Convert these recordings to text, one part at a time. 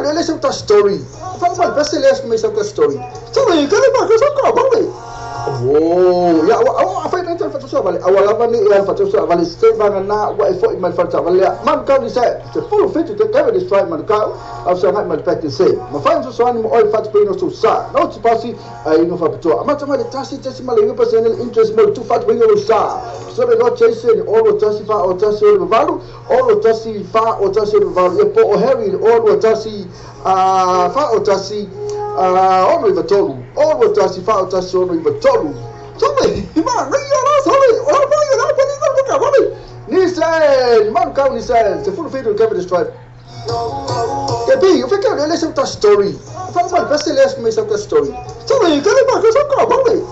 ele é outra story. Fala mal, parece ele é outra story. Sabe, que ele vai que só vale. Oh, ya apa yang nanti fatu vale. Awal apa ni yang fatu vale stay bangan na wa ifo iman fatu vale. Man kau ni saya, full fit to cover this fight man kau. Au sangat mal practice say. Ma fine so ani mo oil fat pino so sa. No tu pasi ai no fatu. Ama tama de tasi mal ingo personal interest mo tu fat pino sa. So they not chasing all what tasi fa or tasi o valu, all what tasi fa or tasi o valu. E po o Harry all what tasi fa or tasi ono iba tolu. All what tasi fa or tasi ono iba tolu. Sorry, man, ring your ass, sorry. What are you now? Nissan, man, come Nissan. The full video cover the stripe. Kepi, you think ele é outra story. Fala mal, parece ele é outra story. Sorry, que ele vai que só vale.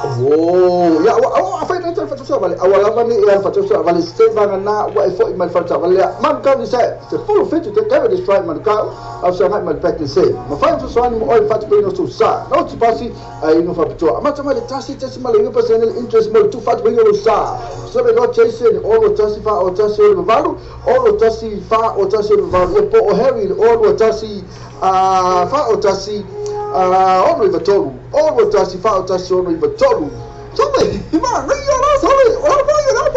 Oh, ya apa yang nanti fatu vale. Awal apa ni yang fatu vale stay bangan na wa ifo iman fatu vale. Man kau ni saya, the full fit to cover this stripe man kau. Au sangat mal practice say. Ma fine so ani mo oil fat pino so sa. No tu pasi ai no fatu. Ama tama de tasi mal ingo personal interest mo tu fat pino sa. So they not chasing all what tasi fa or tasi o valu, all what tasi fa or tasi o valu. E po o Harry all what tasi fa or tasi ono iba tolu. All what tasi fa or tasi ono iba tolu. Sorry, man, ring your ass, sorry. What are you now?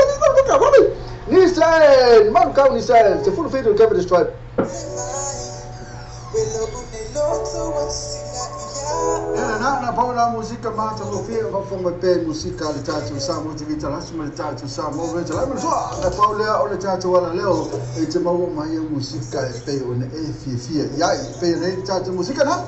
Nissan, man, kau Nissan. The full video cover the stripe. Na paula música mata no fio va fonga pe música de tatu samo de vita lasma de tatu samo veta lá mas na paula o tatu wala leo e te mau mai música e pe on e fia ya e pe re tatu música na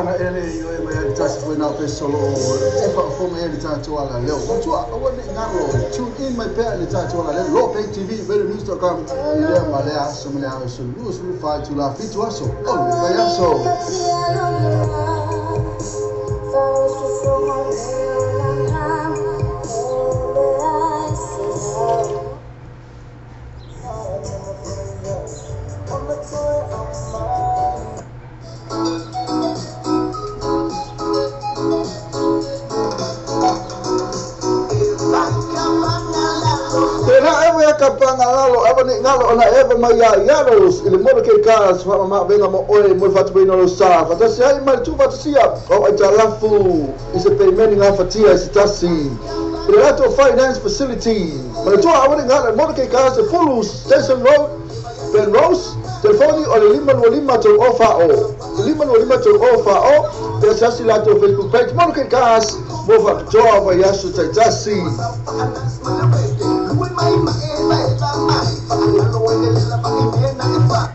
na ele yo e mai tatu we na pe solo e fa fo me ele tatu ala leo tu a woni ngalo tune in my pet ele tatu ala leo lo pay tv velonews.com ile malea so me la so lose we fight to la fit to aso oh vai aso ngalo apa ni ngalo ona eva mai yaros ile mo ke kas fa ma venga mo oi mo fatu bino lo sa fa tasi ai mai tu fatu sia o ai talafu is a payment nga fatia sitasi ile lato finance facility ma tu apa ni ngalo mo ke kas full station road ben rose telefoni o lima to ofa o pe sasi lato facebook page mo ke kas mo fatu joa ya su tasi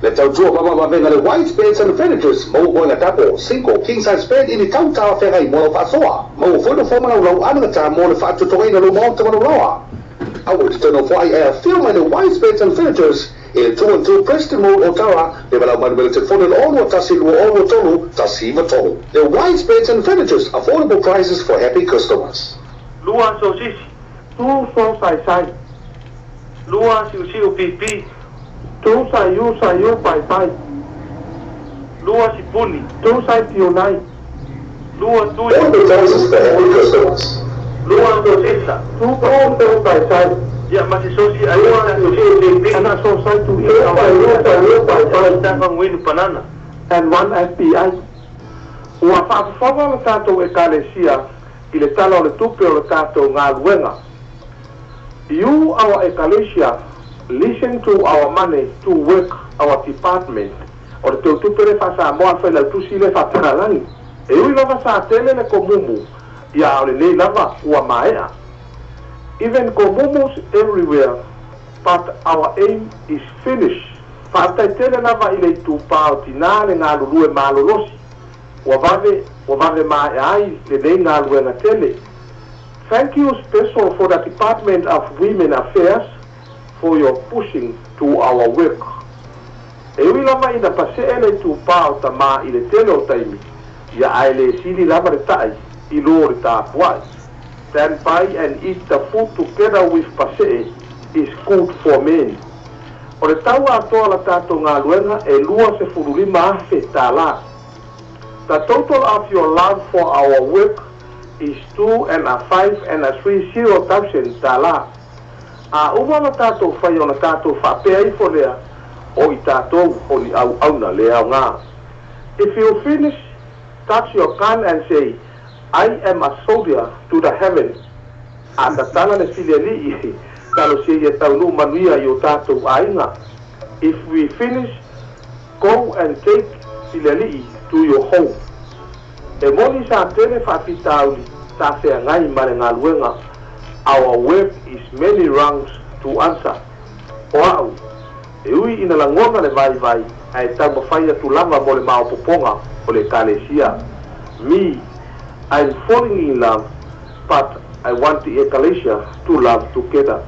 Le tau tua mama venga le white beds and furnitures mo bona tapo 5 king size bed ini tau ta ferai mo fa soa mo fo do forma lo anga ta mo le fa to ina lo mo to mo loa I would turn off why film and the white beds and furnitures in 212 Preston Road Ottawa le bala man will telephone all what tasi lo all what tolu tasi va tolu the white beds and furnitures affordable prices for happy customers Lua sosis tu so sai Lua siu pipi tu sayu pai Lua sipuni tu sai tionai Lua tu all the prices for happy customers Lua sosisa tu pai ya masih sosi ayo pipi ana so sai tu pai tanga winu panana and one SPI ua fa tato e kalesia ile talo le tupe o le tato ngaluenga You, our ecclesia, listen to our money to work our department. Or to pere fasa mo afela tu sile fataralani. E ui lava sa tele le komumu. Ya ole le lava ua maea. Even komumus everywhere. But our aim is finished. Fata tele lava ile tu pao tinale ngalulue malolosi. Wavave maea ai le le ngalue na tele. Thank you special for the Department of Women Affairs for your pushing to our work. E ui lama ina pase ele tu pao ta ma ile tele o taimi. Ia aile sili lama re tai i lo re ta puai. then buy and eat the food together with Pasee is good for men. O le tau atoa la tātou ngā luenga e lua se furulima afe tāla. The total of your love for our work is 2 and a 5 and a 30,000 tāla. A uma na tātou whai o na tātou whapea i fo lea o i tātou o ni au auna lea o ngā. If you finish, touch your gun and say, I am a soldier to the heaven. A ta tana ne filiali i talo se ia taunu manuia i o tātou ainga. If we finish, go and take filiali to your home. E moni sa tele whapitauli ta sea ngai mare ngā luenga. Our work is many rungs to answer. O au, e ui ina langonga le vai vai, ai tau mawhaia tu lama mo le mao poponga o le kalesia. Me, I'm falling in love, but I want the ecclesia to love together.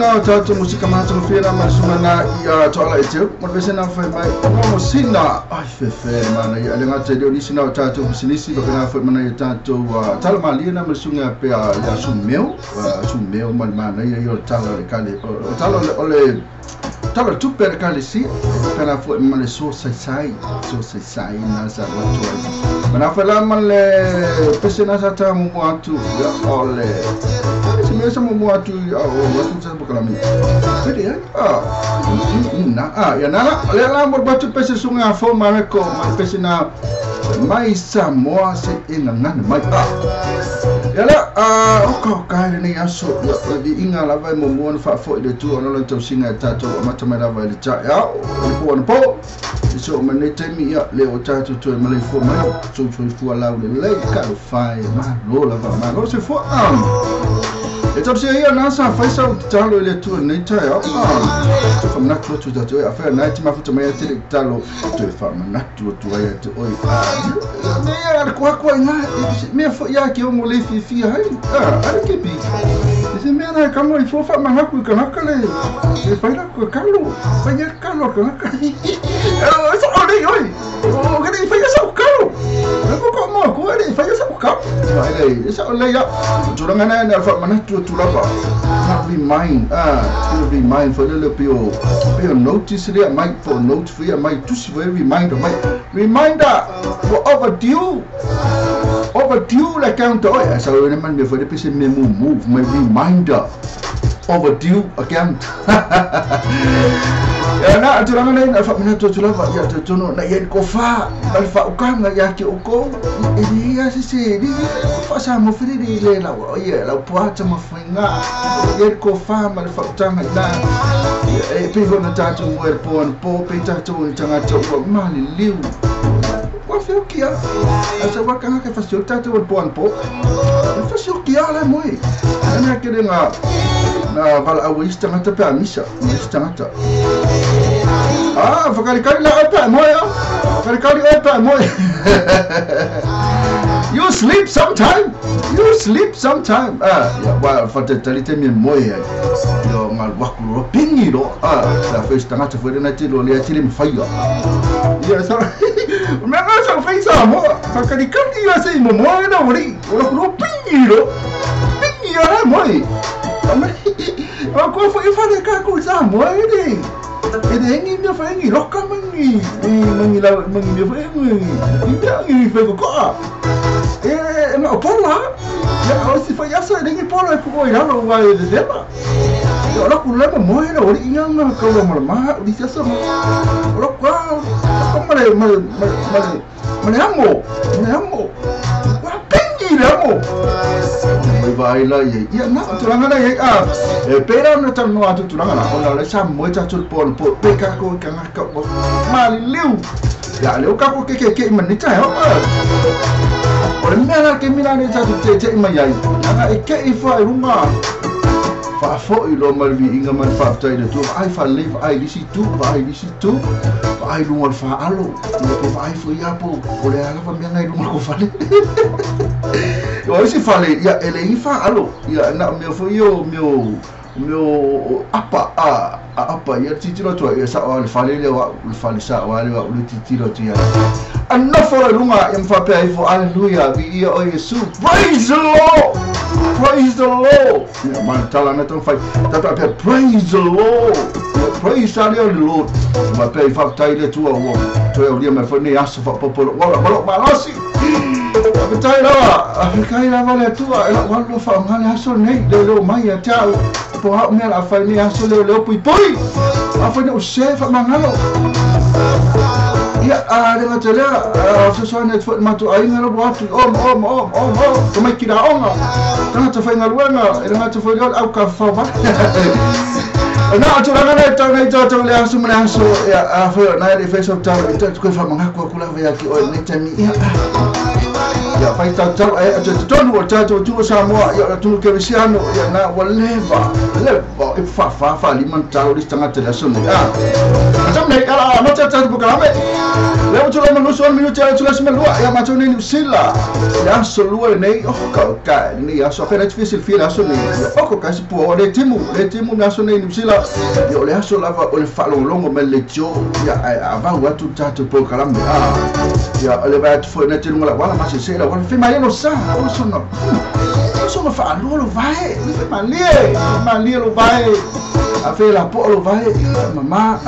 na tatu musika matu mfira masumana ya toala eteu mabesena fa mai mo sina ai fefe mana ya lenga tedi oni na tatu bisinisi bakana fa mana ya tatu talmali na masunga pe ya sumeu mana ya yo tala kale tala ole tala tu per kale si kana fa mana so sai na sa watu mana fa la male pesena sa ta mo atu ya ole semesa mo atu ya watu sa bukalami pede ya ya nana lela berbatu pese sungai afo mareko pese na mai Samoa se inga mai yala okay ni aso di inga la vai mo mo fa fo de tu ono lo singa tato mata mai la vai de cha ya po so manete mi ya le o tato to mai fo mai so fu ala le ka fai ma lo la va ma lo se fo Então se aí a nossa faz o talo ele tu nem tá ó tu faz na tu da tu a fa na ti ma futa mai te talo tu fa na tu aí tu oi nem era com na me foi ya que eu mo le fi aí era que bi esse me na como ele foi fa ma na ku kana kale e faz na ku calo vai na calo kana kale só olhei oi o que ele faz só calo eu vou como com ele faz só calo vai só olhei ya tu não na na fa ma na tu lava not remind for the pio notice there might for note for you might to see reminder for overdue like count oh so when me for the person me move my reminder overdue account ya na tu lang na fa mina tu lava ya tu no na yen ko fa fa ukang ya ki uko ini ya si di fa sa mo fri di le la o ye la po ta mo finga yen ko fa ma fa tang na e pe ho na ta tu mo po pe ta tu tanga tu ma li liu wa fe o kia asa wa kanga ke fa si ta tu po fa si o kia la mo ana ke nga na vala awis tanga ta pa misa tanga fakari la apa moya fakari apa moya you sleep sometime ya wa fatalite me moya yo ngal wakuro pingi lo la festa ngata foi na tilo le atile me faya ya sa me na sa festa mo fakari ya sei mo moya na wori wakuro pingi lo pingi ya moya aku foi fazer caco sa moya ni Ini hengi dia hengi lokal mengi mengilau mengi dia hengi tidak hengi fego ko ma pola ya kalau si fa yasa dengi pola ko ila lo wa de dema yo lo kula mo ina ori inga na ko lo ma di sasa lo kwa ko male amo wa pengi amo vai lá e na turanga ya pera na tan no atu turanga na ona le sam mo ta tul pon po peka ko kanga ka mali liu ya liu ka ko ke manita ya ora mena ke milane ta te mai ai na ke ifa runga fa fo I lo malvi inga man fa tai de tu ai fa live ai disi tu fa ai lunga fa alo ko fa ai fo ya po ole ala fa mi ngai lunga ko fa yo si fa le ya ele ifa alo ya na me fo yo meu apa ya titilo tu ya sa o fa le wa fa le sa wa le wa lu titilo tu ya anna fo lunga em fa pe ai fo hallelujah vi o yesu praise the Lord ya man tala na ton fai tata pe praise the Lord praise the Lord ma pe fa tai le tu o to e o dia me fo ne aso fa popolo wala malasi betai la vale tu ela wala fa ngale aso nei le mai ya tau po ha me la fa ni aso le pui afa ni o chef mangalo ya dengan tele sesuatu net fo matu ai ngalo buat om como é que dá onga tanga te fa ngaluanga dengan te fo au ka fa ba na tu la na ta na ta le aso mena aso ya afa na le face of town ta ko fa mangako kula ya ki o ne tami ya ya fai tau ai tonu o tatu tu Samoa ya tu Kerisiano ya na waleva leva e fa liman tau di tengah teleson macam naik ala macam tatu bukan ame lewat tu lama nusuan minut cara tu semua luar ya macam ni sila yang seluar ni kau ni ya so fena difícil fila so ni kau kasi po le timu na so ni sila ya oleh so lava oleh falong longo melejo ya ava watu tatu po kalam ya oleh bat foi na timu la wala masih sila wala fi mai no sa o so fa lo vai fi malie lo vai a fe la po lo vai mama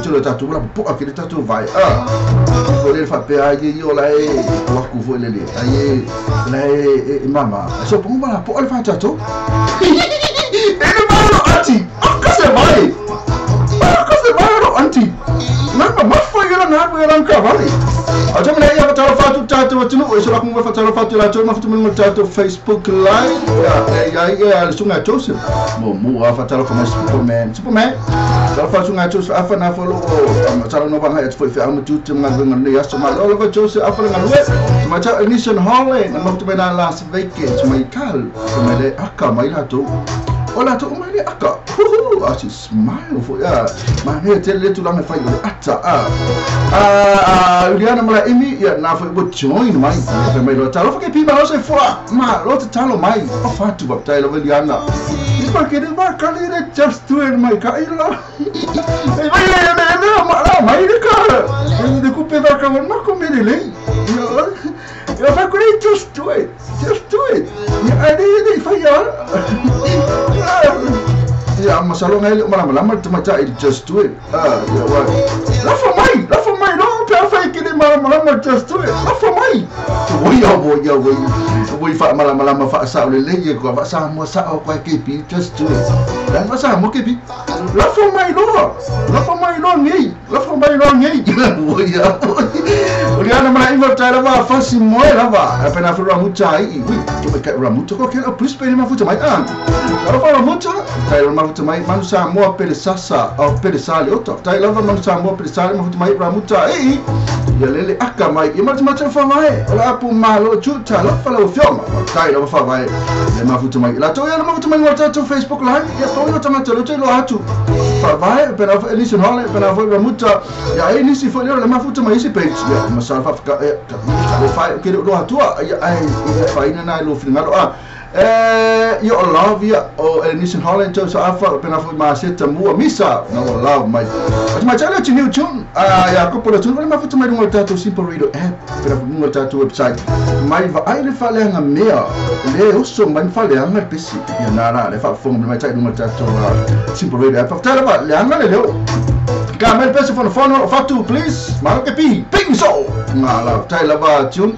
tu lo tatu la po aquele tatu vai boleh fa pe ai yo la waku foi le ai mama so pun bala po al fa tatu ele malo anti akase vai anti napa mafoi la na bu la kavali aja mena ia fatalo fatu tatu watu no so laku fatalo fatu la toma fatu mo tatu Facebook live ya sunga Joseph mo fatalo como Superman la fatu sunga Joseph afa na follow matalo no banga foi fe amu tutu ngal ya so mal Oliver Joseph afa ngalwe macha Nation Hall na mo tuma na Las Vegas mai kal mai aka mai la to ola tu umali aka aci smile for ya mana tele tu lama fai ata Juliana mala imi ya na foi bo join mai mai lo talo porque pi malo se fora ma lo talo mai o fatu baptai lo Juliana porque ele vai calir just to it mai ka ila mai de cara de couper va ka ma come ele eu vai querer just do it ya ada fai ya masalah ngai malam-malam tu macam just do it ya wah lafa mai no perfect kini malam-malam just do it lafa mai boy fa malam-malam fa sa oleh lagi ko fa sa mo sa ko kepi just do it dan fa sa mo kepi lafa mai lo ngai boy ya Juliana mana ingat cara fa fasi mo lava apenas fa ramucha ai tu me kai ramucha ko kena plus pe ma futa mai kalau fa ramucha kai ramucha mai manusia mo pele sasa au pele sali oto tai lava manusia mo pele sali ma futa mai ramucha ya lele aka mai ya macam fa mai ola apu malo chuta la fa lo fioma tai lava fa mai le ma futa mai la to ya ma futa mai ngota tu Facebook live ya to yo tama telo lo atu fa vai pela Nation Hall pela foi ramucha ya ini si foi le ma futa mai si page ya masal fa ka fa ke do atu ya fa ina na lo finalo yo love ya o Nation Hall então so afa pena foi ma seta mua misa no love mai mas olha o new tune ya ko por tune ma foto mai um tato simple radio app pena um tato website mai va ai le fale nga mea le uso mai fale nga pesi ya nara le fa fong mai tai um tato simple radio app tala ba le nga le Kamel pesi for phone fatu please malo ke pi ping so ngala tai la ba tune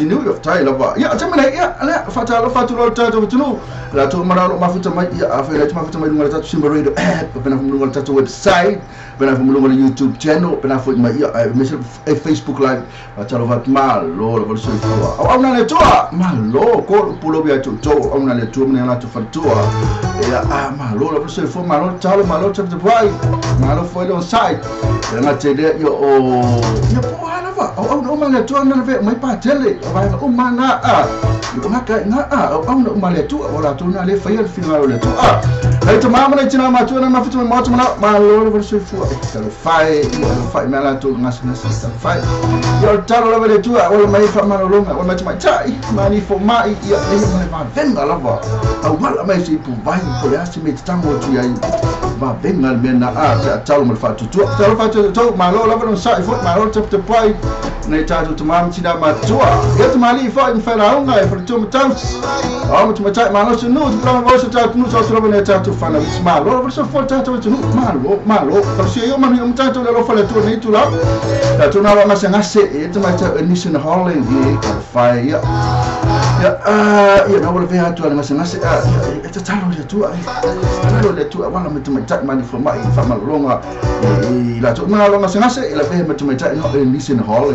New York tai la ba ya jamana ya la fatu lo tato tunu la tu mana lo mafuta mai ya afa la mafuta mai ngala tato simple radio app pena ngala tato website pena ngala YouTube channel pena fo mai ya Facebook live talo vat malo lo so fo au na le toa malo ko pulo bia tu au na le tu mena la tu fatua ya malo lo so fo malo talo malo tap the boy malo fo on site na tele yo ya po ala va au no mala tu na ve mai pa tele vai o mana yo maka na au no mala tu wala tu na le fa ya final le tu ai tu mama na tina ma tu na ma fitu ma tu na malo lo so fo fai mala tu ngas fai yo talo lo le tu wala mai fa malo lo wala mai mai chai mani fo mai ya mai ma venga la va au mala mai si pu vai po le asi me tango tu ya va venga mena talo mal fatu tu talo fatu tu malo la non sai fo malo tap te pai nei tatu tu mam tina ma tua ya tu mali fa in fa la unga e for tu mtams tu mata malo su nu tu plama vo su tatu nu so tro ne tatu fa na malo vo so fo tatu tu malo per si io mami tatu le lo fa le tu nei tu la tatu na ma ngase e tu mata Nation Hall e fa ya na wala vea tu ana ngase e talo le tu wala me tu mata mani fo mai fa malonga la tu na longa ngase la vea me tu mata no Nation Hall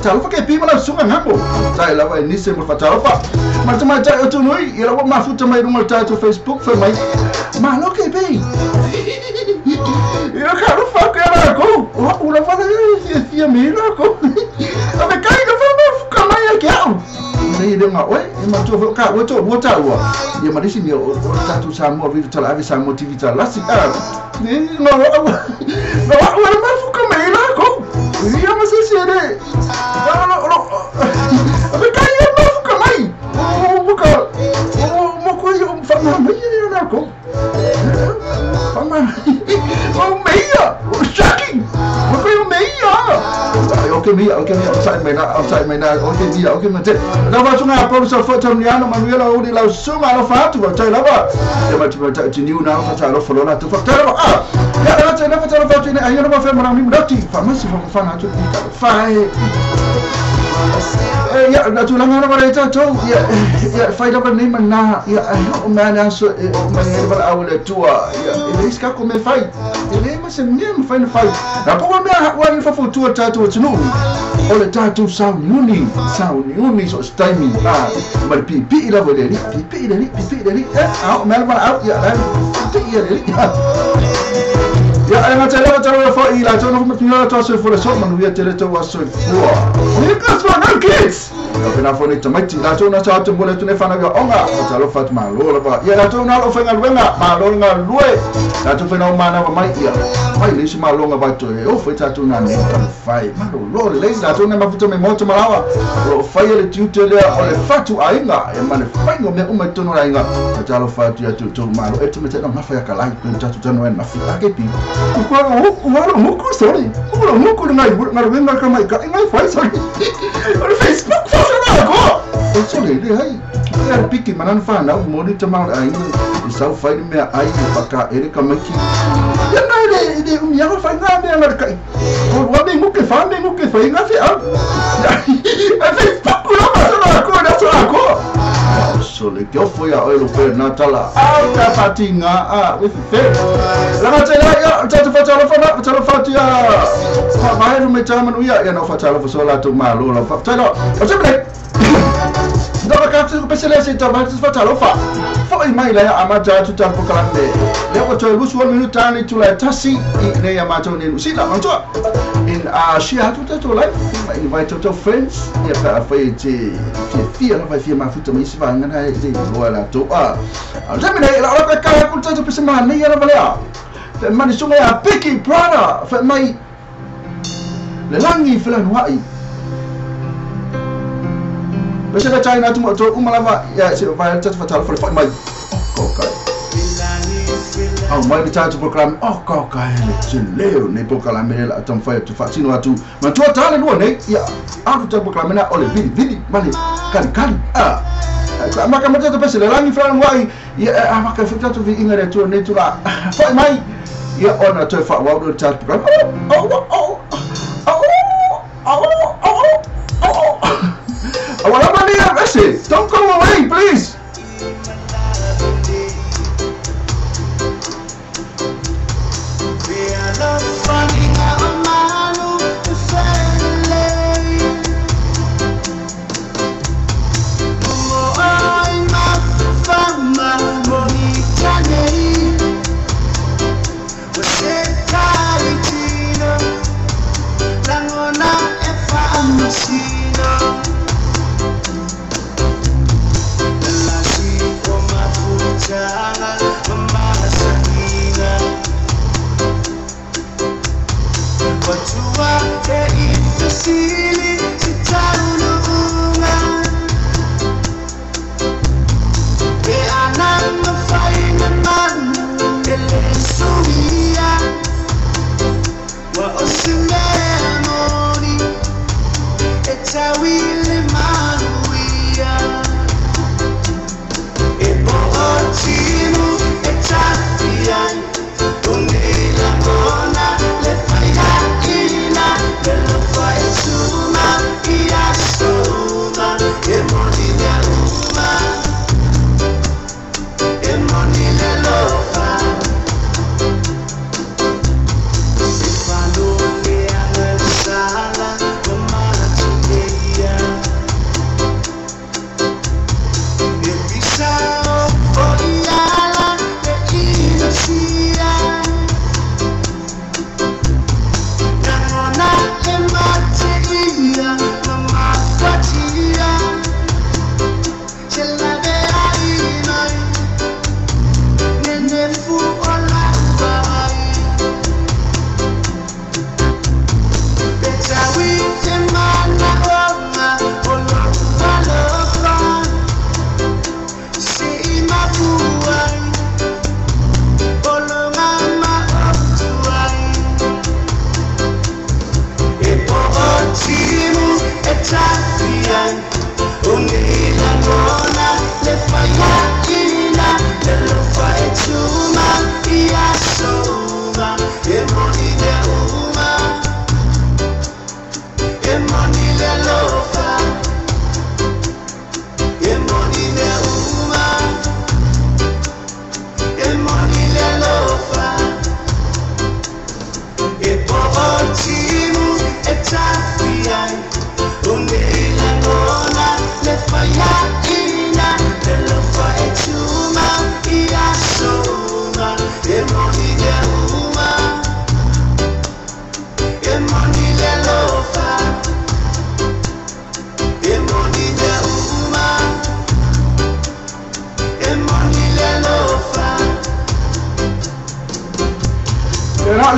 talo fa ke pi mala sunga ngambo tai la vai Nation mo fa talo fa ma tu mata tu noi ila wa mafuta mai runga tatu Facebook fa mai ma lo ke be eu quero fazer algo o la fa de 100.000 algo a me cai no fa ma fuka mai aqui ni denga oi ma to ka wo to bota wa ya ma disi ni o ta tu sa mo vi tala ave sa mo tv tala si ni no ma fu ka me la ko ya ma se de no ave ka ya ma fu ka mai mo ko yo fa ma me ya na ko fa ma o me ya o shocking mo ko yo me ya okay me outside my okay me okay mate na va tunga professor foto mniano manuela udi la suma lo fatu ba tai lava ya mati mata tini una fa lo folo na tu fa tara ya na tena fa tara fatu ni ayo na fa mara mi mdati fa masi fa fana tu fa ya na tu langa na mara ta to ya fa da ni mana ya o mana so ma ni ba awle tua ya ile ska come fai ile ma se ni ma fai na po me wa ni fa fotu ta tu tunu ole tatu sound uni so stymie maar pipi ila bodeli pipi deli mel mal out ya pipi deli ya ana tele fo ila to no mutino to so fo so man wi tele to was so fo ni ka so na kids na fo ni tamati la to na sa to mole to ne fana ga onga to lo fat ma lo ba ya la to na lo fa ngalwenga ma lo nga lue la to fe na mana ba mai ya mai le ma lo nga ba to o fo tatu na ne fai ma lo le la to na ma futo me moto malawa o fai le tutele o le fatu ainga e ma le fai ngo me o me to no ainga ta lo fatu ya to ma lo e to me te na ma fa ya kala ko tatu tano en ma fi ake pi ko muku sorry ko muku ngai wenga ka mai ka ngai fai sorry o Facebook fa na ko o sorry de hai ya piki manan fa na mo ni tama ai sa fai me ai baka ere ka maki ya ngai de ya fa na me ngar kai o wa me muke fa nga fi a Facebook ko na ko na so ko so le que foi a elo foi na tala a patinga with fe la tela ya tatu fatalo fatia fa mai no me chama no ya no fatalo so la to malo la fatalo o sempre dava cazzo che pensare se tava fatalo fa foi mai la amaja tu tal pokalande le ko to lu suo minutani tu la tasi ne ya mato ne si la manto in she had to like invite to friends ya pa foi ti fia la vai ma futa mi si va ngana e lo la to sempre la ka ka ku to pe semana ne ya la valea pe mani sunga ya piki prana fe mai le langi flan wai bese ka China tu to umalava ya se vai tatu fatalo foi mai okay mai tatu program okay leo ne program la tam fai tu fasino atu ma tu tale no ne ya tu program na ole vidi mali kan maka mata to pese le langi flan wai ya maka fita tu vi ingare tu ne tu la foi mai ya ona to fa wa do tatu program What am I doing? Don't go away, please. We are not finding our man to say. Oh, I'm not from my money, Johnny. We said, Tarantino. Langona, if I'm a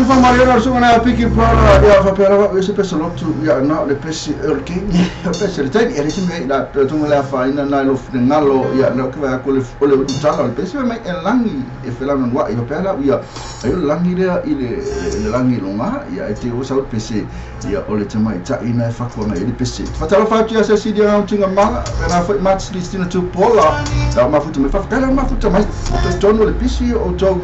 Fa Mariana so na piki para ya fa pera we se pesa lotu ya na le pesi erke ya pesi le tani ele sime da tu la fa ina na lo ngalo ya na ka ko le ole utala le pesi me langi e fela no wa ya pera ya ayo langi le ile langi longa ya ete o sa pesi ya ole tama ita ina fa ko na ile pesi fa tala fa ya se si dia tinga mala na fa match listina tu pola da ma futu me fa kala ma futu mai to tono le pesi o to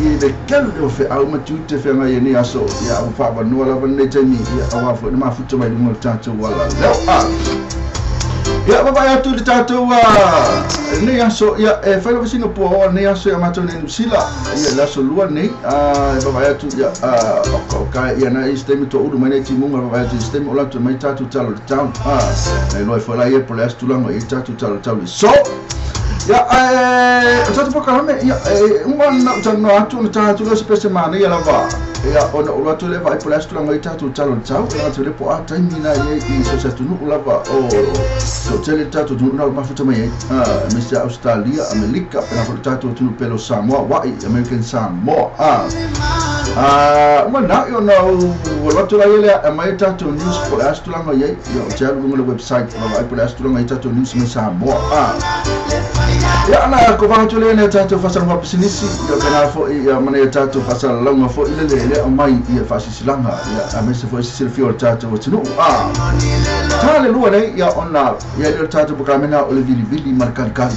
i de kelo fe au matute fe mai ni aso ya au fa ba no la vane tani ya au fa ma futu mai mo tanto wala ya baba ya tu tato wa ni aso ya fa lo singa po ni aso ya mato ni sila ya la so lua ni baba ya tu ya ka ya na sistema to udu mai ti mo baba ya tu sistema ola tu mai tato talo town no fa la ye por la stulango e tato talo so ya tatu pokalame ya umwana utano atu tatu lo spese mana ya lava ya ona ula tu leva ipo lastu la tatu talo tau na tu lepo ata mina ye I so tu no lava o so tele tatu tu na mafuta mai Mr. Australia America na foto tatu tu pelo Samoa wa American Samoa umwana yo no ula tu la ile mai tatu news po lastu la ye yo tele ngolo website la ipo lastu la tatu news me Samoa ya ana ko va tole ne tatu fasal ma business yo kana fo ya mana ya tatu fasal la ma fo ile le mai ya fasisi langa ya amese fo isi fio tatu wo tunu tale lu ne ya onna ya le tatu buka mena ole vili markan kali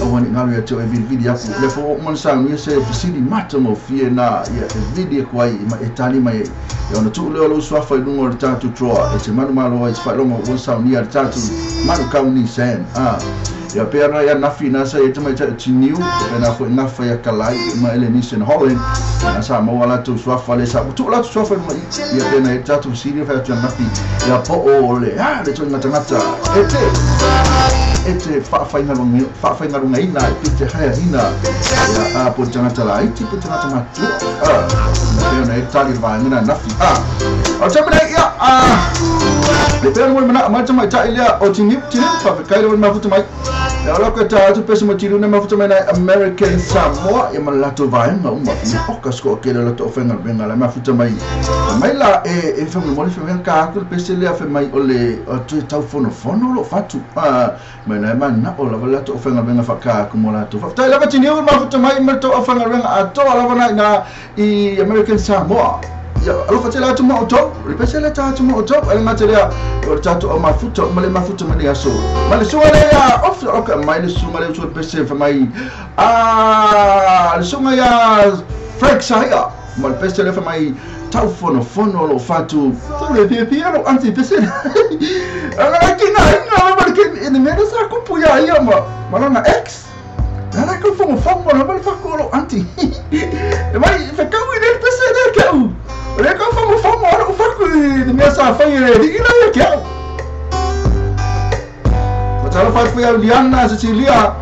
awani ngalo ya to vili ya ku le fo mon sa mi se bisidi matamo fie na ya vili kwa ma etali mai ya ona tu le lo swafa lungo tatu troa e se manu malo is fa longo won sa ni tatu manu kauni sen ya pera ya nafina sa ita mai tiniu na fo nafa ya kalai ma ele nisen Holland na sa mo wala tu swafa le sa tu la tu swafa mai ya pena ita tu siri fa tu nafi ya po ole le tu ngata ete fa inga lunga ina pite haya ina ya po ngata la iti po ngata matu pena ita li va ngina nafi o tamana ya le pera mo mana ma tama ita ile o tiniu fa kai le ma futu mai ya lo ko ta tu pesa mo tiru na ma futu mai American Samoa ya malato vai nga umma o kasko ke le to fenga benga la ma futu mai la e fa mo le fenga ka ko pesa le fa mai ole o tu tau fono lo fatu na mana o la to fenga benga fa ka ko mo la to fa ta la ba tiniu ma futu mai ma to fenga benga a to la na I American Samoa ya alo fatela tu mo to ripesela ta tu mo to ele materia o tatu o mafuta male mafuta mane yaso male suale ya of okay male sumale so pese fa mai le sunga ya Frank saya mal pese le fa mai tau fono lo fatu to le piano anti pese ala kina marke in mera sa ko puya ya ma na ex ala ko fomo na mal fakolo anti mai fa kawi le pese de kau le ka fomo ora faku de minha safeira de ila ya kau matala fa ya liana Sicilia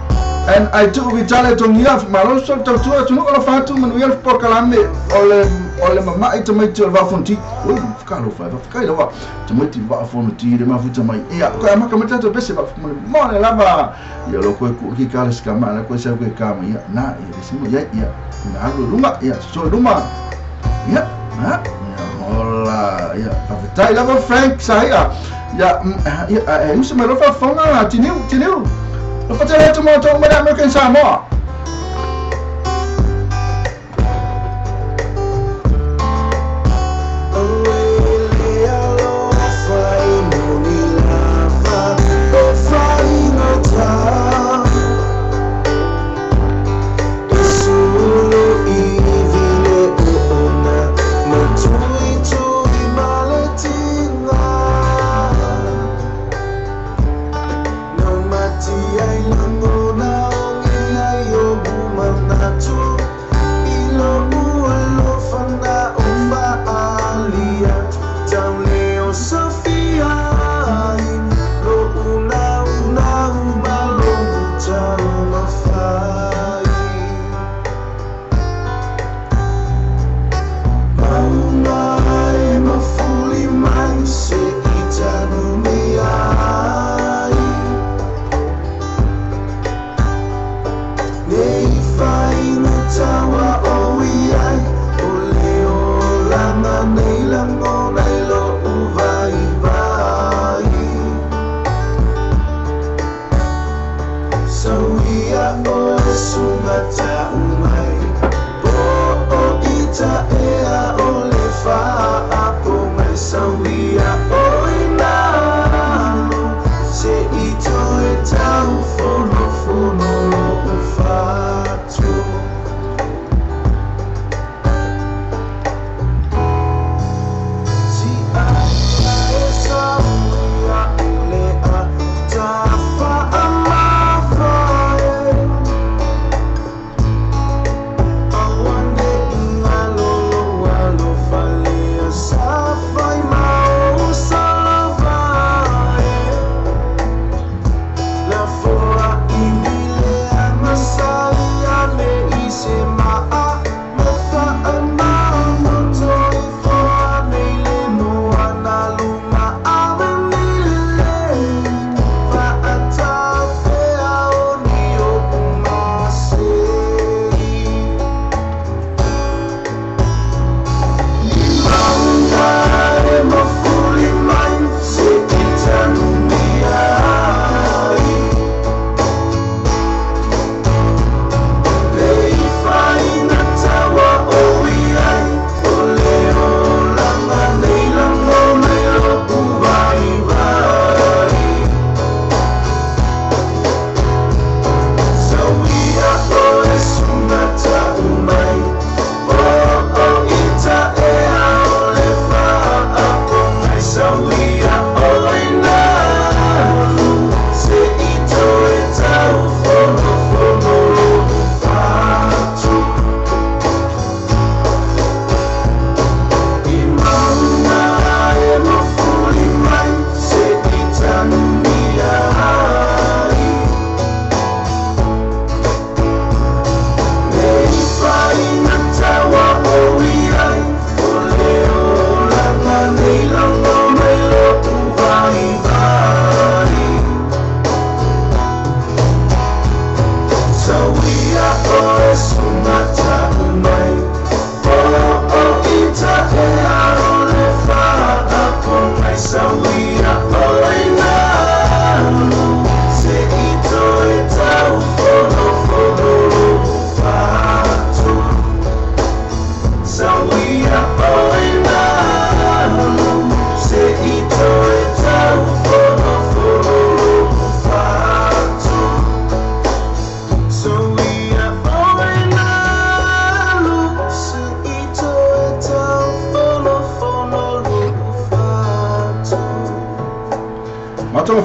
and I took vitale to nia malo so to no ora fatu manuel por kalame ole mama ito mai to va fonti oi kalo fa kai lava to mai ti va fonti de ma futa mai ya ko ama kamata to bese va mo le lava ya lo ko ki kala skama la ko sa ko kama ya na ya simo ya na lunga ya so lunga ya hola ya pavitai lava Frank saya ya usa me lo fa fonga tiniu lo fatela tu mo to American Samoa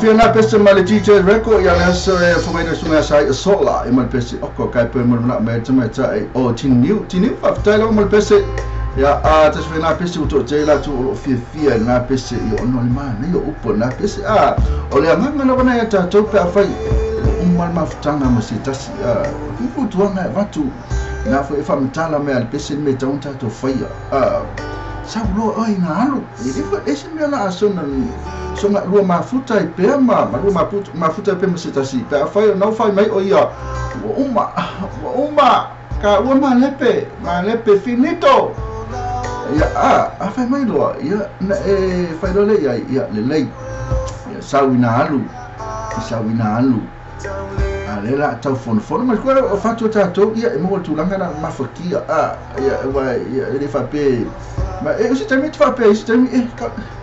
fia na pese male DJ record ya le so fomai sunga sai sola e mal pese oko kai pe mo na me tama tai o tinu fa talo mal pese ya tas fia na pese uto jela tu o fia na pese yo no le man yo upo na pese o le manga na bana ya ta to pe afai mal mafutanga masitasi kifu tuanga watu na fo fa mtala me al pese me taunta to faya saulo ai na halu ni fa ese me la asona songa lua mafuta I pe ma lua mafuta pe masitasi pe afai no fai mai o ia uma ka uma lepe finito ya afai mai lo ya na fai lo le ya le lei ya sawina halu lela tau fono mas koe o fatu tatou ia e mo tulanga na mafakia ia ele fa pe ma e usi tami fa pe usi tami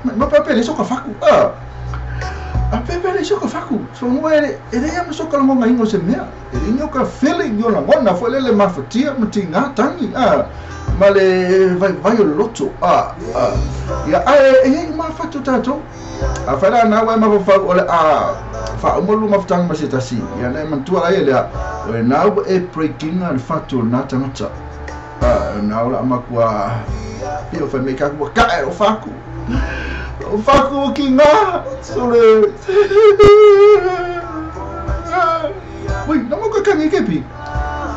ma pa pe le soka faku a pe le soka faku so mo ele ia mo soka mo ngai ngo se mea ele nyoka feeling yo la ngona fo le mafatia mtinga tangi ma le vai o loto ia e ma fatu tatou a fala na wa ma fa ole fa mo lu maftang masitasi ya na mantua ai le o na e breaking al fatu na tangata na ola makwa pio fa me ka ko ka o faku kinga sole ui no mo ka ni kepi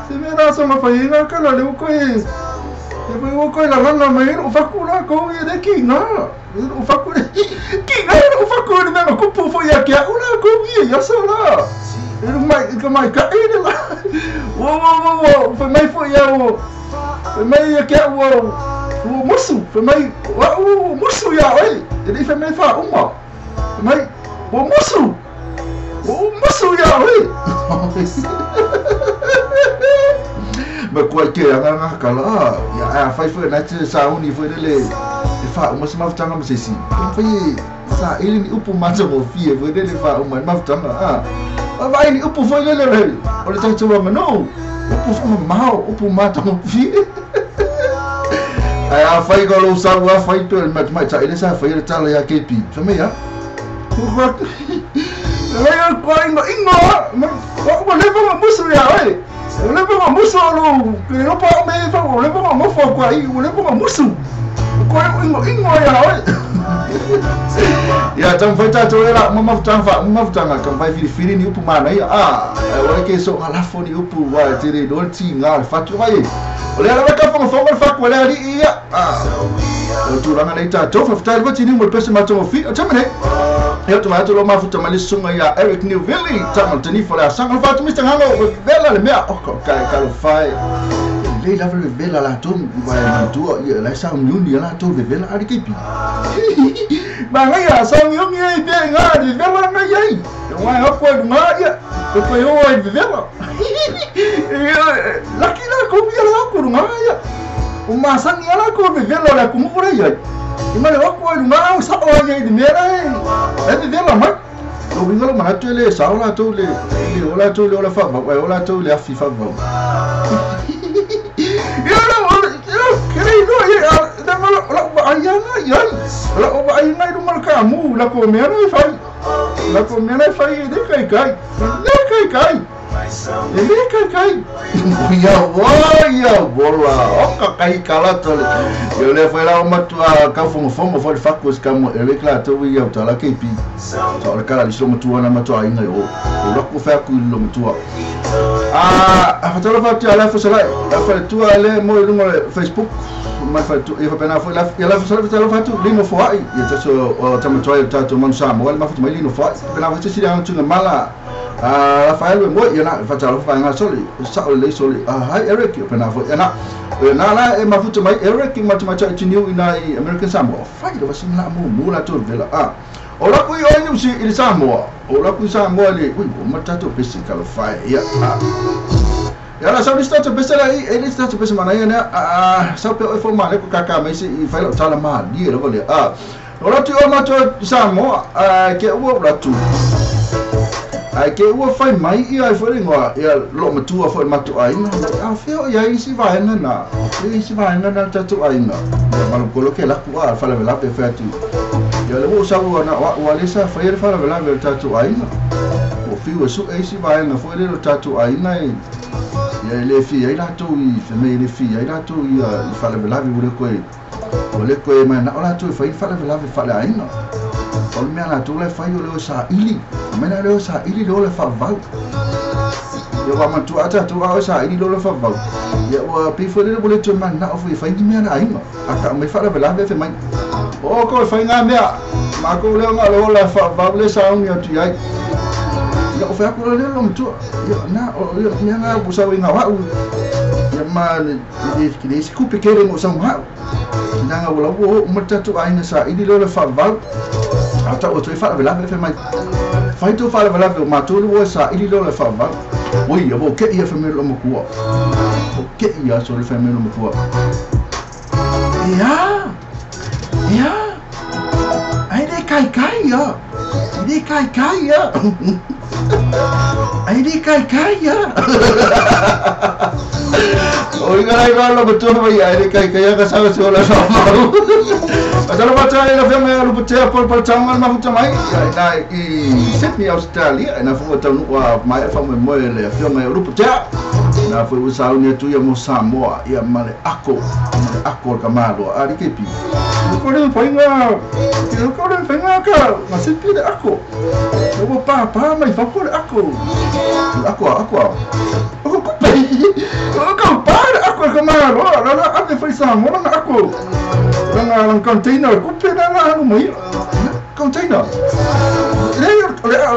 se me ra so ma fa ina ka le ko e e ko la langa mai o faku na ko e de kinga o faku kinga o faku ni na ko pu fo ya kia una ko bi ya sola mai ka ina la wo fa mai fo ya wo fa mai ya kia wo musu fa mai musu ya oi ele fa mai fa uma fa mai wo musu ya oi ma ko ke nga kala ya fa fa na tse sa uni fo le fa uma se maftanga mo sesi fa ye sa ele ni upu mata mo fie fo le fa uma maftanga vai ni upu fo le o le tatu ma no upu fo ma upu mata mo fie ai fa ko lo sa wa fa to ma ta ele sa fa ele tala ya kepi fa me ya le ko ingo mo le fa musu ya oi ole po musu lo que no pa me fa ole po mo fo ko ai ole po musu ko ingo ya oi ya tam fa ta to era mo maftanga kan fa fili ni upu mana ya ole ke so ala fo ni upu wa tire do tinga fa tu vai ole ala ka fo fa ko ala ri ya o tu ranga nei ta to fa ta ni mo pese ma to fi o tamane eu tu mato lo mafuta malisunga ya 18Nov2018 tamaltani fora sanga fatu mista ngalo bela le mea kai fai le la bela la tum vai mantua ia la sa miuni la to bela ari kipi ba ngai ya sa miuni e be ngadi bela na yai wa hapo ma ya ko yo ai bela la kila ko bia la ko ma ya o masang ya la ko bela la ko mo fora ya imale wako ma sa o ye di mera e de la ma lo bingo ma to le sa ola to le ola fa ba ola to le afi fa ba ya la kere no ya da ma la ba ayana ya la ba ayana do mal ka mu la ko mera fa de kai ya bola o kai kala tole yo le foi lá uma tua ka fomo foi facos como ele claro tu ia tá lá que pi só o cara deixou uma na matua ainda eu logo foi com o matua a fatela vai ter lá foi lá foi tu ale mo no Facebook mas foi tu ia pena foi lá ela foi lá vai tu limo foi e tá só o tamatua tá tu man sama wala mafuta mai lino foi pena vai se dia tu mala Rafael mo yana fatalo fa nga soli sa le soli hai Eric pena fo yana la e mafuta mai Eric matemacha new ina American Samoa fa do simla mo la to vela ora ku yo ni si il Samoa ora ku Samoa le ui matato physical fa ya la sa lista to pesela e lista to pesela mana yana sa pe fo ma le ku kaka mai si fa lo tala ma di lo le ora tu o mato Samoa ke wo la tu ai ke ua fai mai ia foi ngoa ia lo matua foi matu ainga feo ia isi vai na tatu ainga mal kolo ke la ku fala vela pe fatu ya le mo sa na wa le sa fa fa la ver tatu aina o fiu su e si vai na foi le tatu aina ya le fi ai la tu I fe me le fi ai la tu I fa la vi o le koe mai na ola tu fa la aina o me ana tu le fa yo le sa ili me na le sa ili le fa va yo wa man tu ata tu a sa ili le fa va ya wa pe fo le tu man na o fa I me ana aina aka me fa la fe mai o ko fa nga me ma ko le nga le fa va le sa un yo tu ai ya o fa ko le lo tu yo na o yo me nga bu sa nga wa ya ma le si coupe que mo sa ma nanga wala wo matatu aina sa ili le fa va ata o tu fa la fe mai fai tu fa la ma tu wo sa ili le fa va oi ya bo ke ia fe me lo mo ku o ke ia so le fe me lo mo ku ya ai de kai ya ai de kai ya oi garai lo betul mai ai de kai ya ka sa so la mau atau baca yang film yang lu percaya por changan ma puta mai na I Sydney Australia na fu tau wa mai fa mo le film yang lu percaya na fu usau ni tu ya mo Samoa ya male ako ka malo ari ke pi ko le poinga ka masih pi de ako o pa mai fa ko ako ako ka malo la ave fa Samoa na ako lang container kupe na ano mo yun container le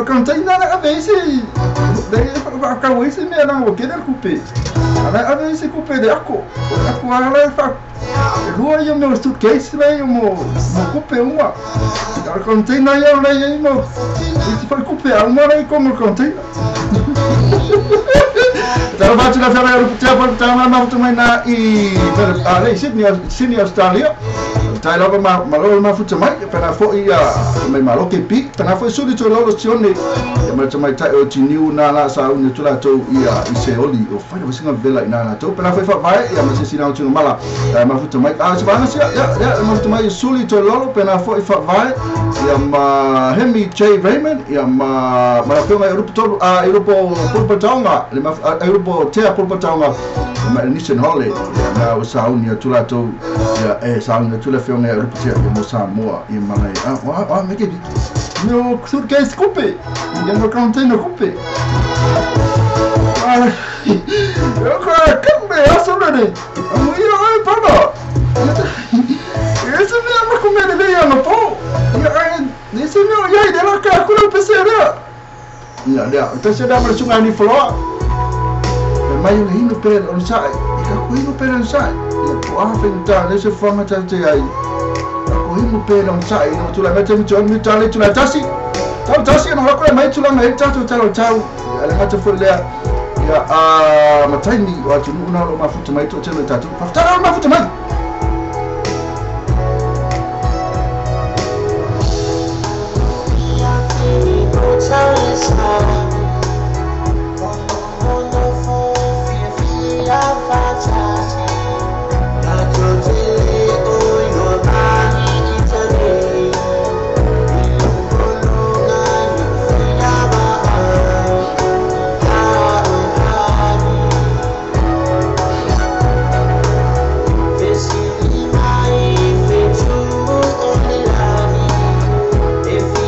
container na avesi akawisi me na o keder kupe ana avesi kupe de ako ala fa luar yo meu suitcase me yo mo kupe uma container yo le mo iti fa kupe uma na como container Kalau baca la fera europea por tama na tu mai na I ale Sydney Australia tai lava ma futa mai pera fo ia mai malo ke pi pera fo suli to lo sione e ma mai tai o tiniu na la sa un tu la to ia I se oli o fa singa vela na la to pera fo fa vai ia ma se sina o mala ma futa mai se bana sia ya ma futa mai suli to lo pera fo fa vai ia ma Hemi J Raymond ia ma pe mai Europo por tonga le ma Europo te por tonga ma Nissan Holly na o sa un tu la to ia sa un tu la filme Europo te mo Samoa I malai wa me ke meu suitcase coupe ia mo container coupe eu cambe aso ne io ai papa esse mesmo comer veio no pão esse meu ia de lá cá com o pessoal ia dia então dah bersungai ni floor mai eu indo pera on sai aku indo pera on sai eu afenta nesse forma tante ai aku indo pera on sai no tu la mete mi tu la tasi no aku mai tu la mai tatu tau ala mate fulle ya mataini wa tunu na lo mafuta mai to tele tatu paftara mafuta mai If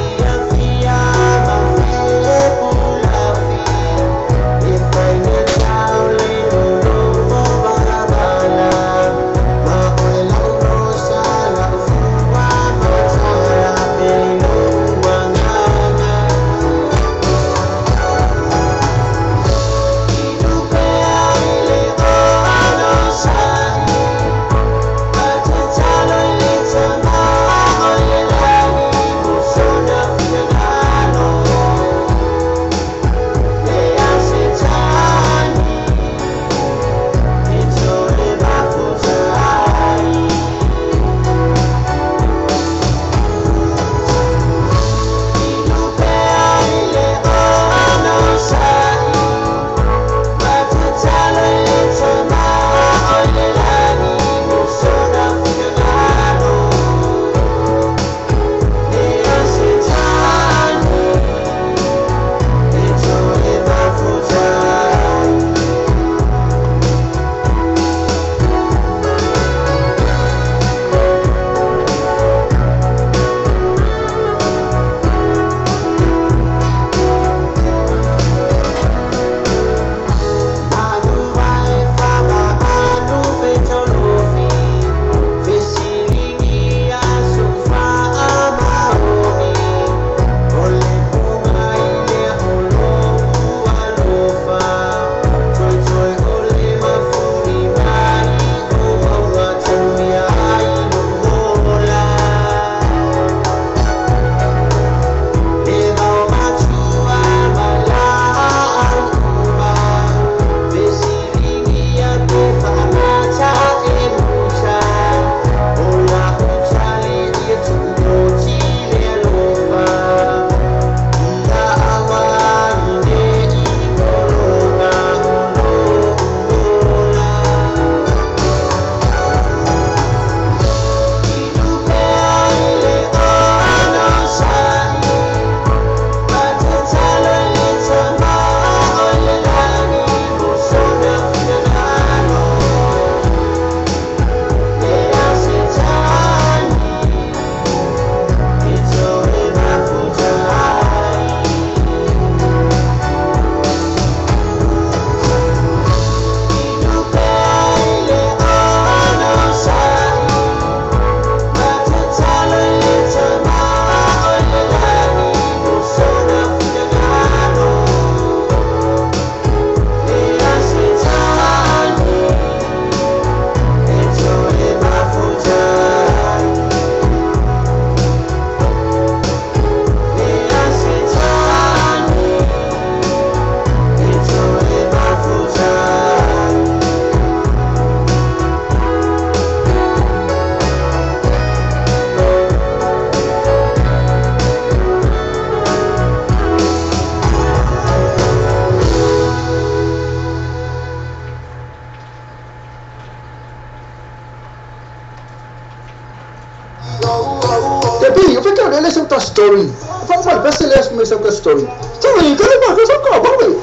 story. Fala mal, parece que me sabe a story. Story, cara, mas eu só vale.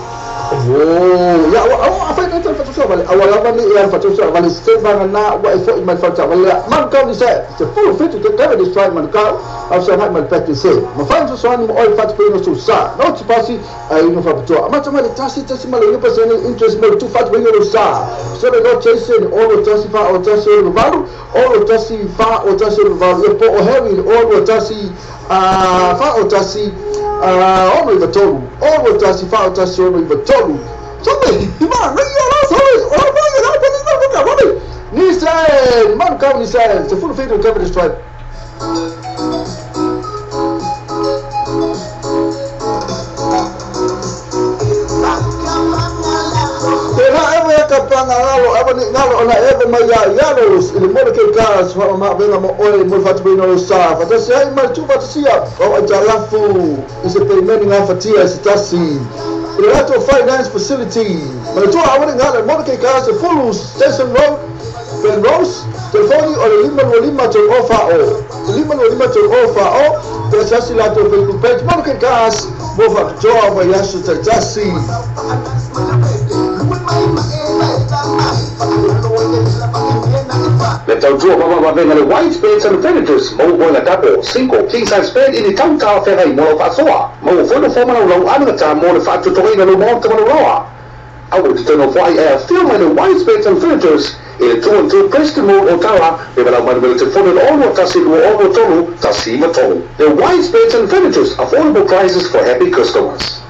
Oh, ya apa itu faktor vale. Awal ni yang faktor vale step bang na wa effort in my faktor vale. Man kau ni saya full fit to cover this try man kau. After had my practice say. Ma find so one oil fat for no sa. Not to pass ai no faktor. Macam mana tasi mal you person interest mal too fat when you sa. So they got chasing all the tasi fa or tasi value, all the tasi fa or tasi value. Po o heavy all the tasi fa or tasi all the total. All the tasi fa or tasi all the total. Somebody, man, ring your ass, Ni said, man, come, he said, it's a full faith to cover the stripe. Ever my yalos in the motorcade cars from my oil, Mulfatino Sa, but I say, my two Fatasia, or a Jalafu is a payment of a tears, Tassi. In the Lato Finance Facility, but I wouldn't have a motorcade cars, the full Station Road, Ben Rose, Telefoni, or the Lima to offer all. The Lima to offer all, there's just a lot of Facebook page, motorcade cars, both up to job, by Yasu Tassi. Então, vamos ver no white space and predators. Mau boy na tapo, 5 king size bed in itau ta ferra I mo fa soa. Mau foi no forma no anu ta mo fa to toina no mo no roa. I would turn off why film in white space and predators in 2 and 2 Preston Road Ottawa. We will have one to follow all what tasi do all tolu tasi matolu. The white space and predators, affordable prices for happy customers.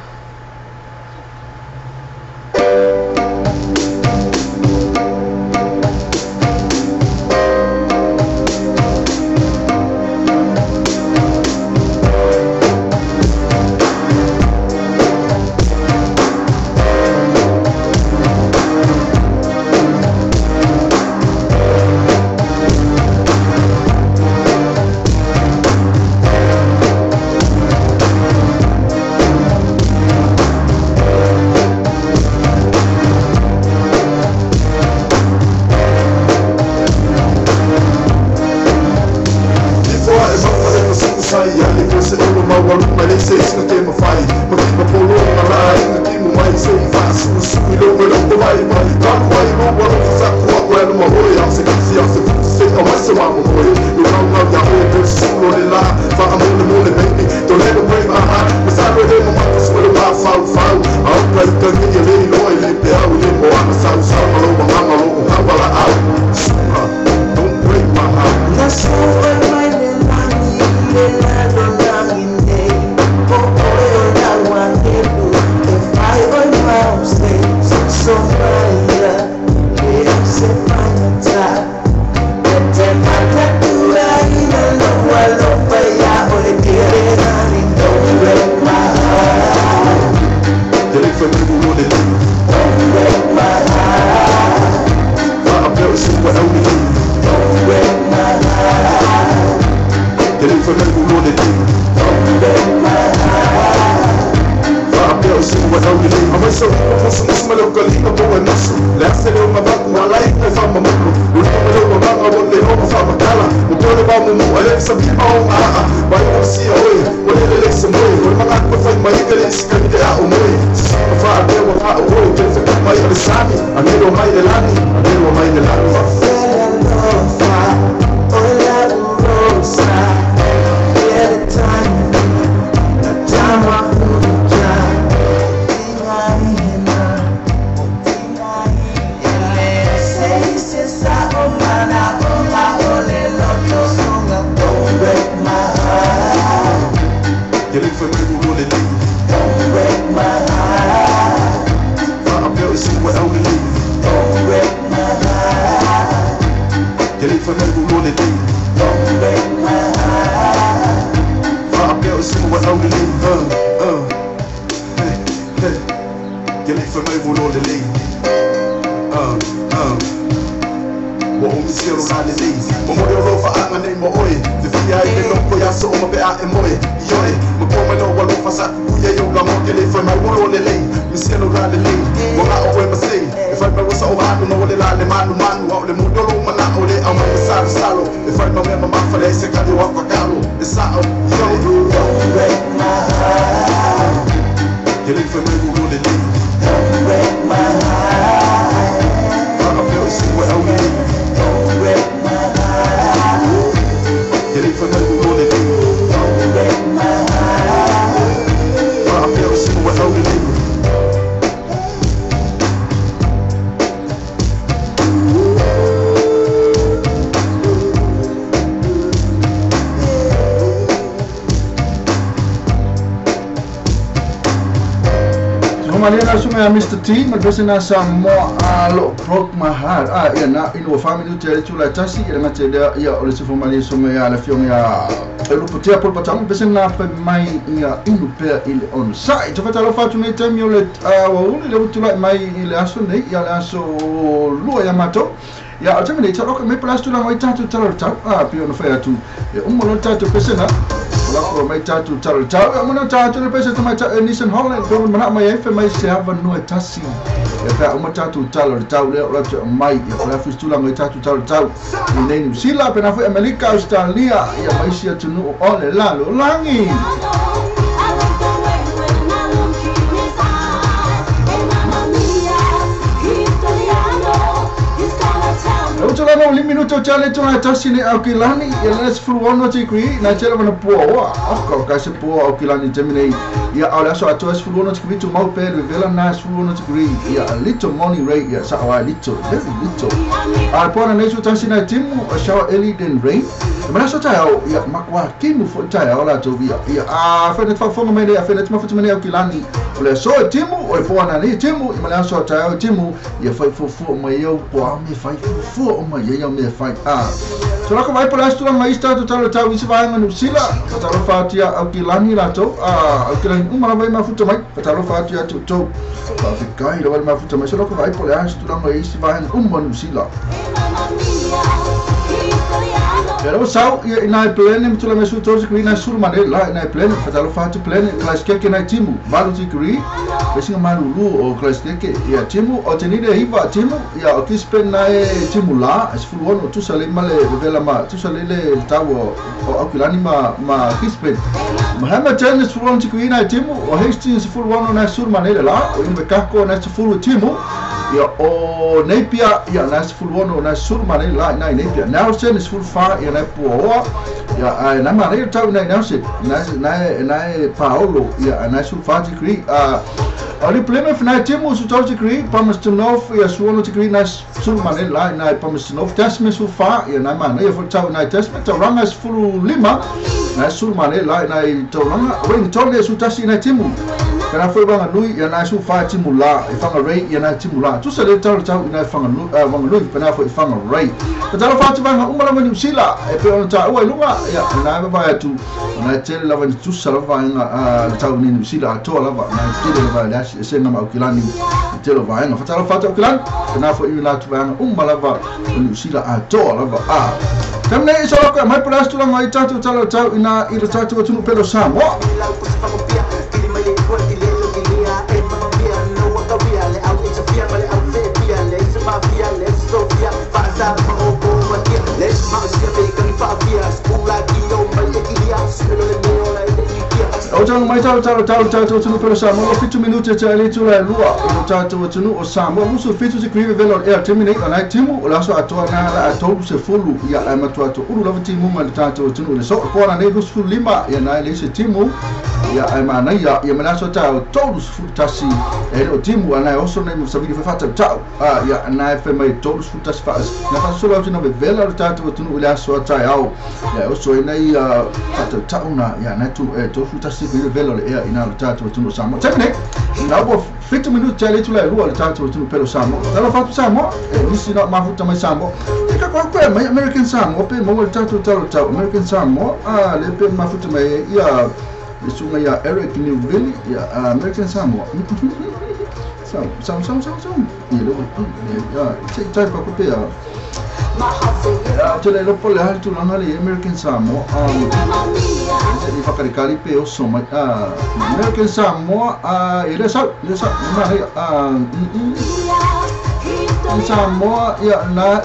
If I remember my face, I got you off a gallo. It's out, yo. Don't break my heart. I feel sick without you. Don't break my heart. Don't break my heart. I feel sick without you. Malena sunga Mr. T, malbesena sa mo lo broke my heart. Ya na ino family tele chula tasi ya ngate ya ole se family sunga ya la fiong ya elu putia por patang besena pe mai ya ino pe ile on side. To fatalo fatu ne time yo le wa uli le utula mai ile aso ne ya la aso lua ya mato. Ya ultimately talo ka me plus tu la mai tatu talo tau pio no fa tu ya ummo tatu besena Lako mai tatu taro tau ya mana tatu le pesa tu mai tatu Nissan Holland ko mana mai e mai se hava no tasi ya ka uma tatu taro tau le ora mai ya para fistula mai tatu taro tau ni New Zealand pena foi America Australia ya mai sia tunu ole la lo langi Utula no 1 minuto chale tuna tasine Aukilani ya les fluono tikui na chela wana poa ako ka se poa Aukilani temine ya ala so ato es fluono tikui tu mau pe vela na fluono tikui ya a little money rate ya sa wa little very little pona nesu tasina timu shaw eliden rain mana so ta ya makwa kimu fo ta ya ala to via ya fenet fa fonga mene ya fenet mafutu mene Aukilani le so timu o pona ni timu mana so ta timu ya fa fo mai yo kwa mi fa fo o mai ya me fai so la ko mai pola stu mai sta to talo tau isi vai nganu sila talo fatia Aukilani la to Aukilani uma vai mafuta mai talo fatia to fa fikai lo mai mafuta mai so la ko mai pola stu mai isi vai nganu sila Pero sau ia ina plane mtula mesu tozi kri na sur mane la ina plane fatalo fatu plane class keke na timu balu tikri besinga malu o class keke ia timu o tenide hiva timu ia o kispen na timu la as fulwono tu sale male vela ma tu sale le tawo o Aukilani ma kispen mahama tennis fulwono tikri na timu o Hastings fulwono na sur mane la o imbe kako na fulwo timu ia o Napier ia na fulwono na sur mane la ina Napier Nelson is full far ia na puoa ia na mare tau na Nelson na Paolo ia na sur far degree ali pleme fna timu su tau degree Palmerston ia suono degree na sur mane la na Palmerston Tasman sur far ia na mane ia tau na Tasman tau ranga full lima na sur mane la na tau ranga Wellington ia su tasi na timu Kana foi banga lui ia na su fa timu la e fanga rei ia na timu la tu se le tau ina fanga lui kana foi fanga rei talo fa tu banga umala mani usila e pe ona ta ua lunga ia na ba tu na tele la vani tu sala va nga tau ni usila to la va na tele va la se na Aukilani tele va nga talo fa tu Aukilani kana foi ina tu banga umala va ni usila to la va tamne iso ko mai plus tu la mai tatu talo tau ina ira tatu tu pelo Samoa Otang mai tau tunu pelo Samoa fitu minute tali tu la lua tatu tunu o Samoa musu fitu se krive velo air terminate na timu o laso atoa na la atobu se fulu ya ama tu ulu lava timu ma tatu tunu le so pona ne dus fulu lima ya na le se timu ya ama na ya mana so tau todos fulu tasi e o timu ana oso ne mo sabidi fa fata tau ya na fe mai todos fulu tasi fa na fa so la tunu velo tatu tunu le so tau ya oso ina ya fata tau na ya na tu to fulu tasi velo le ea ina le tatu tunu Samoa temne na bo 50 minutes tele tu la lua le tatu tunu pelo Samoa talo fatu Samoa nisi na mafuta mai Samoa ka kwa mai American Samoa pe mo le tatu tau American Samoa le pe mafuta mai ia sunga ya Eric Newville ya American Samoa sam ia lo ya tai pa ko pe tele lo pole hal tu langa le American Samoa di fakarikali pe o so mai American Samoa ile sa Samoa ya na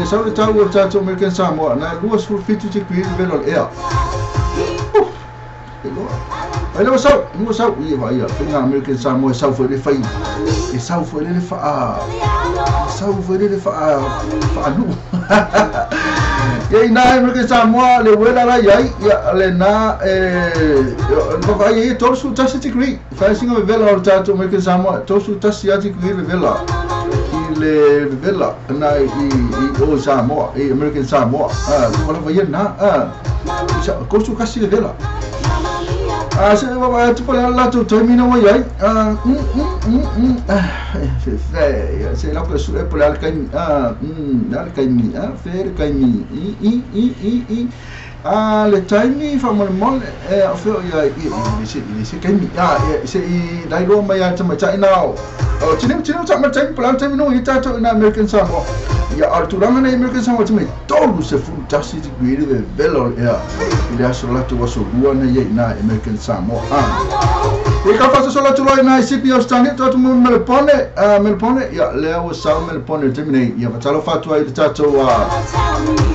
sa le tau American Samoa na luas full fitu te velo air Ai le sau, mo sau ia vai ia, pinga American Samoa sau foi le fai. E sau foi le fa. Sau foi le fa lu. Ia ina American Samoa le wela la ia ia le na no vai ia tosu tasi degree. Fai singa me vela o tato American Samoa, tosu tasi degree le vela. Le vela na I o Samoa, American Samoa. Mana vai na kosu kasi le vela. Se va tu pala la tu termina mo yai se la ko su e pala kai na kai mi fer kai mi le taimi fa mo fe ya se kai mi se I dai ro ma ya tama chai now chini sa ma chai pala taimi no ita to na American Samoa ya alturanga na American Samoa tama tolu se fu tasi di guiri de velo ya ile aso la tu waso bua na ye na American Samoa e ka pasa sola tu loi na ICP Australia to mo Melbourne ya leo sa Melbourne termine ya fatalo fatu ai tato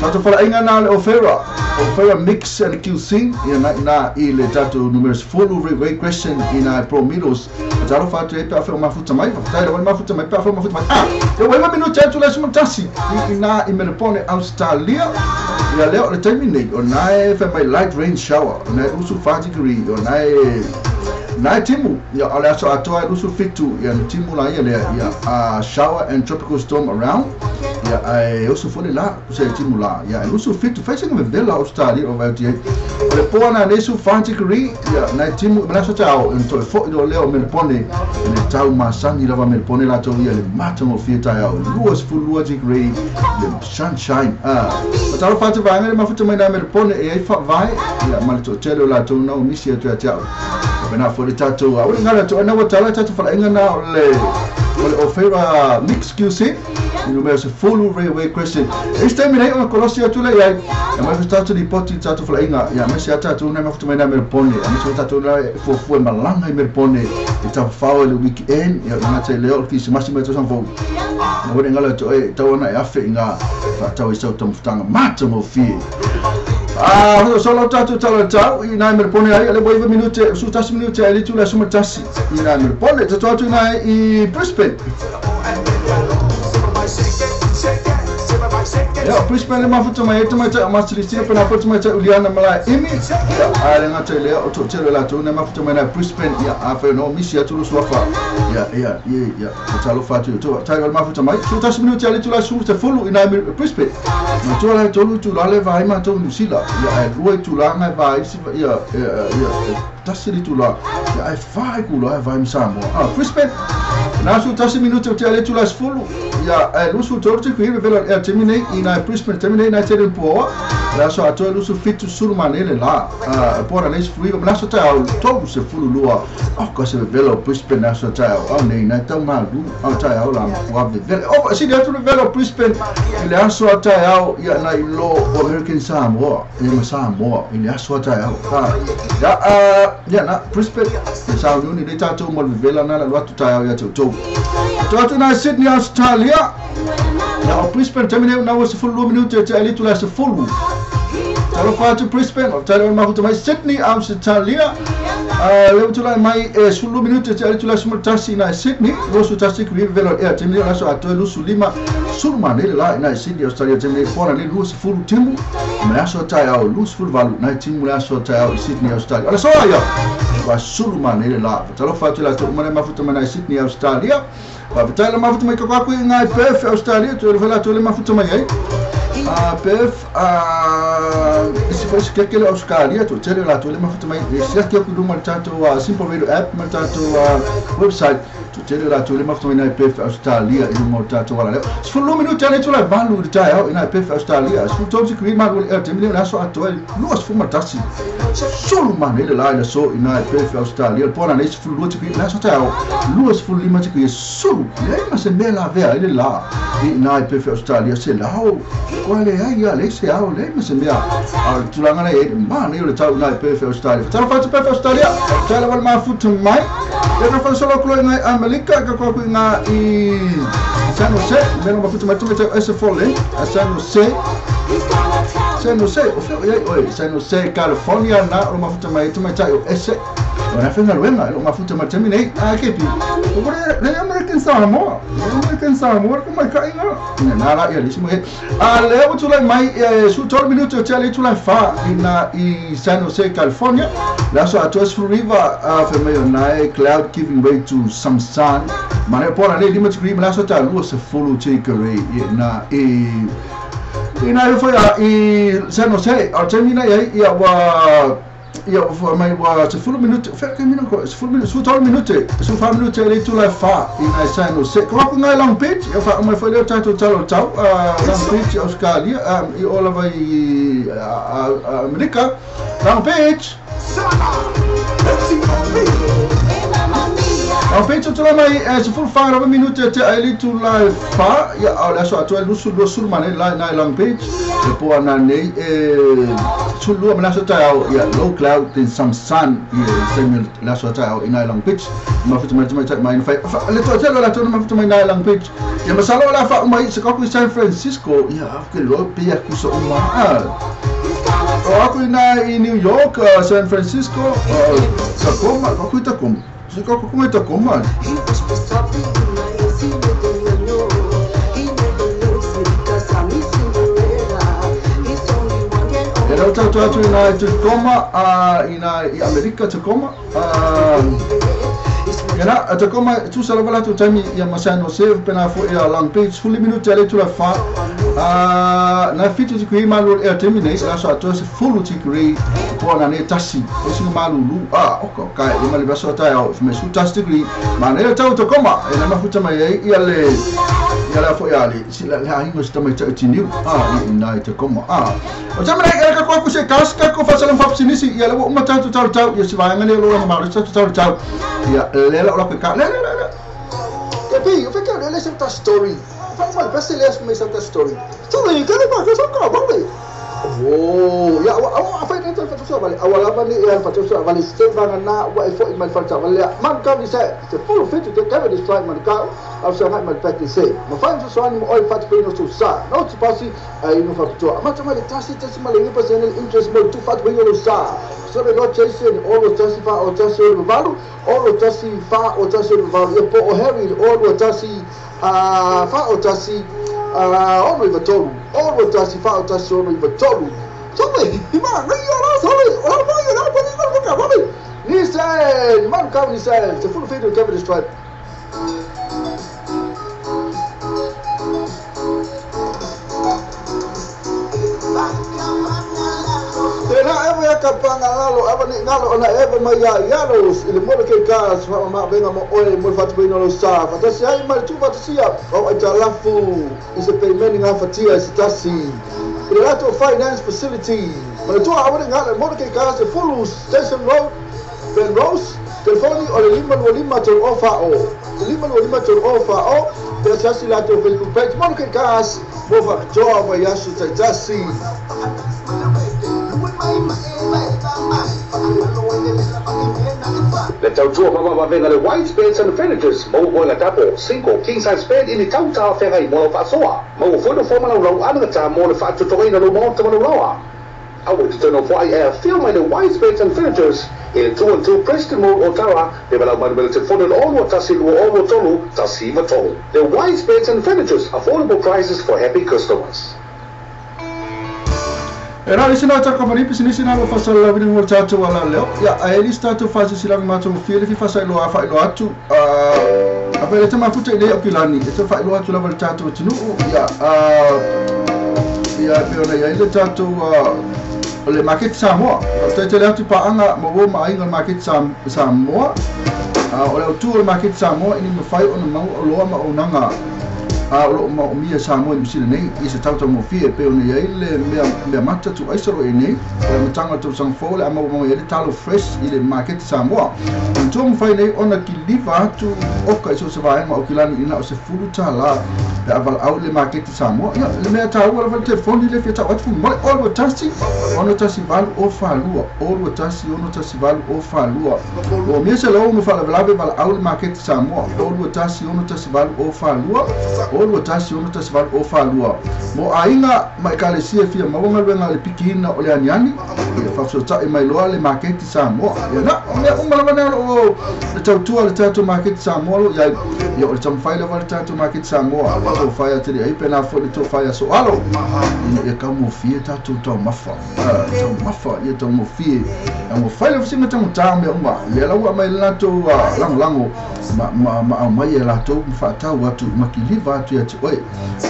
tato fala inga na le ofera mix and QC ya na ile tato numerous full rate question ina pro middles fatalo fatu ai pa fa mafuta mai fatalo mafuta mai pa fa mafuta mai eu wema minu tato la suma tasi ina Melbourne Australia ya leo le termine ona fa mai light rain shower na usu degree ona na timu ya ala so atoa usu fitu ya timu la ya shower and tropical storm around ya ai usu fole la se timu la ya usu fitu facing with Bella Australia over the le pona nesu degree ya na timu bala so tao into fo do leo Melbourne ne tau masani lava Melbourne la to ya le matango fieta ya luas full degree the sunshine tao fatu vanga mafuta mai na Melbourne e fa vai ya malto telo la to na misi to ya tao bena for the tattoo I wouldn't have to know what tattoo for inga na le ofera mix QC you may say full railway question this time in on Colossia to le ya ma tattoo di poti tattoo for inga ya me sia tattoo na mafuta mai na Melbourne ya me tattoo na for malanga Melbourne ita fa le weekend ya na te le ki se masimo to sanfo na wouldn't ngala to tawana ya fe inga fa tawi sa tamfutanga matamo fi solo tato tau ina Melbourne ai le boiva minute su tasi minute ai tu la suma tasi ina Melbourne tato ina I Brisbane ya Brisbane le mafuta mai tama masili pena pota mai uliana mala imi ale ngata le o to telo la to na mafuta mai na Brisbane ya afa no misi ya tulu swafa ya talo fatu to tayo mafuta mai su tasi minute ai tu la su te fulu ina Brisbane ma to la tolu tu la le vai ma to Nusila ya ruai tu la ngai vai ya tasi tu la ya ai fai ku la vai Samoa Brisbane na su tasi minute ai tu la fulu ya lusu torte ku ibe vela ya termine ina Brisbane termine na tele po la so ato lusu fitu surmanele la pora les fluido na so ta to se fulu lua ko se vela Brisbane na so ta nei na ta malu ta la wa vela si dia tu vela Brisbane ile aso ta ya na lo American Samoa ile Samoa ile aso ta ya na Brisbane sa uni de ta to mo vela na la tu ta ya to na Sydney Australia na Brisbane termine na was full minute te ali tu la se full talo fatu Brisbane talo mafuta mai Sydney Australia leo tu la mai full minute te ali tu la smutasi na Sydney lo su tasi ku velo termine la so ato lu sulima sulma ne la na Sydney Australia termine fora ne lu full timu na so ta ya lu full valu na timu la so ta ya Sydney Australia ala so ya wa sulma ne la talo fatu la to mana mafuta mai na Sydney Australia Patala mafuta mai kwa ngai PF Australia tu vela tu le mafuta mai ai PF isi faz que aquele Australia tu tele la tu le mafuta mai isi que ku duma tato simple radio app ma tato website tu tele la tu le mafuta mai na PF Australia e mo tato wala se for lumino tele tu la balu de tai ina PF Australia se tu tu ma go e temile na so ato lu as fuma tasi solo man ele la so ina PF Australia pona ne se fulu tu na so tai lu as fulu lima tu solo lema se bela vera ele la ina PF Australia se la quale ai ale se au lema se mea tu la ngana e ma ne le tau na PF Australia tala fa PF Australia tala wal ma futu mai e na fa solo klo na America ka ko na I San Jose meno ma futu mai tu ese fole San Jose San Jose San Jose California na o ma futu mai tu mai tai ese Ora fenga luenga lo mafuta matemi nei kepi. Ora le American Samoa. American Samoa ko mai kai nga. Na la ya lisimo he. Le o tula mai su 12 minutos chale tula fa in San Jose, California. La so atos river for me na cloud giving way to some sun. Mane pora le limit green la so ta lu se follow take away na ina foi San Jose, Argentina ya wa for my was a full minute, full minute, su 12 minute, su 5 minute le tu la fa in San Jose. Ko nga long page, ya fa my foi le tato talo tau, long page Australia, I all over America, long page. Long page tu la mai su full 5 minute te ali tu la fa, ya ala so atu lusul mane la na long page. E po na nei sulu mana so tau ya low cloud and some sun same la so tau in long pitch ma futu mai fa le to telo la to ma futu mai long pitch ya masalo la fa mai se ko San Francisco ya ke lo pia ku so ma aku in New York San Francisco Tacoma ko Tacoma se ko Tacoma Era tatu ina Tacoma ina Amerika Tacoma era Tacoma tu sala bala tu tami ya San Jose pena fo ya long page fully minute ale tu la fa na fitu ku malu e terminate la so to se full tikri po na ne tasi o si malu lu o ka e mali baso ta ya me su tasi tikri ma ne tau Tacoma e na mafuta mai ya le ya la fo ya le si la hingo sta mai tini ina Tacoma o jamana e ka ko se kaska ko fa salam fapsinisi ya le uma tau ya si va ngale lo ma ro tau ya le la ka le tapi eu fiquei olhando essa story faz mal para se ler essa story tudo aí cara para só cá vale ya apa itu patut vale awal apa ni yang patut vale stay bang na wa ifo iman falta vale man ka ni sai the full fit to cover this flight man ka au so hat man pack say ma fine so ani mo oi fat pe no so sa no to passi ai no fat to ma tama tasi mal ni personal interest mo to fat pe no sa so the not chasing all the tasi fa o tasi o valu all the tasi fa o tasi o valu po o heavy all the tasi fa o tasi ono i vatolu, ono tasi fa tasi ono i vatolu. Sobe, ima, ngai ala sobe, ala mai ala pani ala ka vale. Ni sai, man ka ni sai, the full faith to cover this tribe. Tena ewe kapanga lalo, aba ni ngalo ona ewe mai yalos, ile mo ke gas, ma venga mo oi mo fatu bino lo sa. Fatasi ai mai tu fatasia, o atalafu, is a payment nga fatia sitasi. Ile lato finance facility. Ma tu aba ni ngalo mo ke gas, full station road, Ben Rose, telefoni o lima to offer o. Lima to offer o. Fatasi lato Facebook page mo ke gas, mo fa job ya su tasi. Le tau tua mama venga le white beds and furnitures mo bola tapo 5 king size bed in tau ta fera i mo fa soa mo fo do forma lo anga ta mo le fa to ina lo mo to lo loa I want to turn off why film in the white beds and furnitures in 212 Preston Road Ottawa de bala manuel te fondo all what tasi lo all what tolu tasi ma tolu the white beds and furnitures affordable prices for happy customers. Era isina ta company business na lo fasal la vini mo chacho wala leo ya aeli start to fase sila ma to feel fi fasal lo afa lo atu apele te mafuta ile okilani te fa lo atu la val chacho tinu ya peona ya ile chacho le market Samoa te le atu pa anga mo wo ma inga market Samoa o le tu le market Samoa ini me fai ona mau lo ma onanga lo ma mia Samoa ni sila nei isa tauta mo fie pe ona ia ile me mata tu aisaro e nei me tanga tu sang fole ama mo ia talo fresh ile market Samoa tu mo fai nei ona ki liva tu oka iso se vai ma o kilani ina o se fulu tala pe aval au le market Samoa ia le me ta ora val telefoni le feta wat fu mo all tasi ono tasi val o falua all tasi ono tasi val o falua o me se lo mo fala val au le market Samoa all tasi ono tasi val o falua o tasi ono tasi val o falua mo ainga mai kalesia fia maunga wenga le pikina o le aniani ia fafsota e mai loa le market Samoa ia na o malana o le tautua le tatu market Samoa ia o le tamfaila val tatu market Samoa o faya tiri ai pena fo le to faya so alo ia ka mo fie tatu to mafa ia to mo fie mo faila fsinga tamu tame uma le lawa mai lato lango ma mai e lato fatau watu makiliva atu ya oi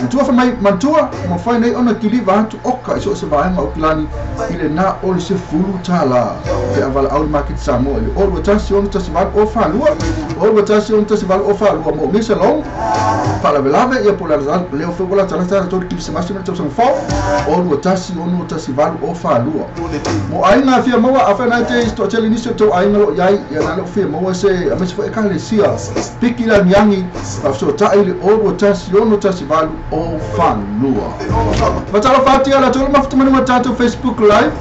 mantua fa mai mantua mo fai nei ona kiliva atu oka iso se vaenga o kilani ile na o se fulu tala e avala au market Samoa ile o tasi on tasi val o falua o tasi on tasi val o falua mo misa long para velave ia polarizar leo foi bola tala todo que se mais no teu são fo o tasi on tasi val o falua mo ainga fia mo a fa na te sto tele inisio to ainga lo yai ia na lo fia mo se a me se foi kalesia pikila nyangi so ta ile o tasi on tasi val o falua batalo fatia la tolo maftu mani matatu Facebook live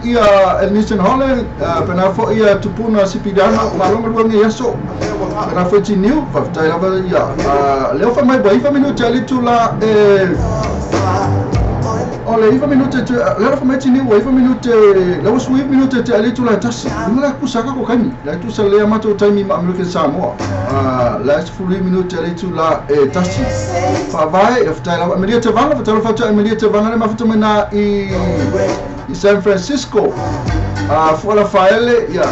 ia Elnison Holland pena fo ia tupuna sipidana malonga luange yaso pena fo tiniu fatai lava ia leo fa mai bai fa minuto ali tu la ole ifa minuto leo fa mai tiniu wa ifa minuto leo sui minuto te ali tu la tasi ngala kusaka ko kani la tu sa le mato time ma American Samoa last full minuto ali tu la tasi fa vai fatai lava Emilia Tavanga fatai lava Emilia Tavanga le mafuto mena i San Francisco fuala faele ia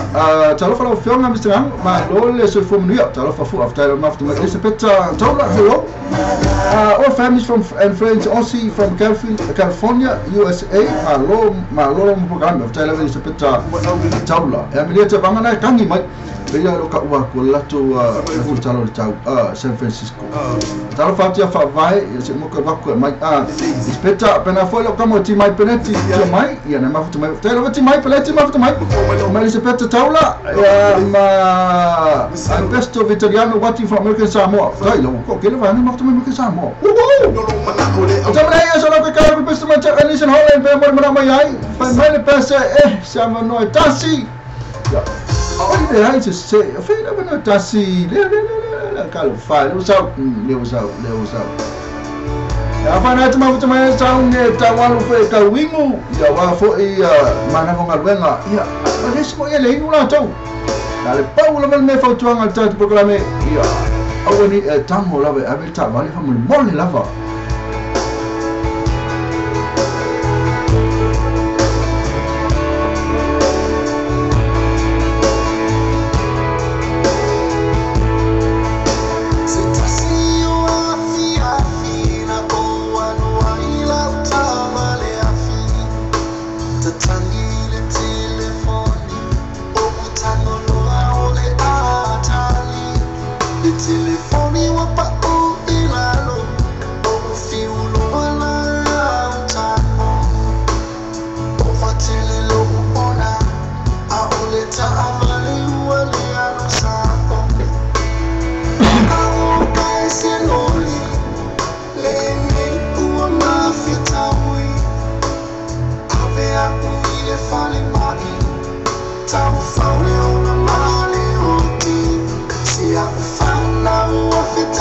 talofa la fionga mistrang ma lole so from New York talofa fu after the after my Elisabetta tola hello all families from and friends Aussie from California USA malo program after the Elisabetta tola Emilia Tavanga na kangi mai ia lo ka ua ko lato fu talo tau San Francisco talofa tia fa vai se mo ka ko mai Elisabetta pena foi lo kamo ti mai peneti mai ia na mafuta mai talo ti mai peneti mai Elisabetta taula I'm best of Italiano watching from American Samoa dai lo ko kele va ma American Samoa também é só que cara best of Elnison Holland pe mo mai ai fa mai le pesa siamo noi tassi olha aí se foi na tassi le calo fa le usau ya fa na tuma mai sound ta walu fe ka wingu ya wa fo mana ko ngalwenga ya ale mo ele inu la tau dale paulo me fa tuanga ta programe ya awani tango lava ave ta vale fa mo lava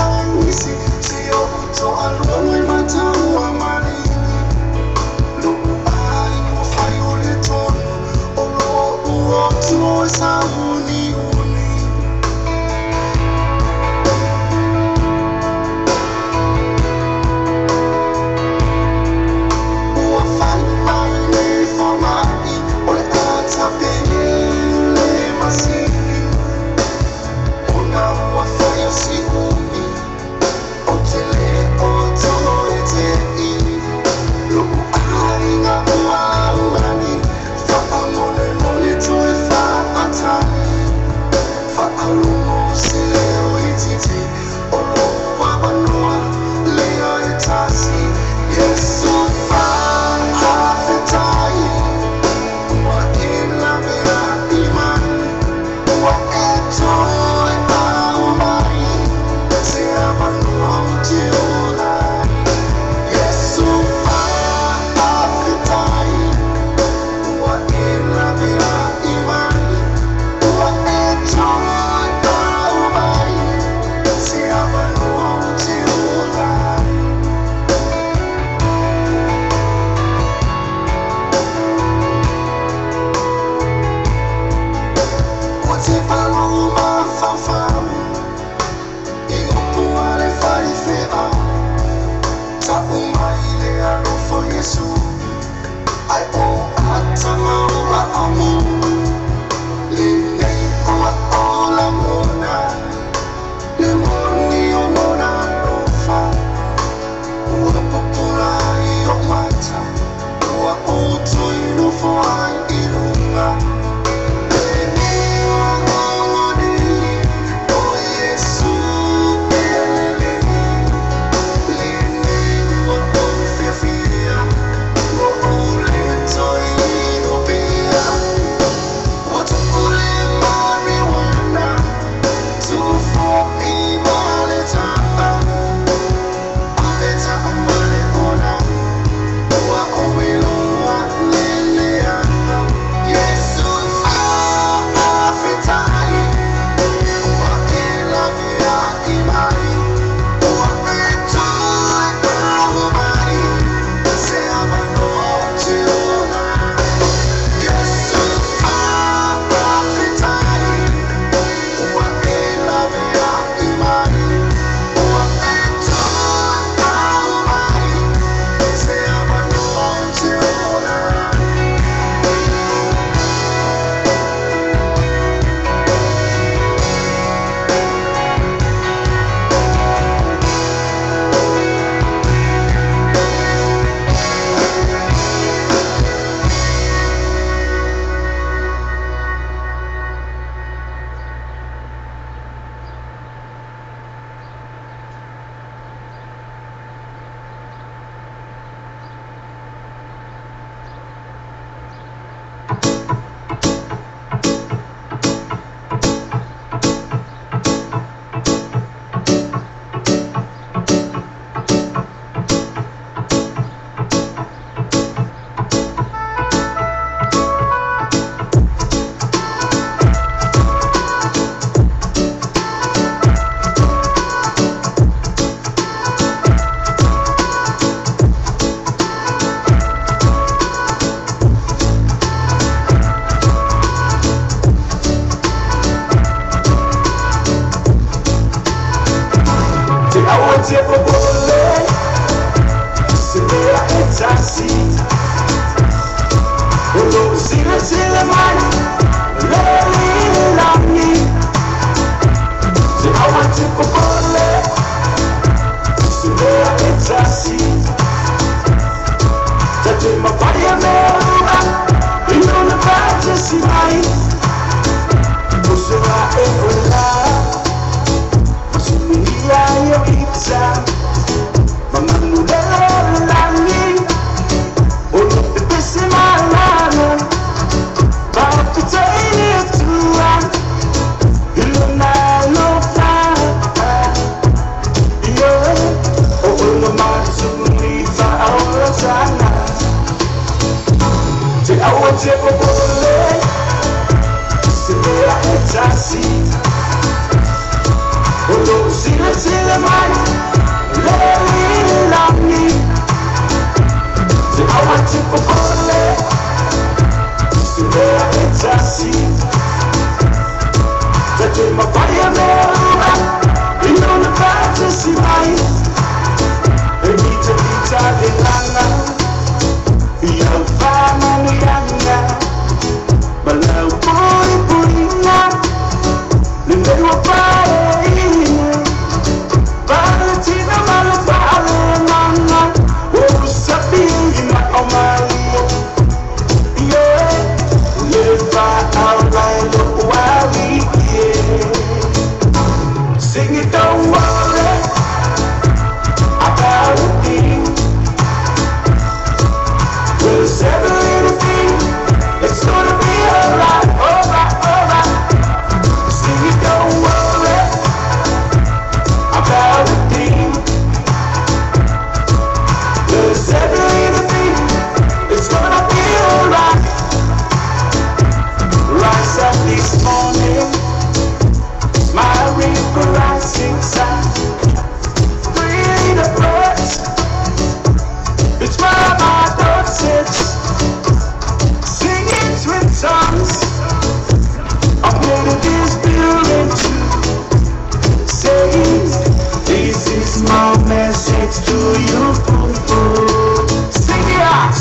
I'm Yesu ai o atama wa amu le o ola mona le moni o mona rofa o popula I o mata o auto I no foi irunga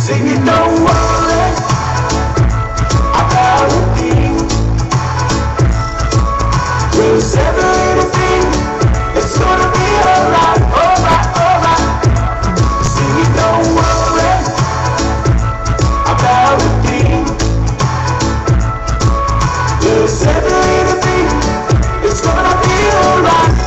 Singing, don't worry about a thing. Cause every little thing, it's gonna be alright, alright, alright. Singing, don't worry about a thing. Cause every little thing, it's gonna be alright.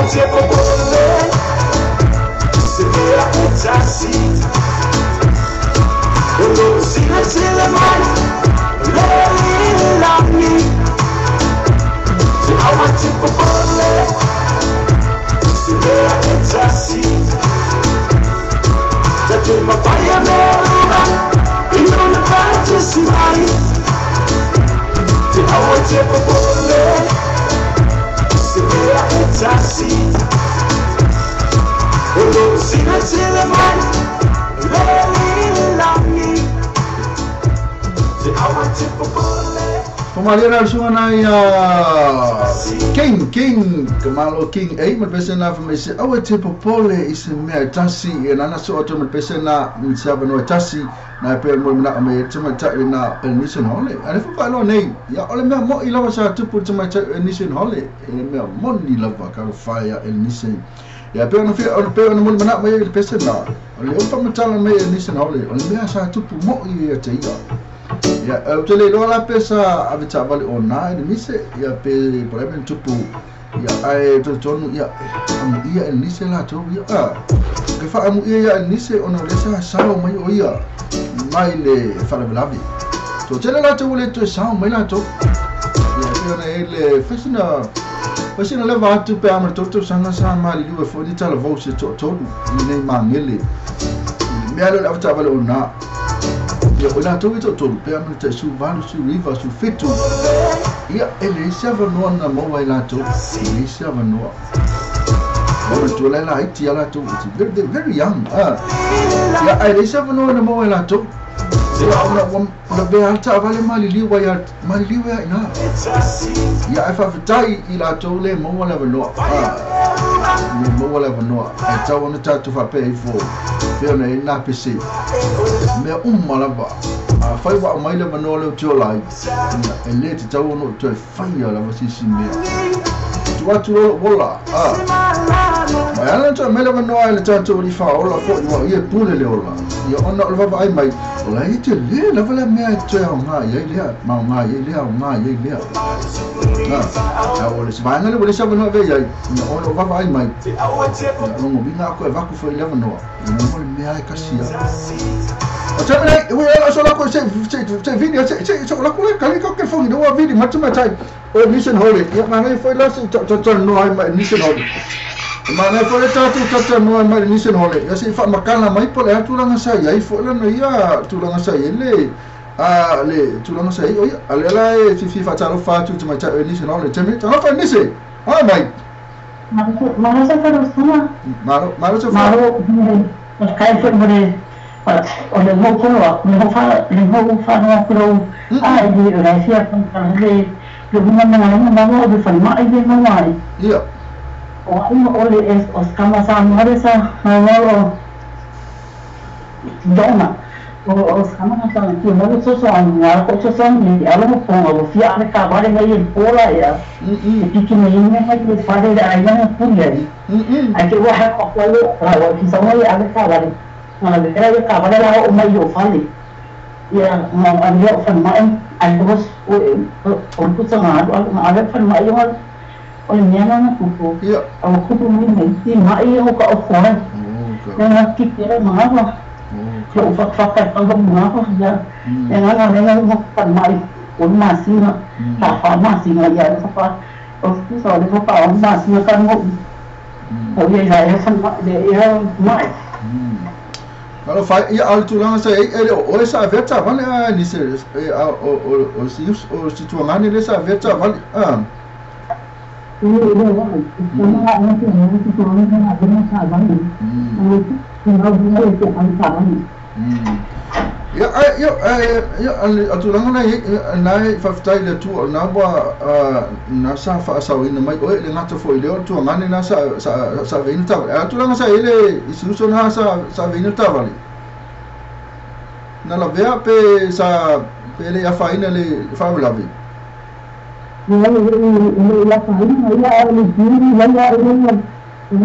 Tipo boleh segera mutasi untuk sila-silaman lelaki. Awak tipo boleh segera mutasi jadi mapaya merubah itu lepas sesuai. Awak tipo boleh segera mutasi untuk sila-silaman lelaki. Awak tipo boleh. Pemalian sungai King kemalo King malpesena famisi awak tipo boleh isme tasi nana so auto malpesena misiaba no tasi na pe mo na me cuma cak na mission hole ana fu palo nei ya ole me mo ilawa sa tupu cuma cak mission hole me mo ni lava ka fire mission ya pe no mo na me pesena ole o pa mutala me mission hole ole me sa tupu mo ia tia ya utele lo la pesa avita vale ona ni mise ya pe problem tupu ya ai to tonu ya amu ia mission la to ya ke fa amu ia mission ono lesa sao mai o ia mai le fala blavi to tele la to le to sao mai la to ya pe ona ele fasina le va tu pe amu to sanga sa mali lu fo di tala vo se to ni nei mangele me alo la avita vale ona ya ona to pe amu te su valu su riva su fitu ya ele sava no na mo vai la to ele sava no mo to la la iti ala to it's very young ya ele sava no na mo vai la to ya na be alta vale mali liwa ya ina ya afa vitai ila to le mo wala no ni mo wala no ai ta wona ta tu fa pe fo pe na ina pc me malaba fai wa mai le no le to lai ele te ta wona to fai la wasisi me tu wala ma ala to me le no ai le ta to ri fa ola fo ye pule le ola ya ona le va ai mai ola ite le la vala me to ya ma ye le ma ye le ya ole se vai ngale ole se no ve ya ona va ai mai no mo binga ko va ku fo le no mo me ai kasia o te me we ala so la ko se video se la ko kali ko ke fo ni do video matuma tai o mission hole ya ma ngai foi la se to no ai mai mission hole ma ngai foi ta to no ai mai mission hole ya se fa makana mai po le tulanga sa ya i fo la no ya tulanga sa le le tulanga sa o ya ale la fi fa ta lo fa tu mai ta mission hole te me ta fa ni se ai mai Malo sa fa sana malo sa fa mas kai fo mo o le mo ko le fa no ko ai di ra sia kan le yo na mo de fa ma ai de mo mai ya o ai mo ole es os kama sa mo sa no dona os kama sa ki mo so na ko so ni ala mo ko fi ala ka ba le ngai pola ya ki me ni ha ki fa de ai na pu le ai ke wa ha ko lo ki so mo ala ka ba le na le kira ka ba la o mai yo fa le ya mo an yo fa ma an dos o ku sa ma ala fa ma yo o ni na ku ko o ku ni ti ma yo ka o fa na ki kira ma ha ko fa ka ka ma ha ya na mo fa ma o ma si na ta fa ma si na ya fa o ku so le fa o ma si ka mo o ye ya fa ma de ya ma Kalau fai ia al tulanga sa ele o sa veta vale ni se o si tuangani le sa veta vale ya tulanga na faftai le tu na ba na sa fa sa ina mai o le ngata fo ile tu ngani na sa vein ta tulanga sa ile isu na sa vein ta vale na la vea pe sa pe le ya fa ina le fa la vi la faina ya le diri la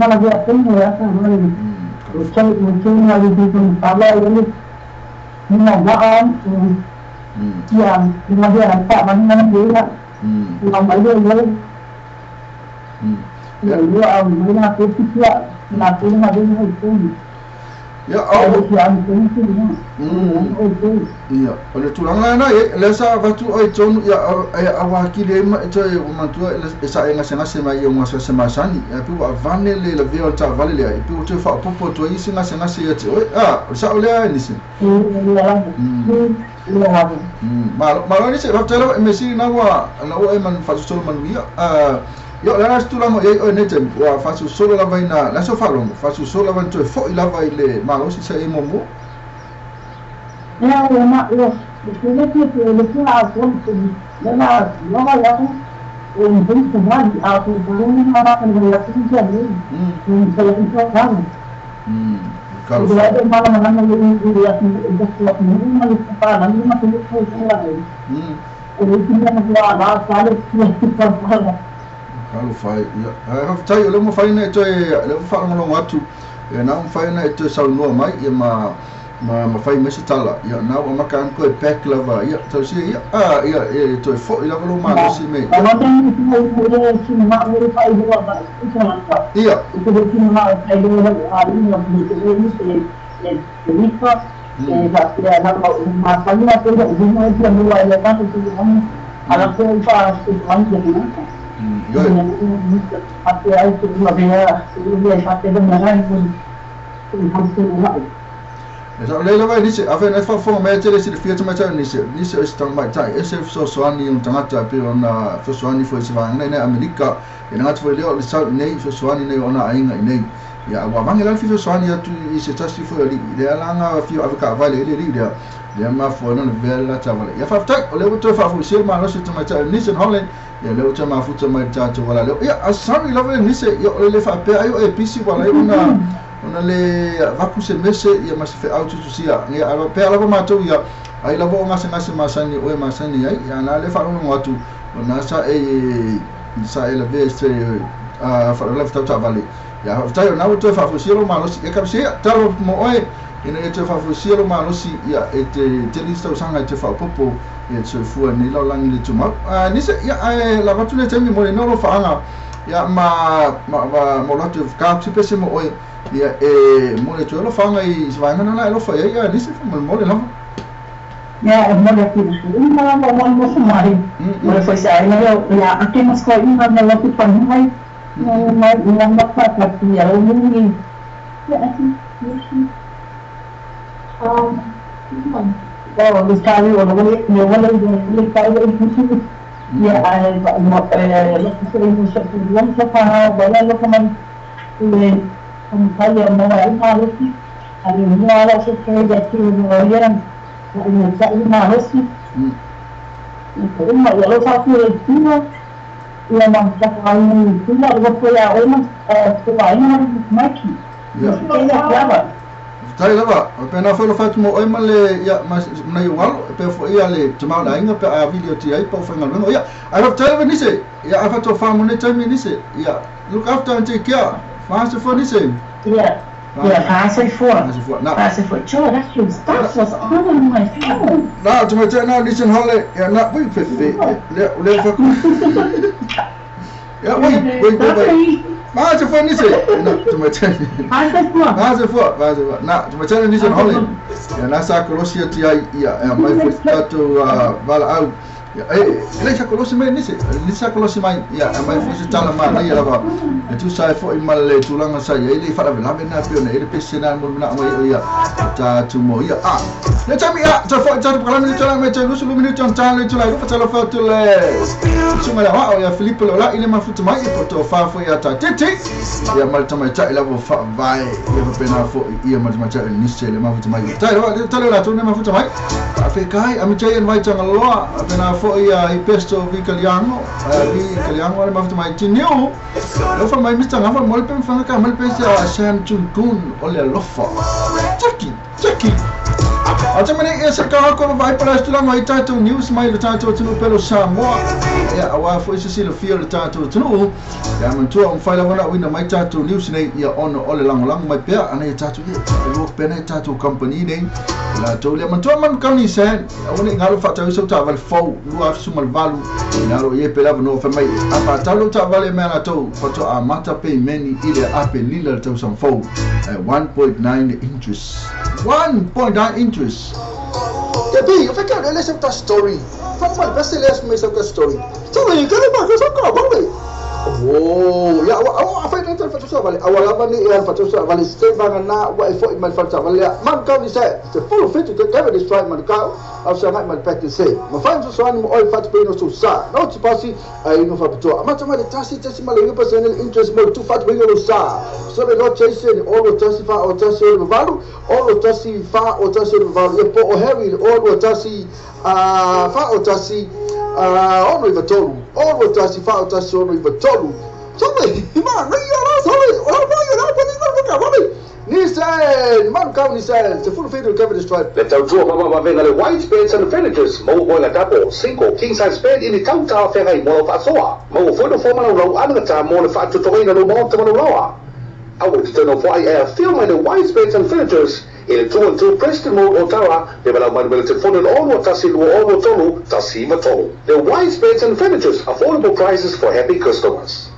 la vea pe ya sa vale Mungkin lagi di tempat ini mengawan yang dia tak mana dia yang mana dia dia mana kita nak ada itu ya iya oleh tulanga na le sa vatu oi ton ya awaki le ma to mantua esa enga senga sema yo ngasa sema sani ya pu avane le veo ta vale le pu to fa popo to isi nga senga se yete oi sa ole ni sin ma ni se vatu me si na wa man fa so man wi yo la tulanga e netem wa fa so la vaina la so fa long fa so la van to fo ila vai le ma si se momo ya ma yo le que a con la un punto más a tu volumen para que la situación un teléfono claro claro de mala manera de la misma para la misma que la el último la sale que para kalau fai ya tai le mo fai na to le fa mo lo watu na mo fai na to sa no mai ya ma fai me se tala ya na o makan ko pack lava ya to si ya to fo ila lo ma si me no tem que ma mo fai do ba iya itu que ma fai do ali no que ma fai na to do no es lo la la tanto que vamos a la que fa yo hace ahí que una vea que parte de manera esa le vai dice a ver fa fo me tele se fiat ma tele se sta mai tai SF so ani un tangata pe ona so ani fo se va na Amerika ina ngat fo le sa nei so ani nei ona ainga nei ya wa mangela fi so ani tu se tasi fo li de langa fi avka vale le li de ma fo na bella chavala ya fa tak le to fa fo se ma no se ma tele ni se Holland ya le to ma fu to ma cha to wala le ya asari la ve ni se yo le fa pe ayo e pisi wala ona le vaku se mese ia mas fe auto to sia ia ala pe ala ma to ia ai la bo ngase masani o masani ai ya na le fa no ngatu ona sa la veste fa la fta vale ya fta yo na to fa fusilo ma no si ka si talo mo oi ina to fa fusilo ma no si ia te lista usanga te fa popo ia te fu ni la langi le tuma ni se ia la vatu le temi mo no lo fa anga ya ma mo lo te ka si pese mo oi ya mo le tolo fanga I svaina na lo fa ya ni se mo le lava ya mo le ki una mo mari mo le foi sai na ya aqui mas ko ina na lo ki pan hai no ma pa ka ti ya o ni ya assim oh lo stavi o lo le fai ya mo se fa bala lo como saya mau harus sih, ada yang ada sesuatu yang orang yang saya harus sih, itu mah kalau satu itu yang macam lain itu lah kalau ya orang selain maki, itu apa? Tai lava, pena foi lo fatu mo oi male ya mas na igual pe foi ia le tomar da inga pe a video ti ai pa foi ngal ya I have tell ni se ya I have to farm ni time ni se ya look after and take care fast for ni se ja fase for Joe that's your stuff was on my phone na tu me na listen hole ya na we pe le fa ya we ma se foi ni se na tu me na tu me ni se hole ya na sa kolosia ti ai ya mai foi stato vala au Ya, ele sa kolosi mai nisi kolosi mai ya mai fusi tala ma nei lava e tu sai fo imal le tulanga sai ele fa la na pio ne ele pesena mo na mai ya ta tu mo ya le tami ya ta fo ta kala mi tala me ta lusu lumini ton ta le tula fa tala fa tu le suma la wa ya Filipe la ile ma futu mai po to fa fo ya ta tete ya mal tama ta ila vo fa vai ya pena fo ia mal tama ta nisi le ma futu mai ta la tu ne ma futu mai fe kai ami chai en vai tanga loa pena fo ia I pesto vi Caliano le mafta mai tineu lo fa mai mista ngava mol pe fa ka mal pe sa Sam Chun ole lofa Jackie acha mane esa ka ko vai para estudar mai tato news mai lo tato tunu pelo Samoa ya awa fo isi silo fio lo tato tunu ya man tu on faila wana wina mai tato news nei ya on ole lang mai pe ana tato ye lo pe na tato company nei la to le man tu man kan ni sen awoni ngalo fa ta so ta val fo lu af sumal valu ngalo ye pe la no fa mai apa talo ta vale me na to fa to a mata pe meni ile ape lila to some fo 1.9 inches 1.9 inches. Tapi, eu fiquei olhando essa story. Fala mal, vai ser essa story. Story, cara, mas eu só vale. Oh, ya, awak apa yang terjadi pada vale? Awal apa ni yang pada vale? Stay bangan na, wa ifo imal pada vale. Man kau ni saya, the full fit to get this right man kau. After night man pack say. Ma find so one oil fat pain so sa. No tu pasi, ai no fa betul. Macam mana tasi malah personal interest mo tu fat pain so sa. So they not chasing all the tasi fa or tasi value, all the tasi fa or tasi value. Po o heavy all the tasi fa or tasi ono iva tolu ono tasi fa tasi ono iva tolu sabe ima no yara sabe ora vai ora pode não ficar vale Nissan man kau Nissan se full feeder cover destroyed le tau tua mama venga le white beds and furnitures mo bola tapo 5 king size bed in tau ta ferai mo fa soa mo foi do forma lo anga ta mo le fa to toina no mo to loa I would turn off why film in the white beds and furnitures in 2 Preston Mode Ottawa, development will take for all what Tassi all Tolu, Tassi Matolo. The wide beds and furnitures, affordable prices for happy customers.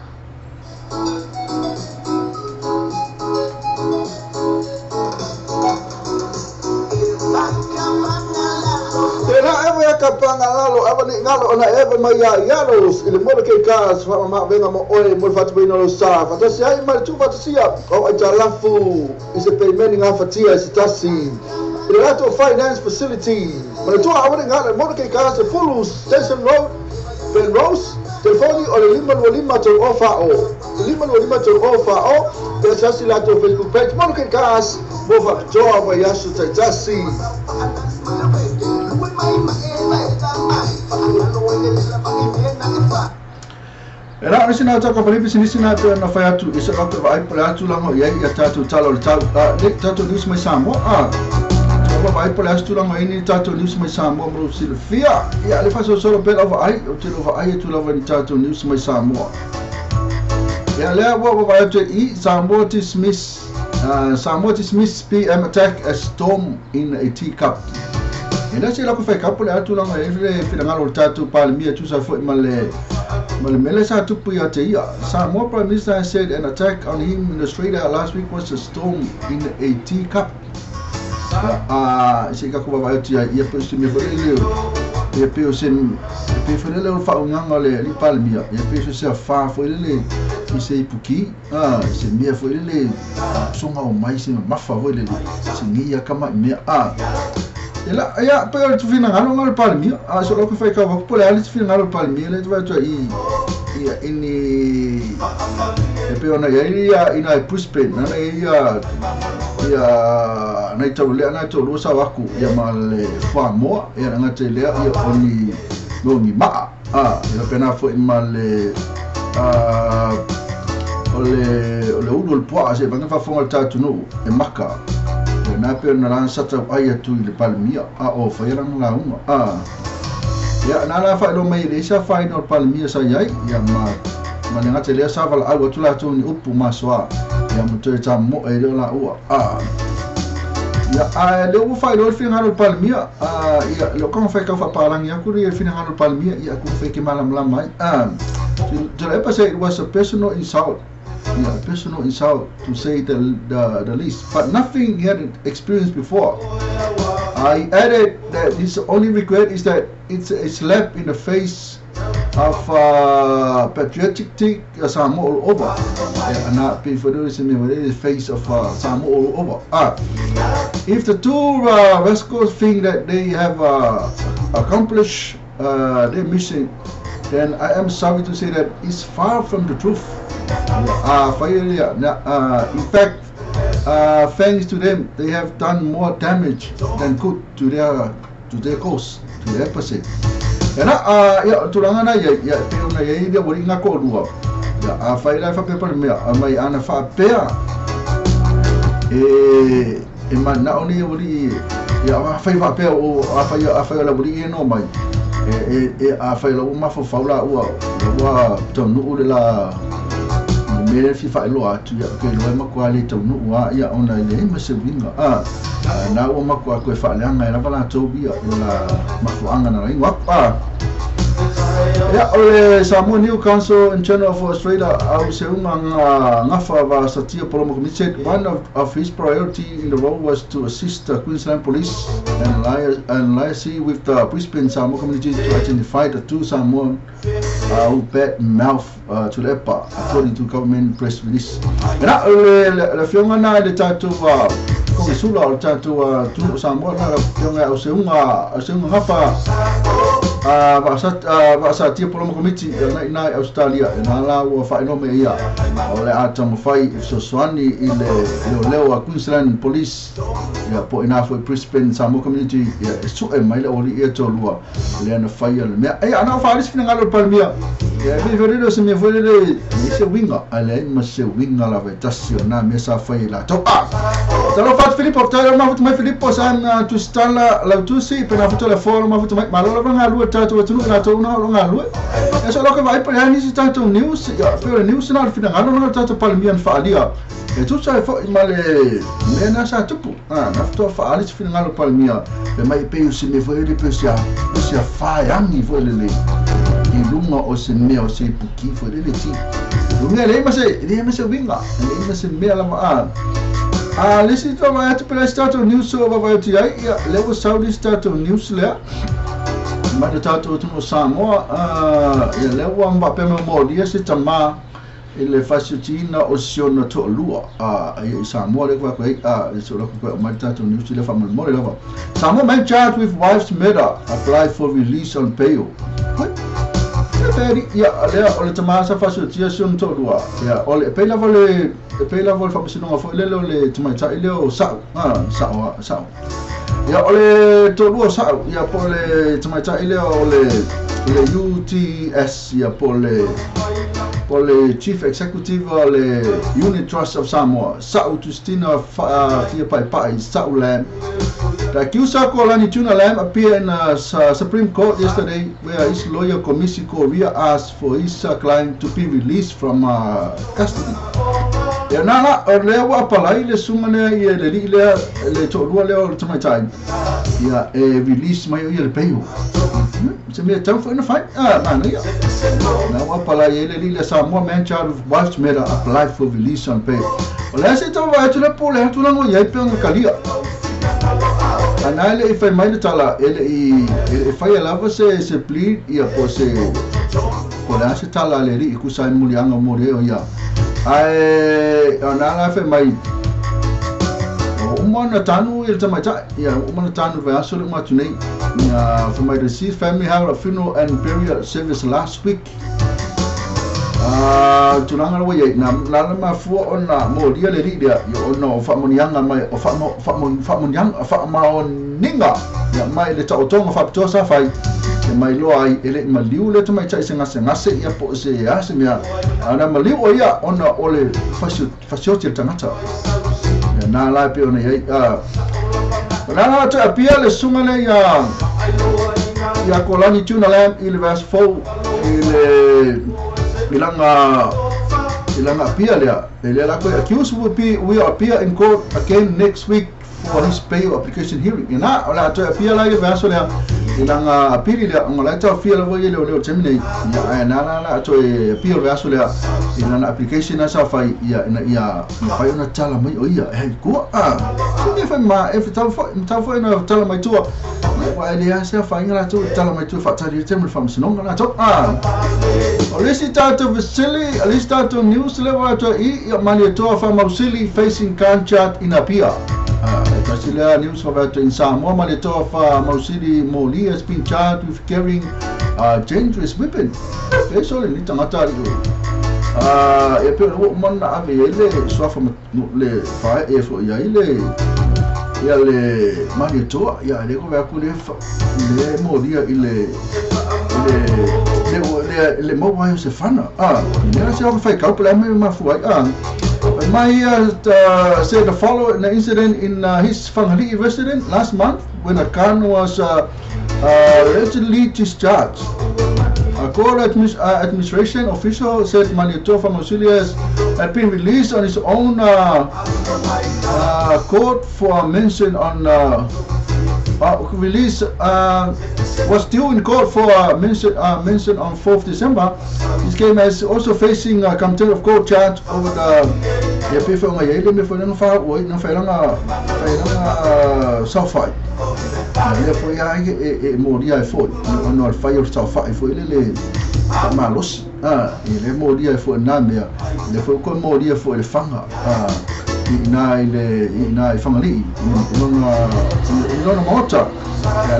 Kapanga lalo abani ngalo ona eva maya yalos ile mo ke kas fa ma venga mo oi mo fatu bino lo sa fa tasi ai mal tu fatu sia o ajalafu is a payment nga fatia sitasi ile lato finance facility mo tu abani ngalo mo ke kas full station road ben rose telefoni o lima to offer o lima to offer o tasi lato Facebook page mo ke kas mo fa job ya su tasi era sina ta ka pali sina ta na fa tu isa ka vai para tu la mo ya ta tu talo ta le ta tu news mai samo so vai para tu la mo ini ta tu news mai samo mo Silvia ya le fa so bit of ai tu lo ai tu la va ta tu news mai samo ya le wo vai tu I samo dismiss PM attack a storm in a teacup. Ina sila ko fai kapule atu lang e finangalo tatu palmia tu sa fo male sa tu puya te ia. Samoa Prime Minister said an attack on him in Australia last week was a storm in a teacup. Sika ko ba atu ia po si me fo le ia pe o sen pe fo le fa nganga le li palmia ia pe so fa fo le I se puki se mia fo le songa o mai se mafa fo le se ngia kama me Ela ya pe tu fina ngalo ngal palmia so lo ko fai ka ko le ali fina ngalo palmia le va to I ini pe ona ya ina puspe na ya na to le na to lo sa waku ya mal fa mo ya nga te le ya oni no ni ma ya pena fo mal ole udol po se banga fa fo tatu no e maka na pe na lan sata ai tu le palmia o fa ya lang launga ya na la fa lo mai le sa final palmia sa yai ya ma nga te le sa val algo tu la tu ni upu maswa ya mo te ta mo e la u ya le u fa lo final palmia ya lo kon fa ka fa parang ya ku le final palmia ya ku fa ki malam mai je le pas it was a personal insult. Yeah, personal insult to say the least, but nothing he had experienced before. I added that his only regret is that it's a slap in the face of patriotic Samoa all over. Not before the face of Samoa all over. If the two West Coast think that they have accomplished their mission, then I am sorry to say that it's far from the truth. In fact, thanks to them, they have done more damage than good to their cause, to their pursuit. Ya tulangan na ya peona ya dia bori ngako dua. Ya fai lai fa pepa me mai ana fa pea. Man na oni bori ya fai fa pea o fai la bori no mai. Fai la uma fa faula wa tonu la me fi fa lo atu ya ke lo ma kwa le tonu wa ya ona le ma se winga na o ma kwa ko fa le anga la bala to bi la ma fu anga na ringa ya ole Samoa New Council in Channel for Australia au se ngafa va satia polomo committee. One of his priority in the role was to assist the Queensland Police and liaise with the Brisbane Samoa community to identify the two Samoan who bad mouth to the EPA, according to government press release. Na le fionga na le tatu kung isula le tatu tu Samoa na fionga au se ngafa Bahasa tia polomo committee na Australia na la wa fa no me ia ole ata mo fai sosoani ile leo a Queensland Police ya po ina foi Brisbane Samoa community ya su e mai le oli e to lua le na fai le me ai ana fa ris fina ngalo palmia ya me vero se me foi le se winga ale ma se winga la vetasio na me sa fai la to talo fat Filippo talo ma mai Filippo san tu stalla la tu si pena foto le foro ma foto mai malo la ngalu tatu tu na to na lo ngalu e so lo ke vai pa ni si tatu news ya pero news na fina ngalo na tatu palmian fa alia e tu sai fo male mena sa tupu na foto fa ali fina ngalo palmia e mai pe si me foi de pesia fa yangi foi le i lunga o se me o se puki foi le ti lunga le ma se winga le ma se me la ma listen to my start news so about ya level Saudi start news le ma tato tu Samoa ya lewa mba pe mo dia se tama ile fasitina o siona to lua Samoa le kwa so lo kwa ma tato news le fa mo le Samoa man charged with wife's murder apply for release on bail. Ya le ole tama sa fasitina sun to lua ya ole pe la vol fa bisino fo le tama ta ile o sa ya ole to lua sa ya pole tama ta ile ole UTS ya pole Chief Executive le Unit Trust of Samoa sa Justina tia pai sa lam. The accused Kolani Tuna Lam appeared in Supreme Court yesterday, where his lawyer Komisi Korea asked for his client to be released from custody. Ya nala le wa palai le sumane ye le to lua le to my time. Ya release mai ye le payo. Se me tão foi no fight. Mano ya. Na wa palai le Samoa man charged with wife's murder applied for release on bail. Olha se to vai tu le pole tu lango ye pe ngalia. Anale if mai le tala ele fai lava se plead ia po se kola se tala le ri ku sai mulianga moreo ya. Ai anala fe mai umana tanu il tamata ya umana tanu va solo matunei ya for my deceased family held a funeral and burial service last week. Tunanga wa ye na la ma fu ona mo dia le ri dia yo no fa monianga mai o fa monianga fa ma ninga ya mai le tautonga fa tosa fai e mai lo ai ele ma liu le mai chai ngase ya po se ya se mia ana ma liu o ya ona ole fasio te tangata ya na la pe ona ye na ta apia le sumale ya Kolani Tuna Lam il vas fo ilanga appeal ele la ko accused will appear in court again next week for his bail application hearing ina ola to appeal la vaso le ilanga apiri le ngala ta fia le voye le terminate ya na to appeal raso le ilanga application asa fai ya fai una tala mai o ia ko if ta fai na tala mai tua wa ele asa fai ngala to tala mai tua fa tali terminate fam sinonga na to alisi tato Vasili alisi tato news le wa to I mali to fa Mausili facing contract in appeal Brasilia news about in Samoa Malito fa Mausili Moli has been charged with carrying dangerous weapon. Eso le tangata e pe man ave ele so fa le fa e fo ya ile ya le Malito ya le ko va ku le Moli ile le mo wa se fana ne se fa ka pla me ma fu Maya said the following incident in his Whangarei residence last month when a car was allegedly discharged. A court administration official said Manitoba Mausilias had been released on his own court for mention on was due in court for mention on 4th December. This game is also facing a contempt of court charge over the South fight. Therefore, I for no fire South fight for malos. For Namia, therefore, come for the fanga. Ina family no motor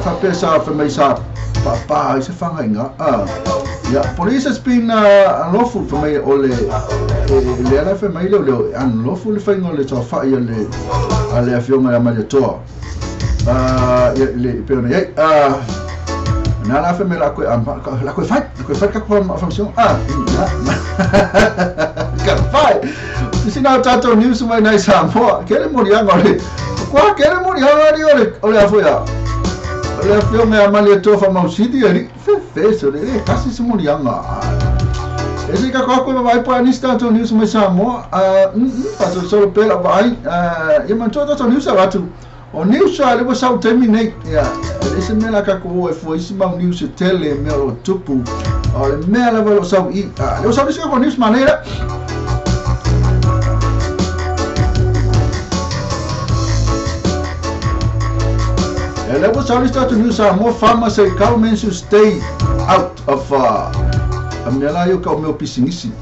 fa pesa fa mai sa papa se fanga inga police has been unlawful for me ole le ana fa mai le unlawful fa ngole to fa ya le ale afionga ya mai to le pero ye na la fa me la ko fa ka ko function ka fa Sina tato news mai nai Samoa kele morianga ole kwa kele morianga ole afoya ole afio me amali to fa Mausili ali feso le kasi se morianga ese ka ko vai pa ni tato news mai Samoa pato solo pela vai e man tato news atu o news ale bo sau terminate ya ese me la ka ko foi sima news tele me o tupu ole me la bo sau I le sau dise ko news maneira And was always start to use more farmers and governments to stay out of Amela you call me pisingisi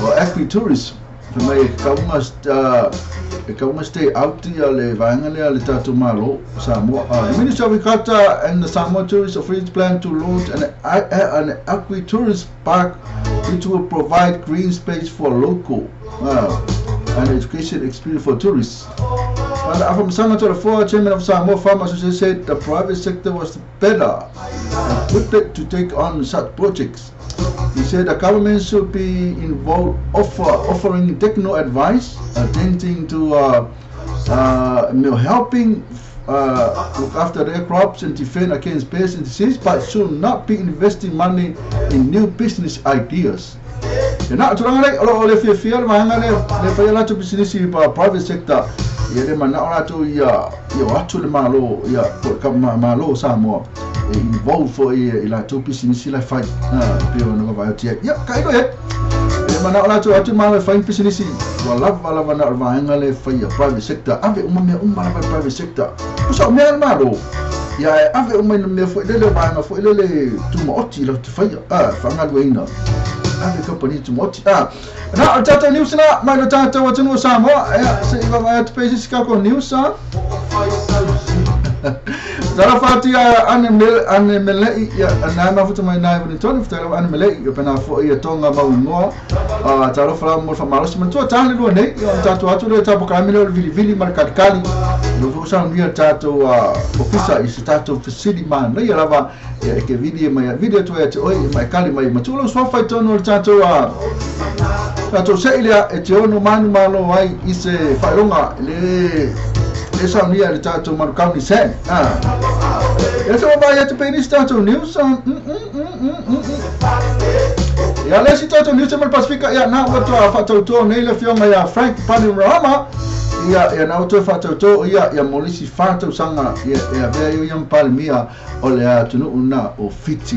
or agri-tourism. Must stay out the Vangale Tatu Malo, Samoa. The Ministry of Agriculture and the Samoa Tourist Office plan to launch an agri-tourist park which will provide green space for local and education experience for tourists. And from Senator the chairman of Samoa Farmers Association said the private sector was better equipped to take on such projects. He said the government should be involved, offering technical advice, attending to helping look after their crops and defend against pests and disease, but should not be investing money in new business ideas. Nak curang lagi, oleh fear mahangane, lepas lah tu bisnis di private sector. Ia le mana orang tu ia waktu le malo ia malo Samoa involve for ia tu bisnis la fight pio no vai dia ya kai do ya le mana orang tu malo fight bisnis wala mana vanga le fight private sector ave umma private sector usah me malo ya ave umma me foi le vanga foi le tu moti la tu fight fanga doina ave company tu moti na tata news na mai no tata watu no Samoa se iba mai tu pesi ka ko news Dara fati anemele ya na mafuta mai na ibn toni futela anemele yo pena fo ia tonga maungo taro fala mo fa malos man to tani lo nei yo tatu atu le tapo kamilo vili markakali no fo sa ndia tatu ofisa is tatu facility man na ya lava ke video to ya oi mai kali mai matulo so fa tono tatu tatu se ile e ono manu malo ai ise faronga le esa nia le tatu markani sen esa ba ya te penis tatu news ya le si tatu news mal pasifika ya na watu fa tatu nei le fiona ya Frank Panorama ia na auto whātauto ia molisi whātau sanga ia vea iu iam palimia o lea tunu una o fiti.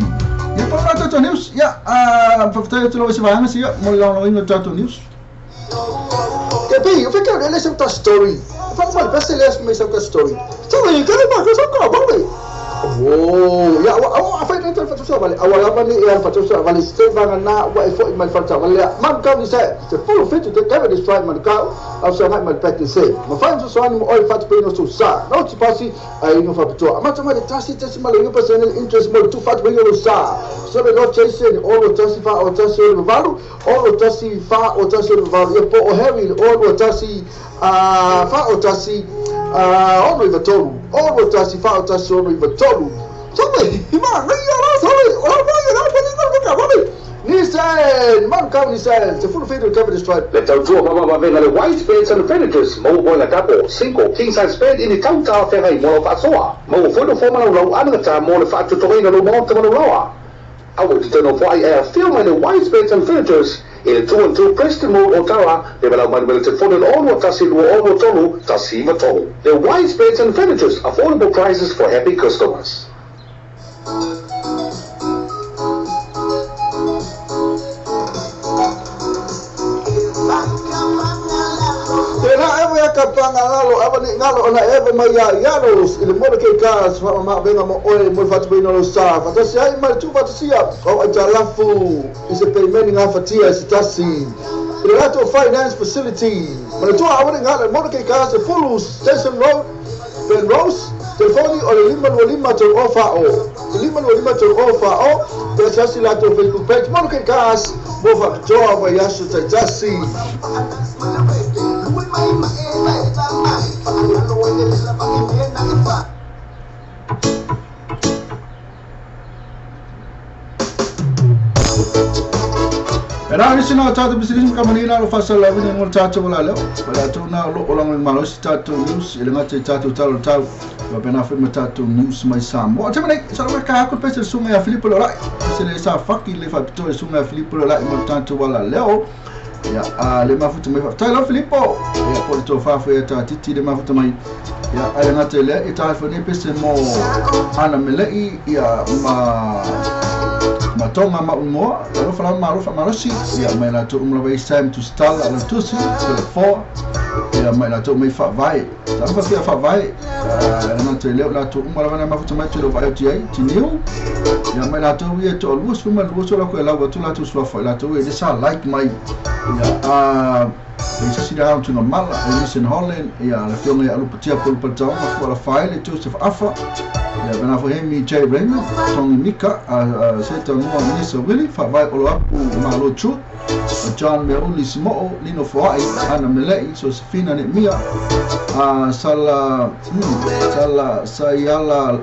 Ia pa tātou news, ia whawhatai atu lau isi vahanga si ia mo lau ingo tātou news. Ia pi, o whika rea lesa ta story. Whakapali pese lesa me sa ka story. Tama i kare maka sa ka bangai. Oh, ya awak apa yang terjadi pada saya? Awal apa ni yang pada saya? Awal sebenarnya nak buat effort iman pada saya. Man kau ni saya, full fit to cover this fight man kau. Aku saya nak practice. Mafan sesuatu ni all fat peno susah. Now cipasi ini apa betul? Macam mana tasi malah ini personal interest more tu fat peno susah. So the not chasing all the tasi fa or tasi baru, all the tasi fa or tasi baru. Ia po heavy all the tasi fa or tasi ono iva tolu, ono tasi fa tasi ono iva tolu. Sabe, ima, sabe, Nissan, man kau Nissan, the full fate will cover this tribe. Let out two mama venga le white spades and predators, mo boy na tapo, 5 king size spade ini kau ta ferra i mo fa soa. Mo foi do forma lo anga ta mo le fa to toina lo mo tamo loa. I would turn off why film and the white spades and predators. In a 2-2 Preston mode Ottawa, they will allow money to fund all what Tassi all Tolu, Tassi Tolu. The white spades and furnitures, affordable prices for happy customers. Kapanga ngalo abani ngalo ona eva maya yalos ile modo ke gas fa ma benga mo oi mo fatu bino lo sa fa tasi ai mal tu fatu sia o ajalafu is a payment ngafa tia sitasi ile lato finance facility mana tu abani ngalo modo ke gas full station road ben rose telefoni o lima to offer o tasi lato Facebook page modo ke gas mo fa job ya su tasi Era ni sino tatu bisnis kamanina lo fasa la vini ngol tatu wala leo. Wala tu na lo olang malo si tatu news ile ngate tatu talo wa pena fe tatu news mai sam. Wa tama nei sa lo ka ko pese sunga ya Filipo lo lai. Sele sa faki le fa pito sunga ya Filipo lo lai mo tatu wala leo. Ya le mafuta mai fa. Talo Filipo. Ya ko to fa fe ta titi le mafuta mai. Ya ale ngate le ita fa ni pese mo ana melei ya matonga maumo lo fala marosi ya mai la to umla vai time to stall ala tusi for ya mai la to mai fa vai ta fa vai na te le la to umla vai mafuta mai to vai ti ai tiniu ya mai la to wi to lus fuma lus la ko la to la to so fa la to wi sa like mai ya Isso se dá uma mala, em Holland, e a filme é a lupatia por patão, a fora file, Joseph Afa, e a bena foi Amy J Raymond, Tony Mika, a seta nua ministra Willie, vai olá o malo chu, a John Meruli Simo, Lino Foai, Ana Melei, Josefina Nemia, a Sala Sayala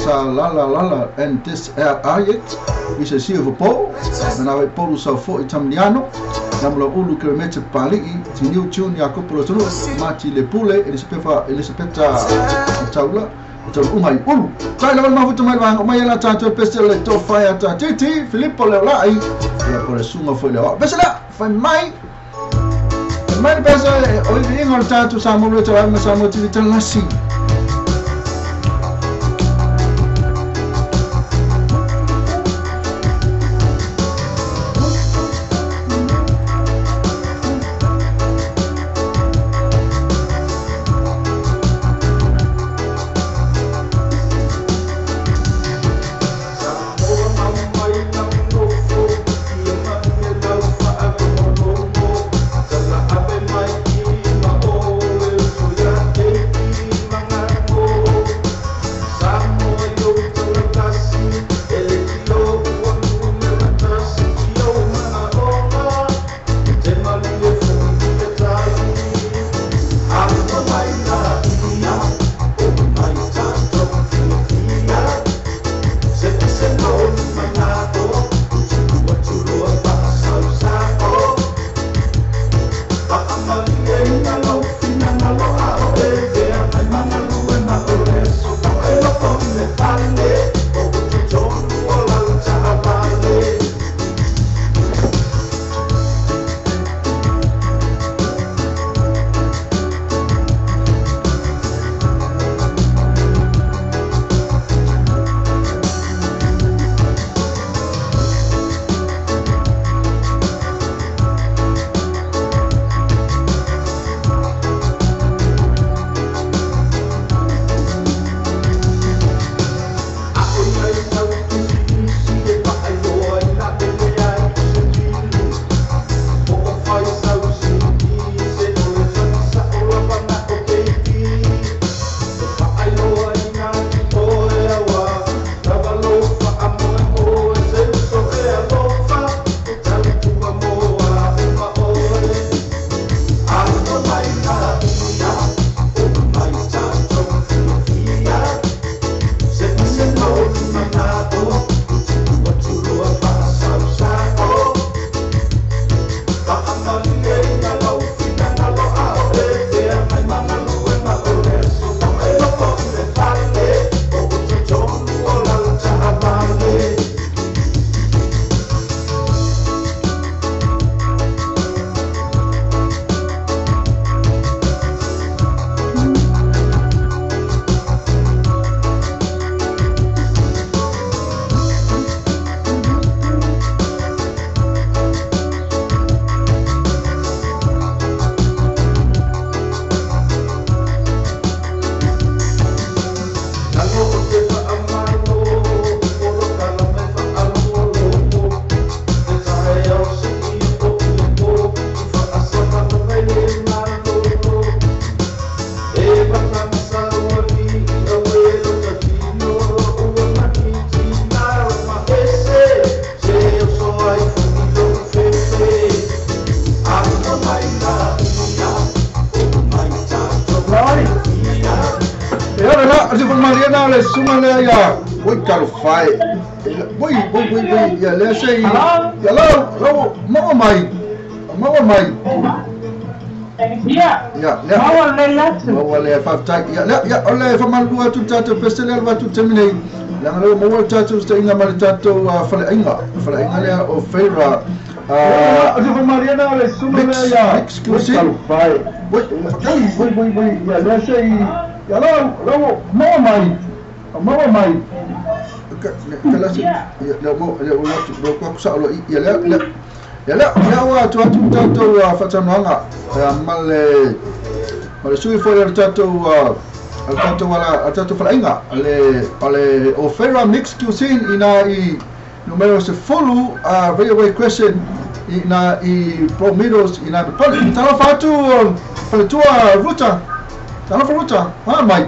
Lala, and this Ayet, which is here for Paul, and I Paul so for Italiano. Namula ulu kilometre pali tiniu tune ya kopolo tulu mati le pule Elisabetta taula umai ulu tai lawan mafuta mai bang umai la tato pestel le to fire ta titi Filippo le lai ya por suma foi le besela foi mai pesa o ingol tato samulo to ama samulo titalasi la se Mariana le suma le ya we caro fai we ya le sei ya la mo mai Ya mau le fa tai ya ole fa mal dua tu tatu pesel wa tu terminate la mo tatu sta inga mal tatu fa inga le o feira se Mariana le suma le ya exclusive fai we ya le sei ya la mo mai kala si ya mo ko sa lo ya la wa tu tatu fatananga mal sui foi tatu wala tatu falainga ale ofera mix cuisine ina I numero se follow railway question ina I promidos ina tala fatu tua ruta mai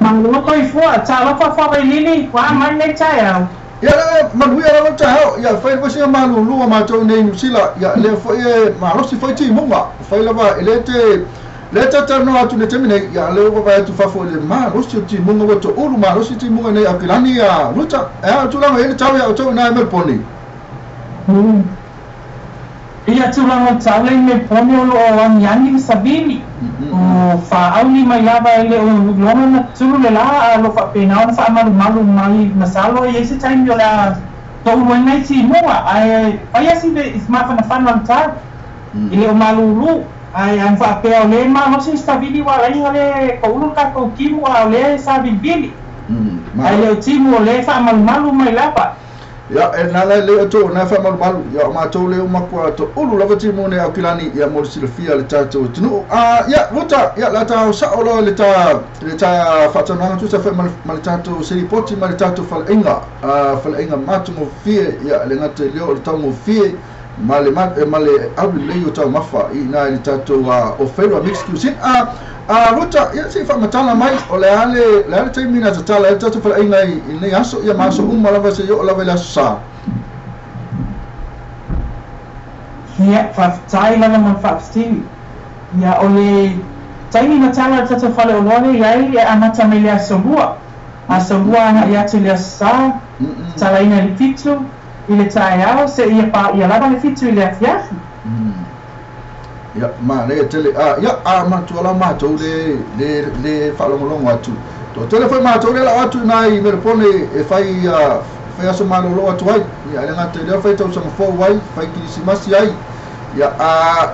Manglo koi fua chala fa lili wa mai ne chaya ya manuia la tao ya fai você malu lua ma to nei nusila ya le foi ma lo si foi ti munga fai la ba le tata no atu ne temine ya le ko ba tu fa fo le ma lo si ti munga wa to ulu ma lo si ti munga nei akilani ya luta tu la ele tau ya to na me poni ia tu la tau me poni o anyani sabini fa auli mai lava ele o lona na tulu le la lo fa pena fa malu mai masalo e ese time yo la to ngai si moa ai asi be isma fa na fan lang ta ile o malu ai an fa pe o le ma no si stabili wa lai ale ko ulo ka ko kimu wa le sa bibili ai le timu le fa malu mai lava ya na le to na fa malu ya ma to le ma ko to ulu la timu ne akilani ya mo silfia le tato tunu ya ruta ya la ta sa olo le ta fatana tu sa fa mal tato se poti mal tato fal inga matu mo fie ya le ngate le o ta mo fie male abu le yo ta mafa ina le tato ofero mix cuisine ruta ya se fa matala mai o le ale termina ta le tato fal inga ni aso ya maso mala se yo la vela sa ya fa tai la man fa sti ya ole taimi matala tata fale olole ya amata melia sobua na ya tele sa tala ina le fitu ile tayao se ia pa ia lava le fitu ile afia ya ma le tele ya ma tu la ma to le fa lo atu to tele foi ma to le la atu nai me pone e fai aso ma lo atu ai ya le ngate le fai to so fo wai fai krisimasi ai ya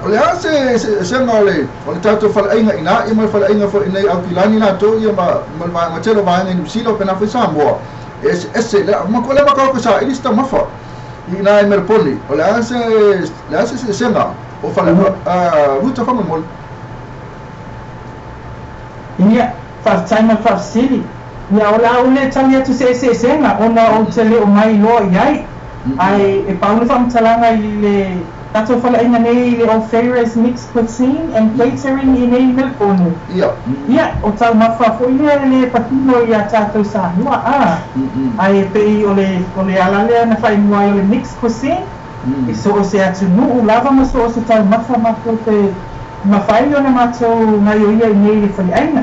le ase se ngole o tato fa ainga ina e mal fa ainga fo ina au kilani na to ya ma telo va ngi silo pena fa sambo ese le ma ko le ma ko sa ili sta ma fa ina e me pone o le ase se nga o fa ruta fa mo ia fa time fa city ya ola ule tania tu se nga ona o tele o mai lo yai ai e pa fa mtalanga ile tato fala ina nei le O'Farrell's mixed cuisine and catering in a Melbourne. Yeah, o tau mafa fo ia le patino ia tato sa hua ai pe ole alale na fai mua le mixed cuisine. E so se atu nu lava ma so se tau mafa mako te mafai ona mato ngai o ia nei le fai aina.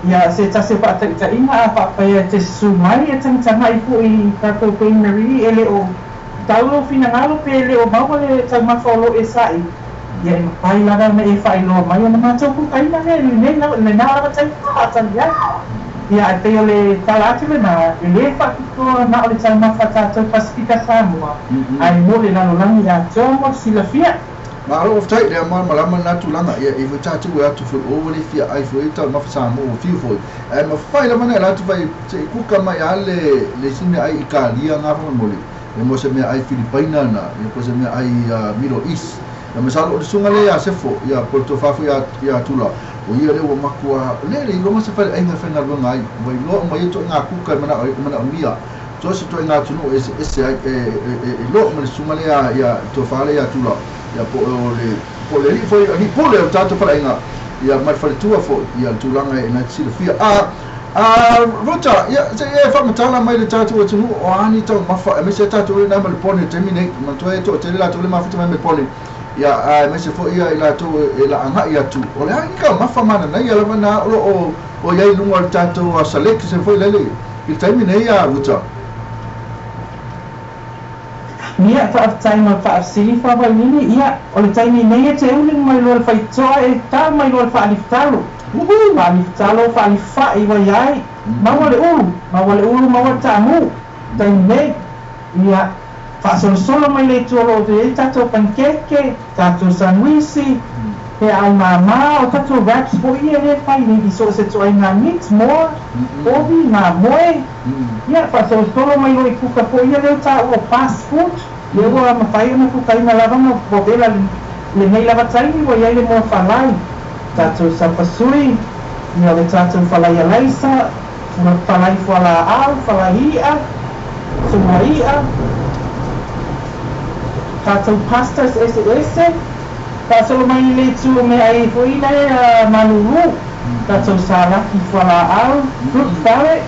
Ia se tase pa ta ina pa pa te sumai e tanga i pu I tato pe Marie ele o taulo fina ngalo pele o maua le tau mawholo e sai ia I pai lada me e whai loa mai ona mātou ku kaina le nāra tai tātani ai ia e peo le talati le nā e le whakitoa na o le tau mawha tātou Pasifika Samoa ai mo le lalolangi a tomo sila fia ma alo of tai le malama na tulanga ia e tātou e atu fo o le fia ai fo e tau mawha Samoa o fiu fo e ma whai la mana e latu vai te kuka mai ale le sine ai I kālia ngā whamamole e mo se mea ai Filipaina na e ko se mea ai Middle East e me salo o sunga le a sefo ia Porto Fafo ia tula o ia le o makua le longa se fai ainga whenga longa ai wai loa o mai to ngā kuka mana o mia to se to ngā tunu ese ai e loa o mai sunga le ia to fale ia tula ia po le li foi ni po le tato fai ainga ia mai fai tua fo ia tulanga e na sila fia ruta ya se e fa matala mai le tatu o tunu o ani tau mafa e me se tatu le na mai pone terminate ma to e to te la to le mafa mai pone ia ai me se fo ia ila tu ila anga ia tu o le ka mafa mana nei ala mana o ia lunga tato a select se fo lele il taimi nei a uta Ia whaaftai ma whaafsiri whawai nini, ia, o le taimi nei e te uling mai loa whaitoa e tā mai loa whaaliftalo. Whaaliftalo, whaalifai wa iai, maua le ulu, maua tāmu, taimi nei, ia, whaasolo mai le tuolo o te e tato pankeke, tato sanwisi, he ai mama o tato wraps po ia le whai ni so se toa ngā meat moa, obi, ngā moe, ia, whaasolo mai loa I kuka po ia leo tā o fast food, leo a mawhai ana kuka ina lava mo bovela le nei lava taimi wa iai le moa whalai, tato sapasui, ia le tato whalai alaisa, whalai whala au, whalai ia, sunga ia, tato pastas ese, Pasal mai le tu me ai foi na malulu tato salaki whala au fruit salad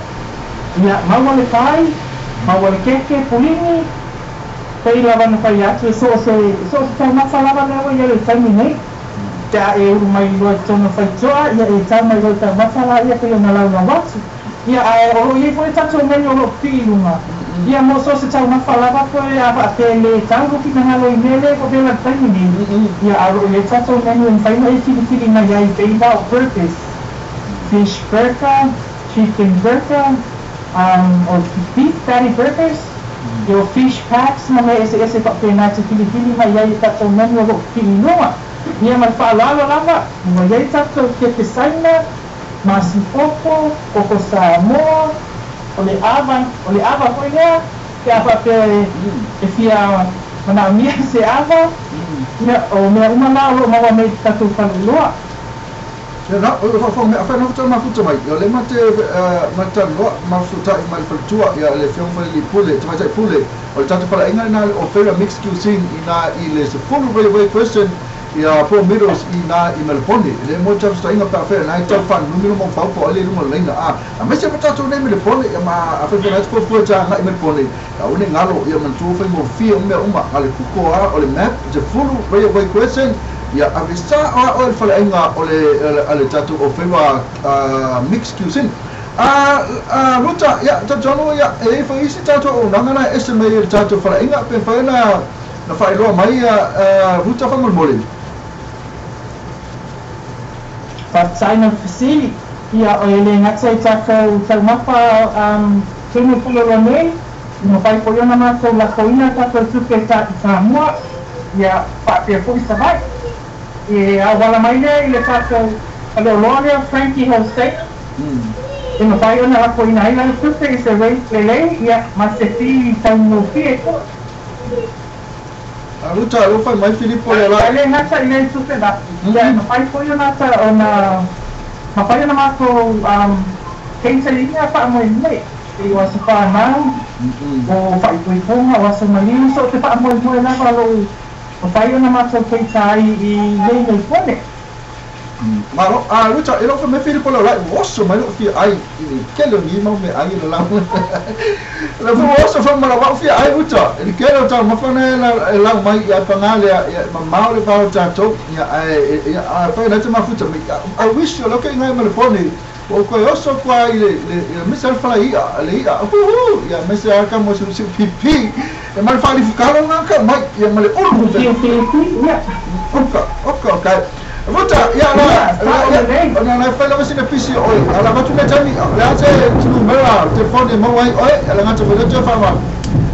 ia mawale pai mawale keke pulini pei lava na pai atu so tau mawhalava lewa ia le taimi nei ta e uru mai loa tona whaitoa ia e tau mai loa tau mawhala ia pei na lau na watu ia ai oro ia foi tato meni oro pilunga ia mo so se tau mawhalava koe a whaapele tau ruki na halo I mele ko vela taimi nei ia aro ia tato meni en whaima e tiri na iai pei na o purpose fish burger, chicken burger, or beef patty burgers, your fish packs, mga ese pape natin Pilipili, mayay tato menu o Pilinoa. Niya magpaalala lava, mayay tato kepisay na, masipopo, koko Samoa, ole ava ko niya, kaya pape, ifia manamia si ava, o mea umanalo, mawa may tato kaluluwa. Na o me afa no tama futa mai yo le mate mata no ma futa I mal faltua ya le fion fa li pule tama tai pule o tanto para inga na ofera mixed cuisine ina ile se full way question ya po middles ina I Melbourne le mo tama sta inga pa fa na ta fan numero mo fa po le numero lenga a me se pata to ne Melbourne ya ma afa fa na ko ko ta na Melbourne ya une ngalo ya man tu fa mo fi o me uma ale kuko o le map the full way question ya avisa o el falenga o le tatu o feva mixed cuisine luta ya tatono ya e fa isi tatu o nangana esme el tatu falenga pe fa na fa ilo mai luta fa molmoli fa China fisi ya o ele ngatsa tatu mapa tunu pulo rame no pai po na ma ko la koina tatu tuke ta Samoa ya fa pe po sabai e wala mai le tato ale Loria Frankie Jose e no pai ona la koina ina tupe se ve lele ya ma se fi tanu fi ko luta lo fa mai Filippo le la ale nasa ile tupe da ya no pai po ona ta ona ma pai ona ma ko kensa linha pa mo nei e was pa na o pai po ko was mali so te pa mo na pa lo o pai ona matou peitai I nei pone Malo luta ilo fa me Filippo le la osso mai lo fi ai kelo ni mo me ai la la fo osso fa mala wa fi ai luta il kelo ta ma fa la mai ya pangale ya ma le fa tato ya fa na te ma futa I wish you look at ngai me pone o ko osso qua le misal fa ia le ia ya me se aka mo su pipi e mal fa li fukalo nga mai ya male uru ya okay Vuta ya na fa la sina pisi oi ala batu na tani ya se tu mera telefone mo wai oi ala ngata fa te fa ma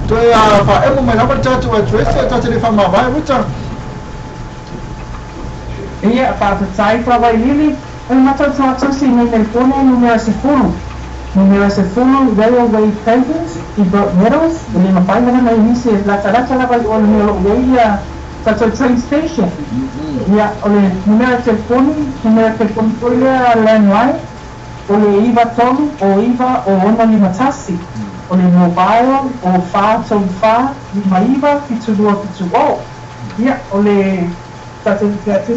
to ya fa emo me na bata tu trace ta te fa ma vai vuta ia fa sai fa vai lili o mata sa si ne telefone numero se funo railway presence I brought medals ele ma pai na inicia la vai o numero ia tato train station ia ole numero telefone toile landline ole iva tolu o iva o ona lima tasi ole mobile o fa lima iva fitudua ia ole tato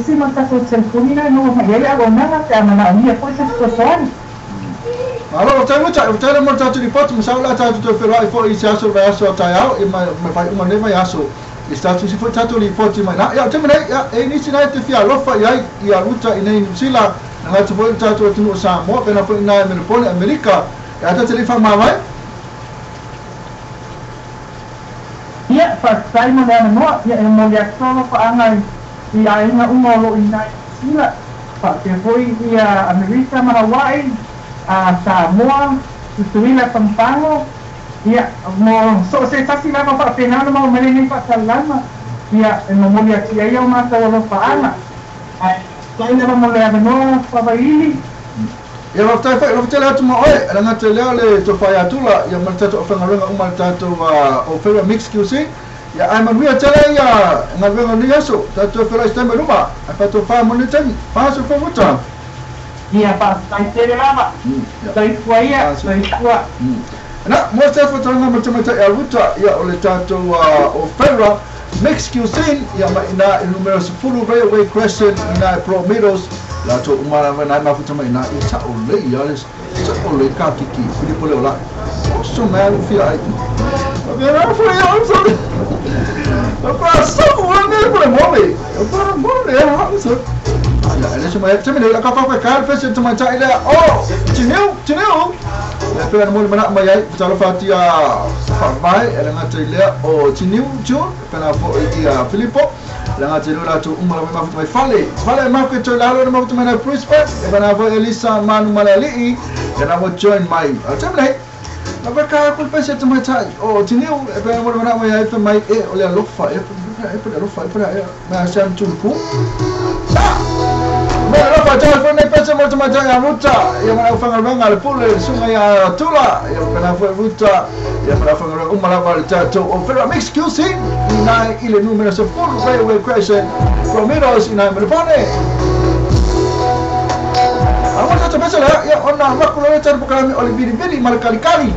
sima tato telefone no ia agora te amana mia coisa situação Allora, te mo tatu di pot, mo sa la tatu to però I for I aso vai aso tai au e ma fai uma neva aso Statu si tatu li poti mai na ya teme ya ni sina te fia lofa ya ruta ina New Zealand na tu foi tatu tu sa mo pena foi na Melbourne America ya ta telefa ma vai ya pas sai mo na mo ya mo ya so pa angai ya ina umolo ina sila pa te foi ya America ma Hawaii Samoa tutuila Pampano ya mo so se tasi lama pa penal mo meleni pa salama ya mo mo ya tia yo ma ta lo pa ana ai sai na mo le no pa baili ya waktu apa waktu lah cuma oi ada ngata le to fa ya tula yang merta to fa ngarenga umal tatu o fera mix QC ya ai man ria tala ya ngarenga ni yaso tatu fera stemma rumah apa to fa mo ni tan fa so fa muta ya pa sai te lama sai kuaya sai kuat na mostra fotonya macam-macam ya ruta ya oleh tatu Opera Mix Cuisine yang ina numero 10 Railway Crescent ina Promeros la tu umara na ma foto ina ita oleh ya les ita oleh ka kiki pilih boleh lah so man feel ai biar apa ya sorry apa semua ni boleh boleh apa boleh ya so ya ini cuma ni la ka kal fes cuma cai le oh ciniu Pera mo mana mai talo fatia mai era ngata ile o tiniu jo pena fo ia Filippo la ngata la tu umma ma mai fale ma ko to la lo ma ko mana Prispa e bana fo Elisa manu malali era mo join mai atam lai la ka ko pese to mai tai o tiniu e pena mo mana mai ai mai e o le lofa e ma sam tunku Mana apa cara ni pesa macam-macam yang ruta yang mana fangal-fangal pula sungai Tula yang pernah ruta yang mana fangal umalawal jatuh Opera Mix QC ina ile numero 10 Railway Crescent Promeros ina Melbourne awak tak biasa lah ya orang mak kalau cara berkami oleh biri-biri malah kali-kali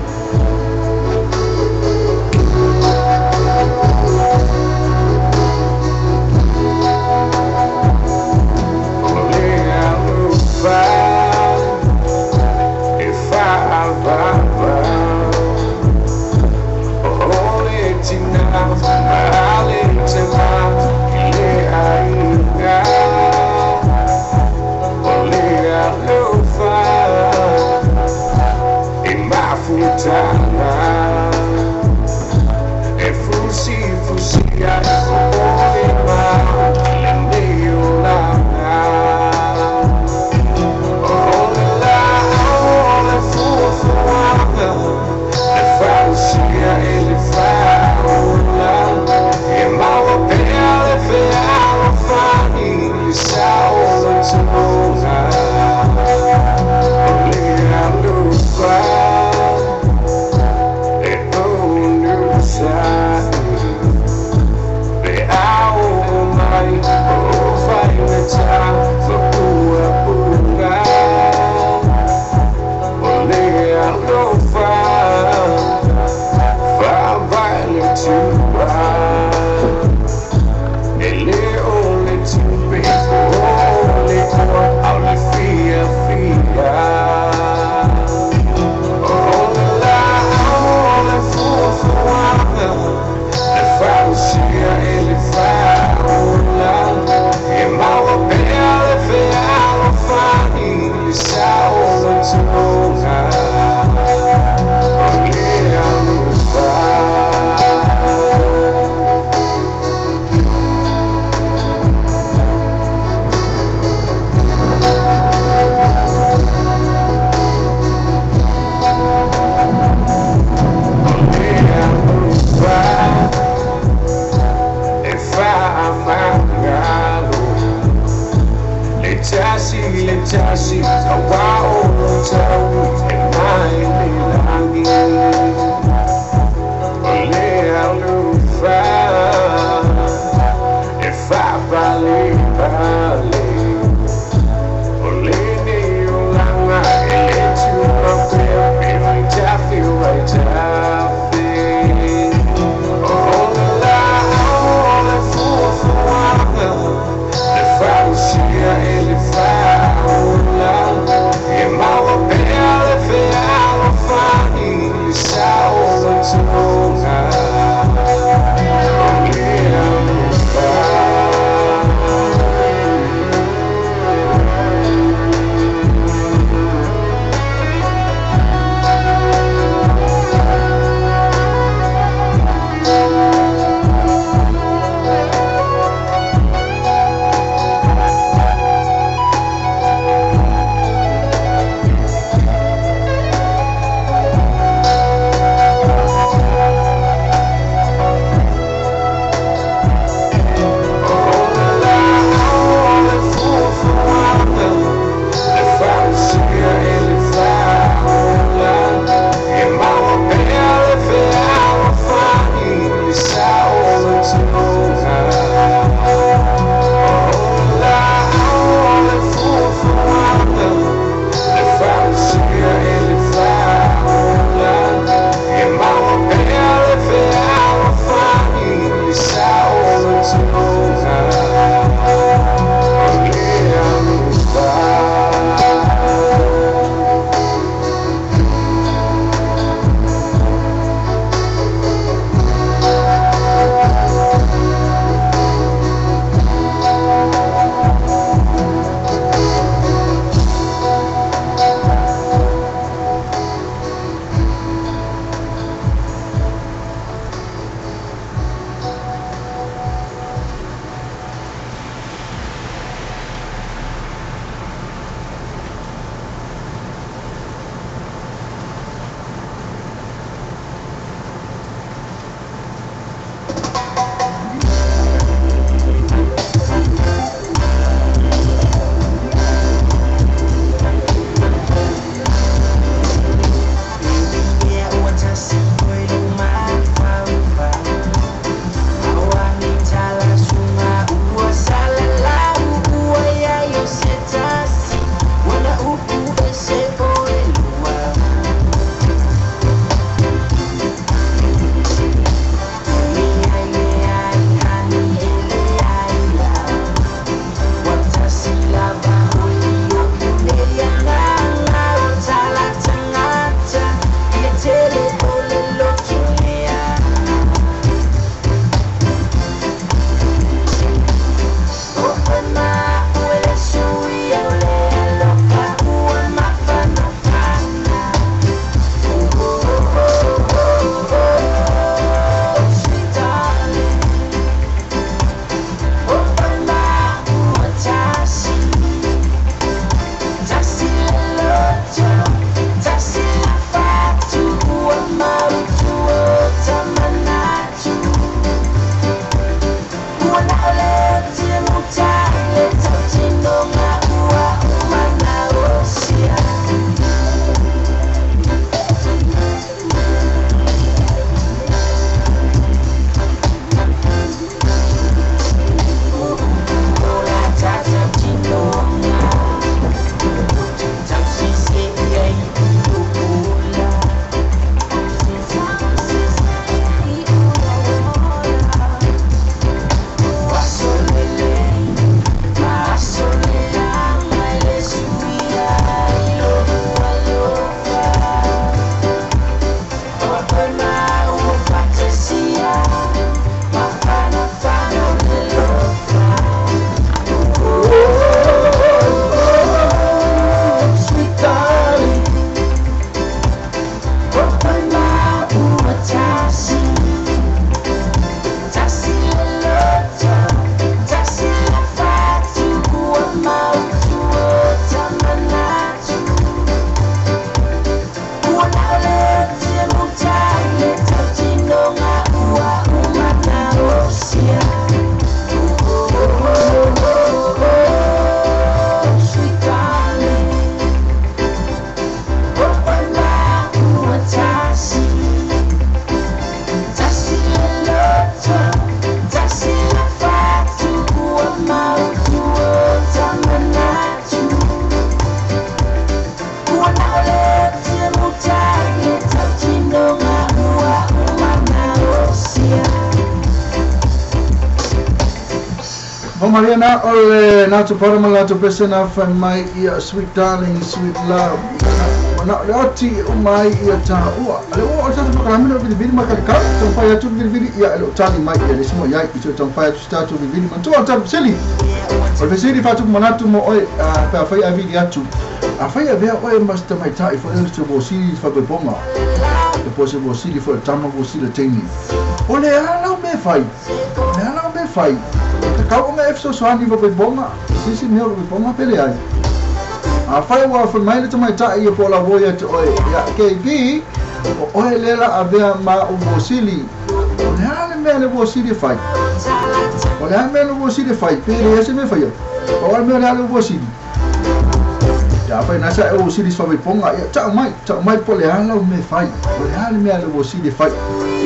Mariana, ole na to paramala to pesena fan mai ia sweet darling, sweet love. Na ati mai ia ta ua. Ale o ta to kalamino vidi maka ka. To fa ya tu vidi ia lo tali mai ia lesmo ia ito to fa ya tu start to vidi man to ta seli. O pesiri fa tu manatu mo oi pa fa ya vidi atu. A fa ya vea oi master mai tai fo ele to bo si fa be bonga. Depois eu vou se ele for tama vou se ele tem. Ole ala me fai. Ole ala me fai. Kau me efso so ani vou bonga. Sisi meu vou bonga pele ai. A fai wa for mai le mai tai e pola voia to oi. Ya KB. Oi lela avea ma o vosili. Ole ala me le vosili fai. Ole ala me le vosili fai. Pele ese me fai. Ole me le vosili. Ya fai nasa o sili so me ponga ya ta mai pole ala o me fai. Ole ala me le vosili fai.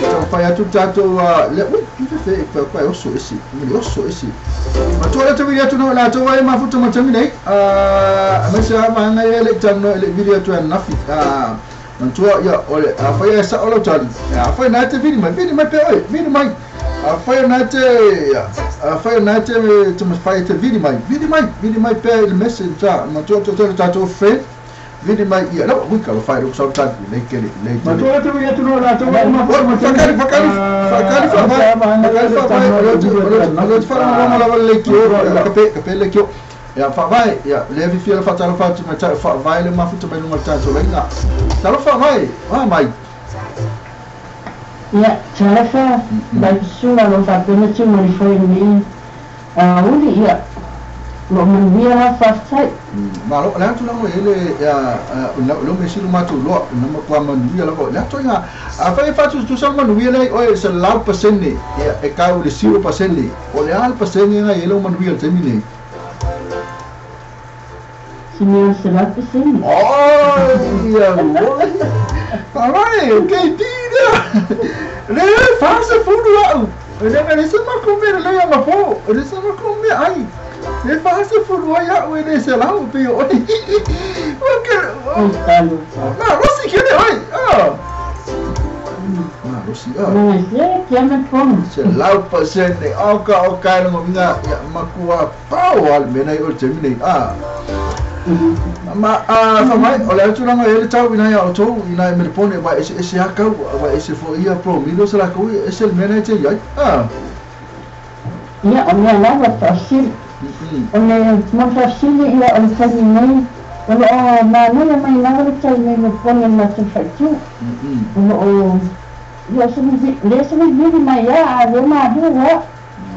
Então fai atu tato le que fe pa osso esse me osso esse ma tu ala tavia tu no la tu vai ma futu ma tamine ma sa ma ngai ele tanno ele video tu en nafi man tu ya ole fai essa ola tali fai na te video mai pe oi video mai fai na te tu ma fai te video mai pe il message ma tu tato friend Vidi mai ia não muito caro faz o salto nem que ele mas tu olha tu ia tu não lá tu vai uma forma facari fala uma lava lequio capel lequio ya fa vai ya leve fila fatalo fatu mas fa vai le ma futu mai numa tanto lenga talo fa vai mai ya cara fa vai suma não tá bem tu mai foi ni uli ia lo mandia fa sai ma lo la tu no ele lo me silu matu lo no ma kwa mandia lo la to ya a fa tu sal mandia le o se la pasene e ka o le 0% o le al pasene na ele o mandia termine si me se la pasene ya vai que tira le faz fundo lá ele se ma comer le ma fo ele se ma comer ai ele faz fundo ya o ele se lá o pio oi o que não você quer oi mas é que é me como se lá o paciente o no minha makua pau al menai o terminei ma fa mai olha tu não ele tau ina ya to ina me pone vai esse haka vai esse foi ia pro mido será que esse menai te ia ia o minha nova fácil olha não fácil ia o terminei olha ma não mai nada que me pone na sofá o Lesa me vive mai a eu ma dua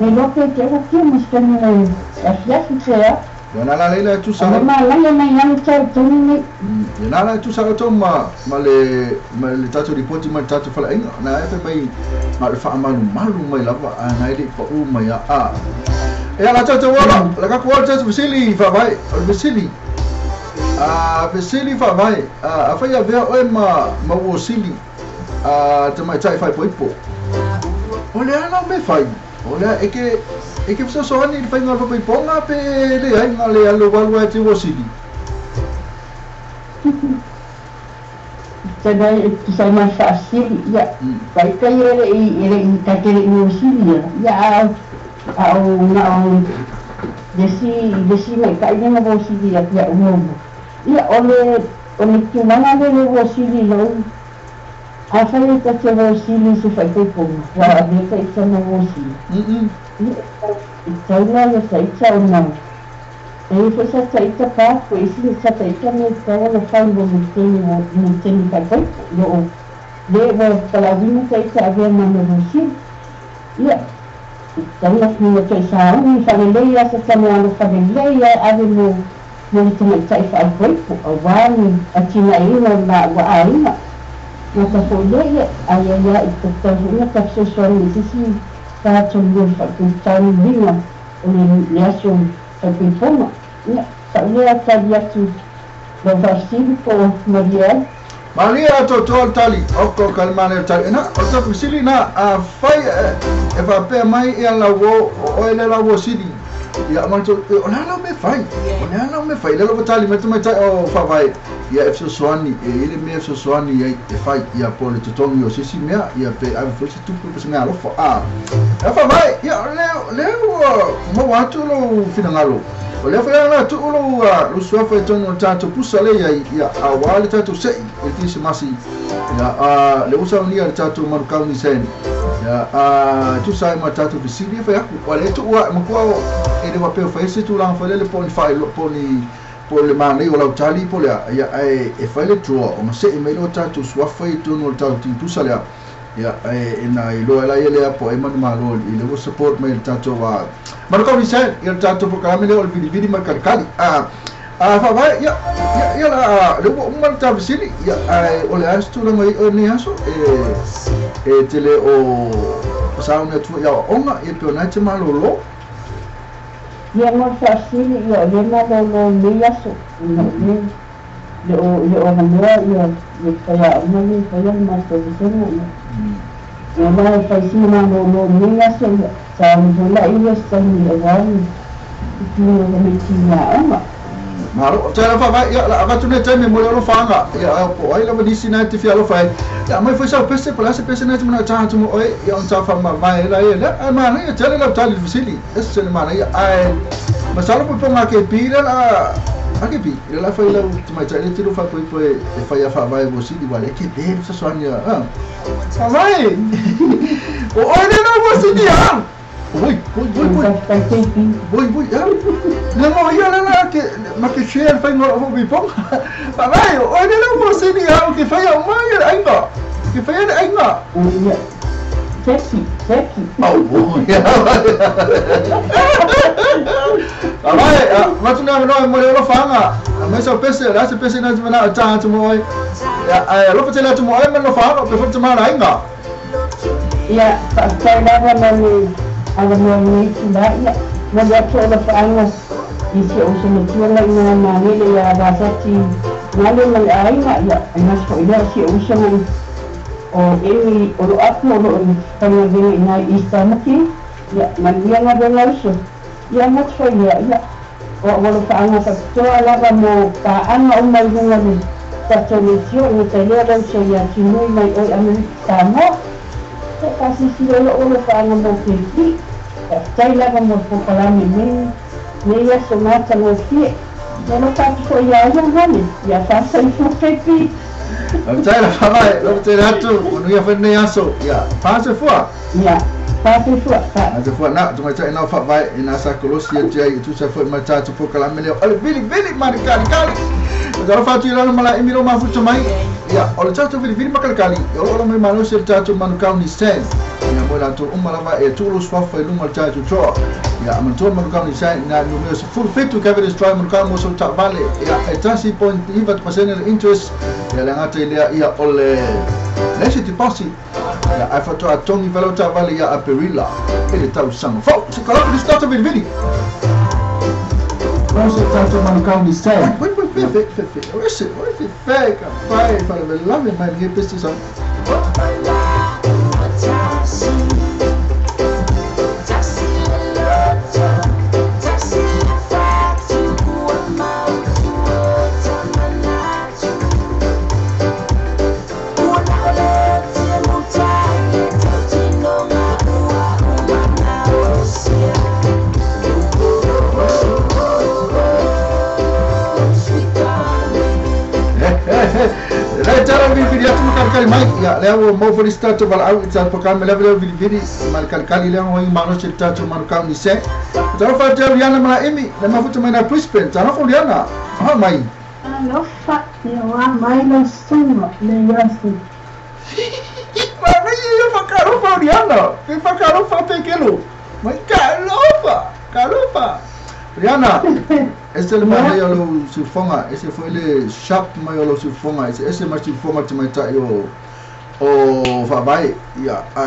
e lo que aqui mas que me afia que é Yana la leila tu sa ma la mai não sai tu me yana la tu sa to ma le tatu report ma tatu fala inga na e mai ma le fa malu mai lava na ile fa u mai e ala tatu wala la ka ko tatu bisili fa vai bisili bisili fa vai fa ya vea o ma wo sili te mai tai fai poipo olha não me fai olha é que você só ani fai ngalo pai ponga pe le ai ngale alo walu te wosili sai mais fácil ya vai cair ele tá querendo wosili ya au não desi mai kai na wosili ya o mundo ya ole que não le wosili lo a fai que te wosili se fai poipo wa de que te não wosili Então não sei tchau não. Ele foi só sair da parte, foi isso só sair da minha casa, não faz não tem papel, eu levo para ali não sei se havia nada assim. E então nós não temos a um família, essa semana família, havia não tem sai faz pouco, o vale aqui na ilha na Guaína, nossa folha, aí então uma pessoa necessita satu tahun lima oleh liasun tapi pun tak lihat dia tu berfasili por Maria to tali oko kalmane tali na oto pisili na fai e va pe mai e la wo o ele la wo sili ia manto o la me fai la lo tali mai o fa vai ia e soani e ele me soani ia e fai ia pole totongi o sisi mea ia pe ai fosse tu pe me alo fa fa vai ia leo mo watu lo finangalo o le fa na tu lo sua fa tono tanto pusa le ia awali tanto sei e tisi masi ia le usa unia tanto marukau ni sen ya tu sai matatu visili fa yaku wale tu wa makwa ele wa pe fa ese tu la fa le poni fa lo poni pole mane o la tali pole ya e fa le tu o ma se e me lo tatu sua fa tu no tatu tu sale ya na ilo la ele po e man malo ile wo support me tatu wa marco ni sai il tatu po kamele o vidi ma kalkali fa vai ya la le wo man ta visili ya o le astu la mai o ne aso e tele o sauna tu ya onga e pe na te malolo ia mo fasili ia le na lo mia so le o na ia ia ia ma ni ia ma so seno ia ma fasi na lo mia so sa mo la ia sa ni ia ni me tina onga Maro, cara fa vai, ya la tu ne teme mo lo fanga, ya po ai la medicina te fia lo fai. Ya mai foi sa pese pala se pese na tu na cha tu mo oi, ya on sa fa ma vai la ya, ma na ya tele la tali visili. Es se ma na ya ai. Ma sa lo po ma ke pira la Ake pi, la fai la tu mai cha le tiro fa poi e fai a fa vai vo sili vale ke be sa sonia. Fa vai. O oi ne no vo sili ya. Voi, ya. Não ia lá que mas que cheio foi no vou bipong. Papai, olha não você nem algo que foi a mãe ainda. Que foi ainda. Sexy. Oh, ya. Papai, mas não mo lo fanga. Mas só pense, lá se pense na semana tá tu mo. Ya, lo pete lá tu mo ai mas lo fanga, pe foi semana ainda. Ya, sai lá na ada ni tidak ya naga coba panas isi usul itu lagi nama ni ya bahasa ti nalu lagi aina ya enas ko ida si usul o ini uru aku uru tanya gini ina istamaki ya mandia ngada lauso ya mat so ya o wala panas to ala mo pa ana umay ngani sa solution ni tayo daw siya sinoy may oy amin tamo kasi sila ulo pa ang mokiti kaya lang mo po pala ni niya sumata mo fi no pa ko ya yan ya sa mokiti Saya lah pakai, lo saya tu, menu yang fene aso, ya, pasal fua. Ya, pasal fua. Pasal fua nak, cuma cakap nak fak baik, ina sakolosia dia itu saya fak macam tu pun kalau melihat, oleh bilik mari kali. Kalau fatu yang malah imiro mafu cumai, ya, oleh cakap bilik kali. Kalau orang manusia cakap manukau ni sen, ya, boleh tu malah tulus fafai lumal cakap tu. Ya, mentor manukau ni sen, na numero full fit to cover this try manukau musul tak balik. Ya, etasi point ibat pasal interest. Ya, yang ada dia ia oleh nesse tipo assim a foto a Tony Velota vale a perilla ele tá usando fogo se coloca no status do vídeo vamos tanto mancão de céu foi esse feca pai para ver lá me mais que precisa cara video tu kali mai ya leo mau for start to balau ital program level video mal kali leo ho mano cerita tu man kau ni se cara fa dia liana mala emi na mafuta mai na Brisbane cara ko liana mai no fa ya mai no sumo le yasu mas eu fa caro fa liana que fa caro fa pequeno mas carofa Rihanna, esse é o maior sulfoma, esse foi o sharp maior sulfoma, esse é mais sulfoma que mais tá o vai,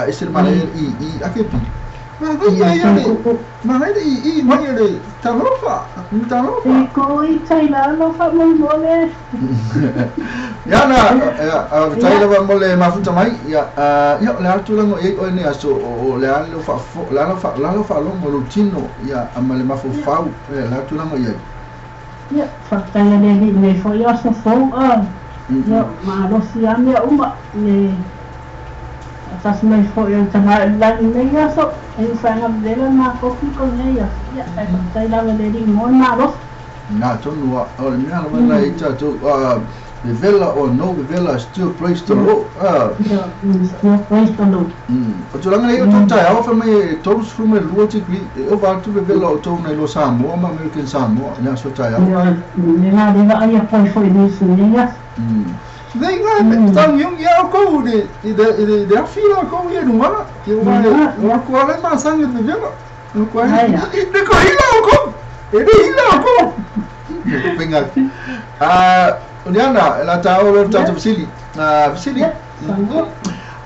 esse é o maior e aqui Mahai I mai talofa. E ko I taila lofa mole. Ya na taila mole mafuta mai ya le atu lango o ne aso o le lofa lo mo tino ya amale mafu fau le atu lango ia. Ya fakta le fo ya so fo ya ma lo si amia uma le tas mai fo ya tanga la ni ya so e fa na dela ma ko ko ne ya fakta la le ri mo ma lo na tonu o le mina lo na ita to the villa or no villa still place to low still place to low o tu langa eu tu tai au fa mai todos fume lua ti gri eu va tu villa o to na lo Samoa ma American Samoa ya so tai au ne na de va ia foi ni sunia Dei nga tang yung ya ko de afila ko ye no mala que o ko ale ma sang de villa no ko de ko ila ko pengat Uliana la tao lo tatu fisili fisili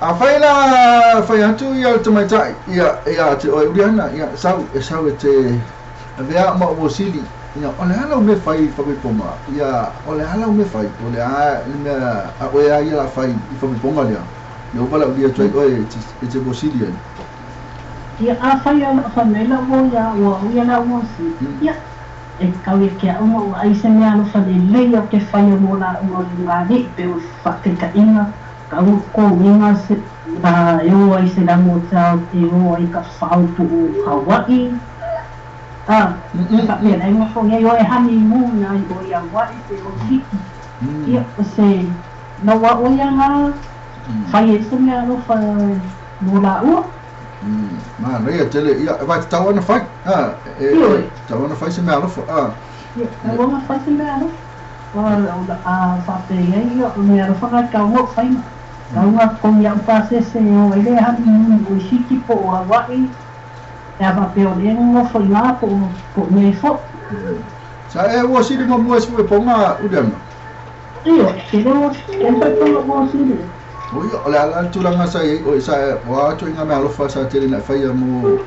fai atu ya tamaita ya te Uliana ya sau te vea ma bosili ya ole hala me fai poma ya ole hala me fai ole me a ya la fai poma ya yo pala dia trai te bosili ya fai ya famela mo ya la mo ya e kau ke o ai se me alo fa de lei o ke fai mo la ngani pe o fa ke ka inga ka ko inga se da eu ai se da mo ta eu ai ka fa tu Hawaii ka me ai mo fo yo e hani mo na o ya wa pe o ki ia se na wa o ya nga fai se me alo fa mo la o ma rea tele ia vai tau ana fai tau ana fai se me alofa tau ana fai se me alofa fa pe ia me alofa ka mo fai ma ka nga kon ya pa se o ele ha ni o shiki po o Hawaii e fa pe o le no foi lá po me fo sa e o si de mo mo se po nga udan io queremos que mo si Oi, olha lá tu lá ngasa o sa wa tu nga me alofa sa tele na fai mo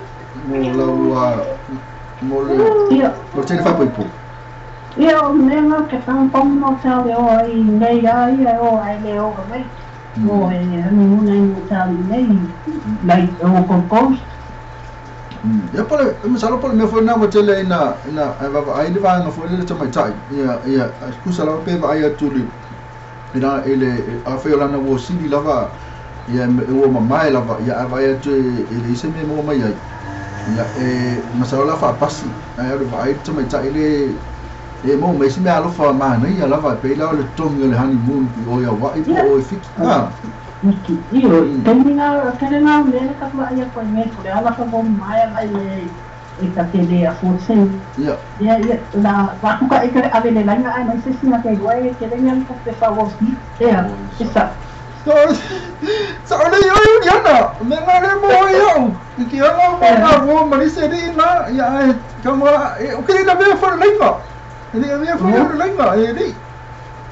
lau mo tele fai po io nena che fa un po' no sa le o ai nei ai o ai le o mai o e mi una in sa nei lai o con cost ya pole me salo pole me foi na mo tele na va ai le va no foi le tama tai ya scusa la pe va ai tu li ina ele a fe la na wo sidi lava ya o mamai lava ya vai tu ele se me mo mai ai ya masala fa pasi ai vai tama tai le mo me se me alo fa ma nei ya lava pe la le tonga le honeymoon o ya wa o fit io termina le ka pa ia ko me ko ala fa bom mai ai e ka te de a forse ya la va ku ka e ka ave le langa ai mai se sina ke guai ke de ngan ko pe favor esa so le yo yana me ngale mo yo ki ana mo na mo mari se di na ya kama o ke da be fa lenga ele havia falado lenga ele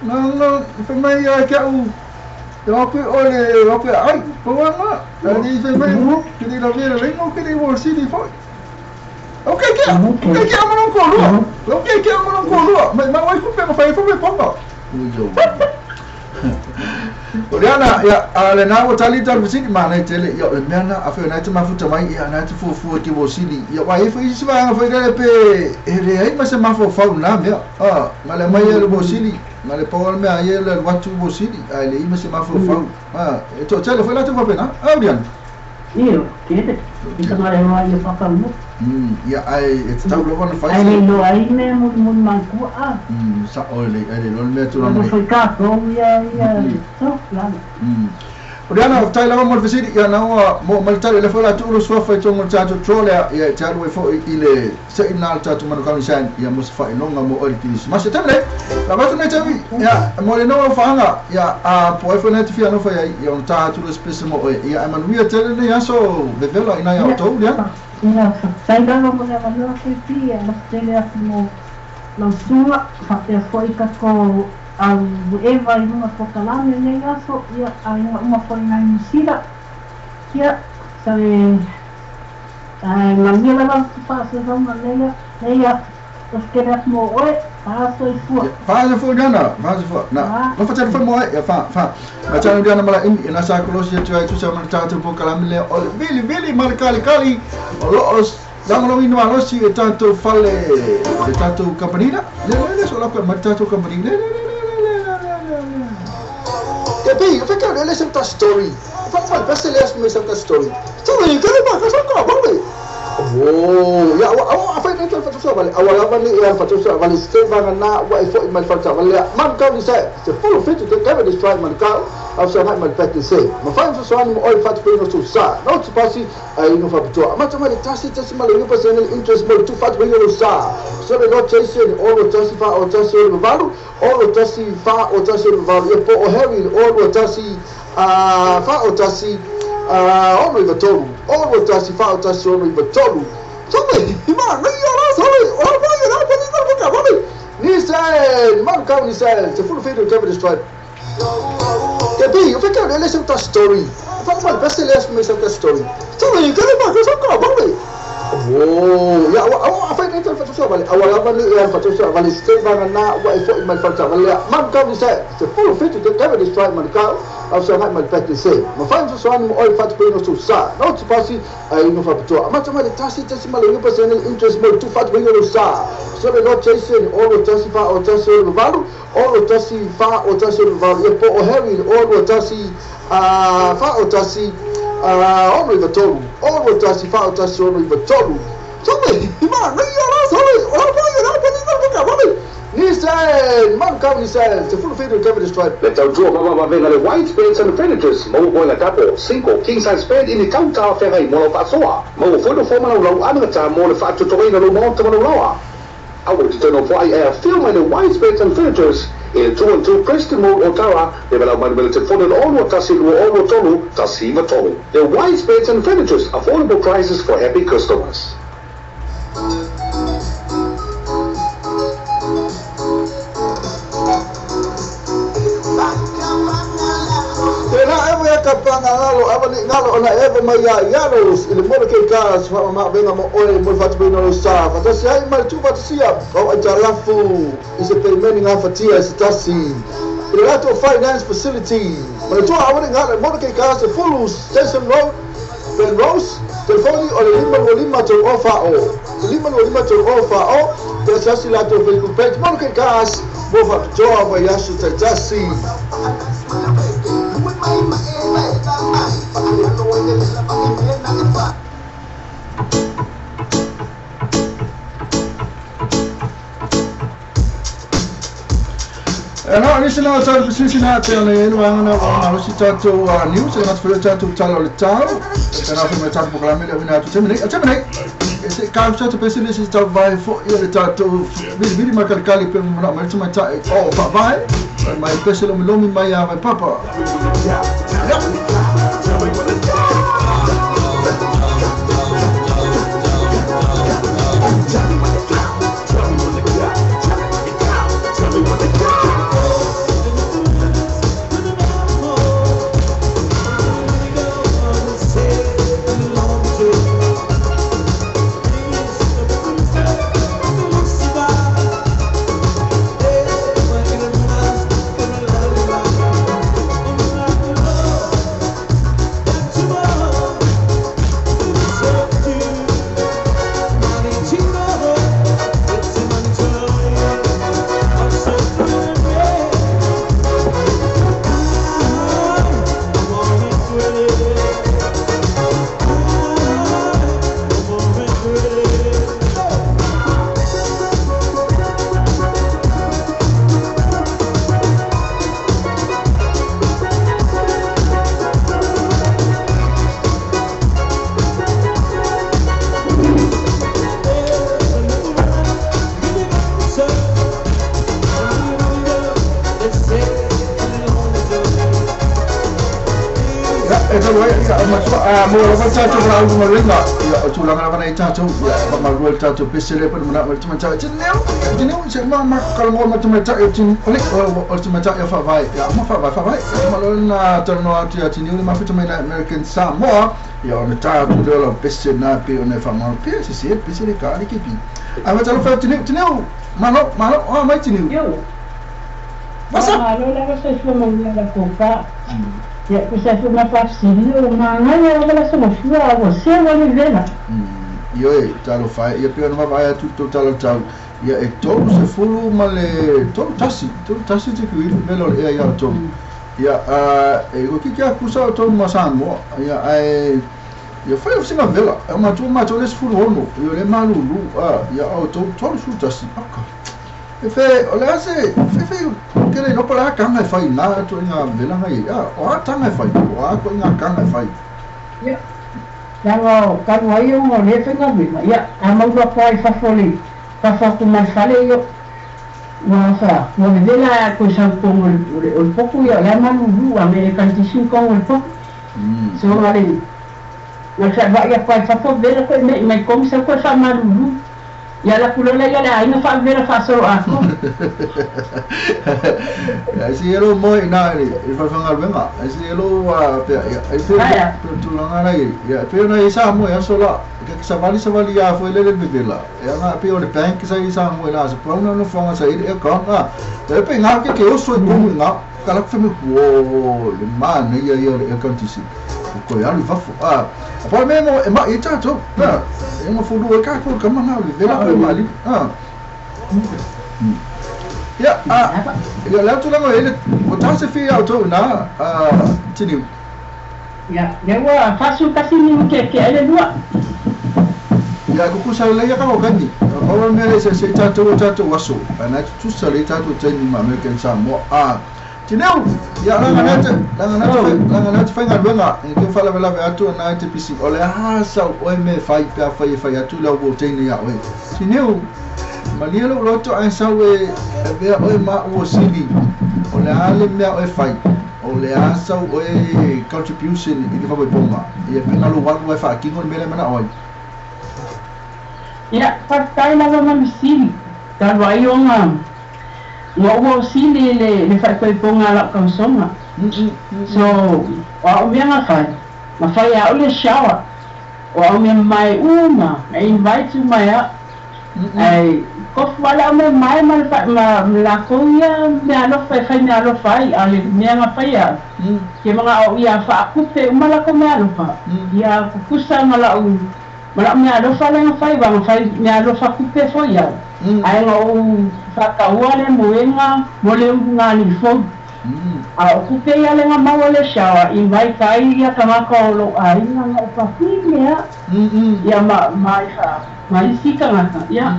não foi mais que o eu que olha ai como ele foi mais que ele havia lenga que ele foi se foi o que é não colo o que é não colo mas vai com pega foi ponga Oriana ya ale na o tali tar visiti mana tele ya le mena afa na te mafuta mai ya na te fu ki wo sili ya wa e foi se va foi dele pe ele ai mas ma fo fa na me male mai le wo sili male pawal me ai le watu wo sili ai le mas ma fo fa e to tele foi la te va pena Oriana io che te non le voglio fa no ya ai e sta lo vanno fai ai no ai me mun manku sa ole lo me tu no foi capo ya so claro Oriana tai la mo visiti ya na mo maltare le fola tu so fa to mo chato trole ya chato fo ile se inal chato man kan shan ya mo fa longa mo ol kinis mas temle la bato ne tawi ya mo le no fa nga ya a po fo net fi no fa ya on chato lo spese mo ya man wi tele ne ya so be vela ina ya to ya sai da mo le ma foi pia ma tele asmo non sua fa foi ka ko Eva e uma focalame nem aso e uma foi na Misira que sabe Mamila lang pasa sa Malaya. Leia, os queres mo oi, pasa e fu. Faz fu dana, faz fu. Na, não faz fu mo ya fa. Macam dia nama lain ina sa close dia cuai tu sama tatu po kalamile. Bili mal kali. Los dang lo ino los si tanto fale tanto campanina. Le solo per tanto campanina. Tapi, eu fiquei olhando essa story. Fala, parece que ele essa story. Story, cara, mas só acaba, vamos. Oh, ya, apa yang kita fatwa balik? Awal ni yang fatwa balik stay bang na wa ifo imal fatwa balik. Man kau ni saya, full fit to cover this try man kau. After my back to say. Ma fine so one oil fatwa no sa. No to pasi ai no fatwa. Macam mana tasi mal you personal interest more to fatwa no sa. So the not chasing all the tasi fa or tasi no value, all the tasi fa or tasi no value. Po o heavy all the tasi fa or tasi ono ivatolu, ono tasi fa tasi ono ivatolu. Sabe, ima, não ia sabe, olha vai lá para ninguém ficar, vale. Nissan, man kau Nissan, se full feed cover this tribe. Tapi, eu fiquei olhando essa story. Fala mal, parece que ele essa story. Sabe, cara, mas só acaba, vale. Oh, ya, apa yang kita fatwa balik? Awal ni yang fatwa balik stay bang na wa ifo imal fatwa balik. Man kau Nissan, se full feed cover this tribe man kau. After my back to say. Ma fine so one oil fat no to sa. No to pasi ai no fatwa. Macam mana tasi mal you personal interest more to fat no sa. So the not chasing all the tasi fa or tasi no value, all the tasi fa or tasi no value. Po o heavy all the tasi fa or tasi ono ivatolu. All the tasi fa or tasi ono ivatolu. Sabe, ima, não ia sabe. Olha vai lá para ninguém ficar, vale. Nissan, man kau Nissan, se full feed cover this tribe. Let our draw mama venga le white spades and predators. Mo boy na tapo, 5 king size spade ini tau ferra I mono pasoa. Mo foi do forma no anga ta mo le fatto to no monte no loa. I want to turn off why I film the white spades and predators in 2-2 Preston mode Ottawa. They will have manipulated for all what tasi all tolu tasi matolu. The white spades and predators, affordable prices for happy customers. Kapangalo abani ngalo na eva maya yaros ile mo ke kas fa ma venga mo oi mo fat bino sa fa tasi ai mal tu fat sia o ajalafu is a payment of fatia stasi relato finance facility mo tu awani ngalo mo ke kas full station road ben rose telefoni o lima to offer o de sasi la to vehicle page mo ke kas mo fat joa ba yasu tasi. No, ini sila sa Cincinnati ni luang na si tato news na for tato talo le tao. Na for tato programa le na tu semene. Ese cam tato pesile si tato vai fo ile tato bili makal kali pe mo na ma ta oh pa vai. Mai pesile mo lomi mai ya mai papa. esa wai ya mo la fa cha cha la mo lenga ya tu la ngana na cha cha ya ba ma ro cha cha pesele pa na ma cha cha tineu se ma kalau mo ma cha ya tin ole o cha ya fa vai ya ma fa vai ma lo na torno atu ya tineu ma fa na American Samoa ya ona cha tu de la pesele na pe ona fa ma pe se pesele ka ni ki pi a ma cha lo fa tineu malo o mai tineu masa malo la ka se mo la copa ya que se fue uma pastilha uma manhã ela se mostrou a você vai ver lá e talo fai e pior não vai tudo talo talo e todo se fulu male todo tasi de que ele melhor é já todo e o que acusa todo masamo e foi assim na vela é uma turma esse fulu ono eu le malulu e todo tasi e fe olha se fe que ele não para canga fai na tu inga vela ngai o tanga fai o ko inga canga fai ya kalau ayo mo le fenga bima ya amo do pai fa foli fa tu mai fale yo no fa mo vela ko sa como o poco ya la manu du american tishin con el poco so vale na sa va ya pai fa fo vela ko me como se ko fa manu du ya la culola ya la ina fa vera fa so ako si elo mo ina ni fa fa ngal benga si elo pe ya tu la ngana ya pe na isa mo ya sola que sa vali ya foi le bebela ya na pe o le bank sa isa mo la sa pro no fa sa e ko na pe nga que eu sou como nga kala fa me wo le man ya e kantisi ko ya li fa pa mesmo e ma ita to na e mo fu do ka ko kama na li vela ko mali ya ya la tu la mo ele o ta se fi auto na tini ya dewa fasu kasi ni ke ele dua ya ko kusa le ya ka ko kandi ko me le se ta to waso ana tu sa le ta to tani ma me ken sa mo tineu ya langa fai nga luenga ke fala vela atu na te pisi ole sa o me fai atu la wo tene ya we tineu malielo loto ai sa we be o ma o sili ole ale me o fai ole sa o contribution i ke fa bomba e pena lo wa fa ki ngon mele mana oi ya partai la ma sili ta vai on mo sili le fai ko ponga la consoma so o me nga fai a ole shower o me mai uma I invite my ai ko fala me mai mal la koia me alo fai ale me nga fai a ke mga o ia fa kupe umala ko me alo fa ia kusa mala u mala me alo fa la fai ba fai me alo fa kupe fo ia ai ngo fakauale moenga mole ngani fo a kupe ya le nga mawale shawa I mai kai ya kama ko lo ai nga pa ya ya mai sika nga ya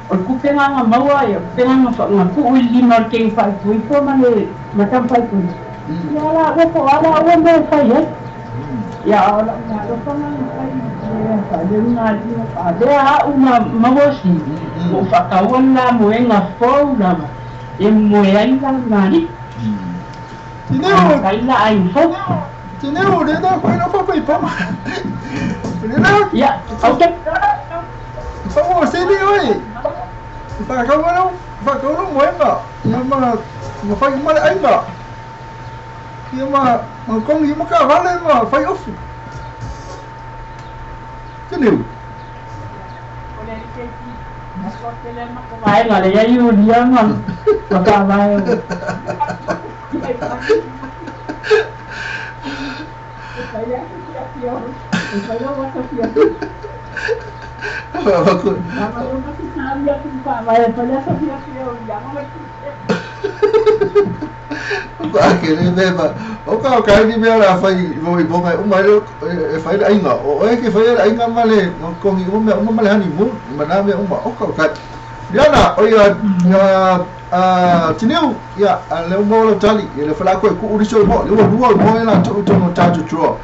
o kupe nga mawa ya penga nga ku li marking fa ku ko mane matam fa ku ya la ko ala o mo fa ya ala nga lo fa nga fa de nga ada uma mawosi o fakawala moenga fo la e moenga ngani tineu kaila ai fo tineu de da ko no fa pa ya okay fa o se ni oi fakawala moenga ya ma fa ma ai ma ya ma kong ni ma ka vale ma fa off tineu Ay, ngale ya yun man. Magkabay. Aquele beba. O cara ni mera fai voi bonga o mai fai ainga. O é que fai ainga male com o male hani mu maname o ka. Diana, oia tineu ya le mo tali le fala ko ku uri so mo le mo na to no tatu tro.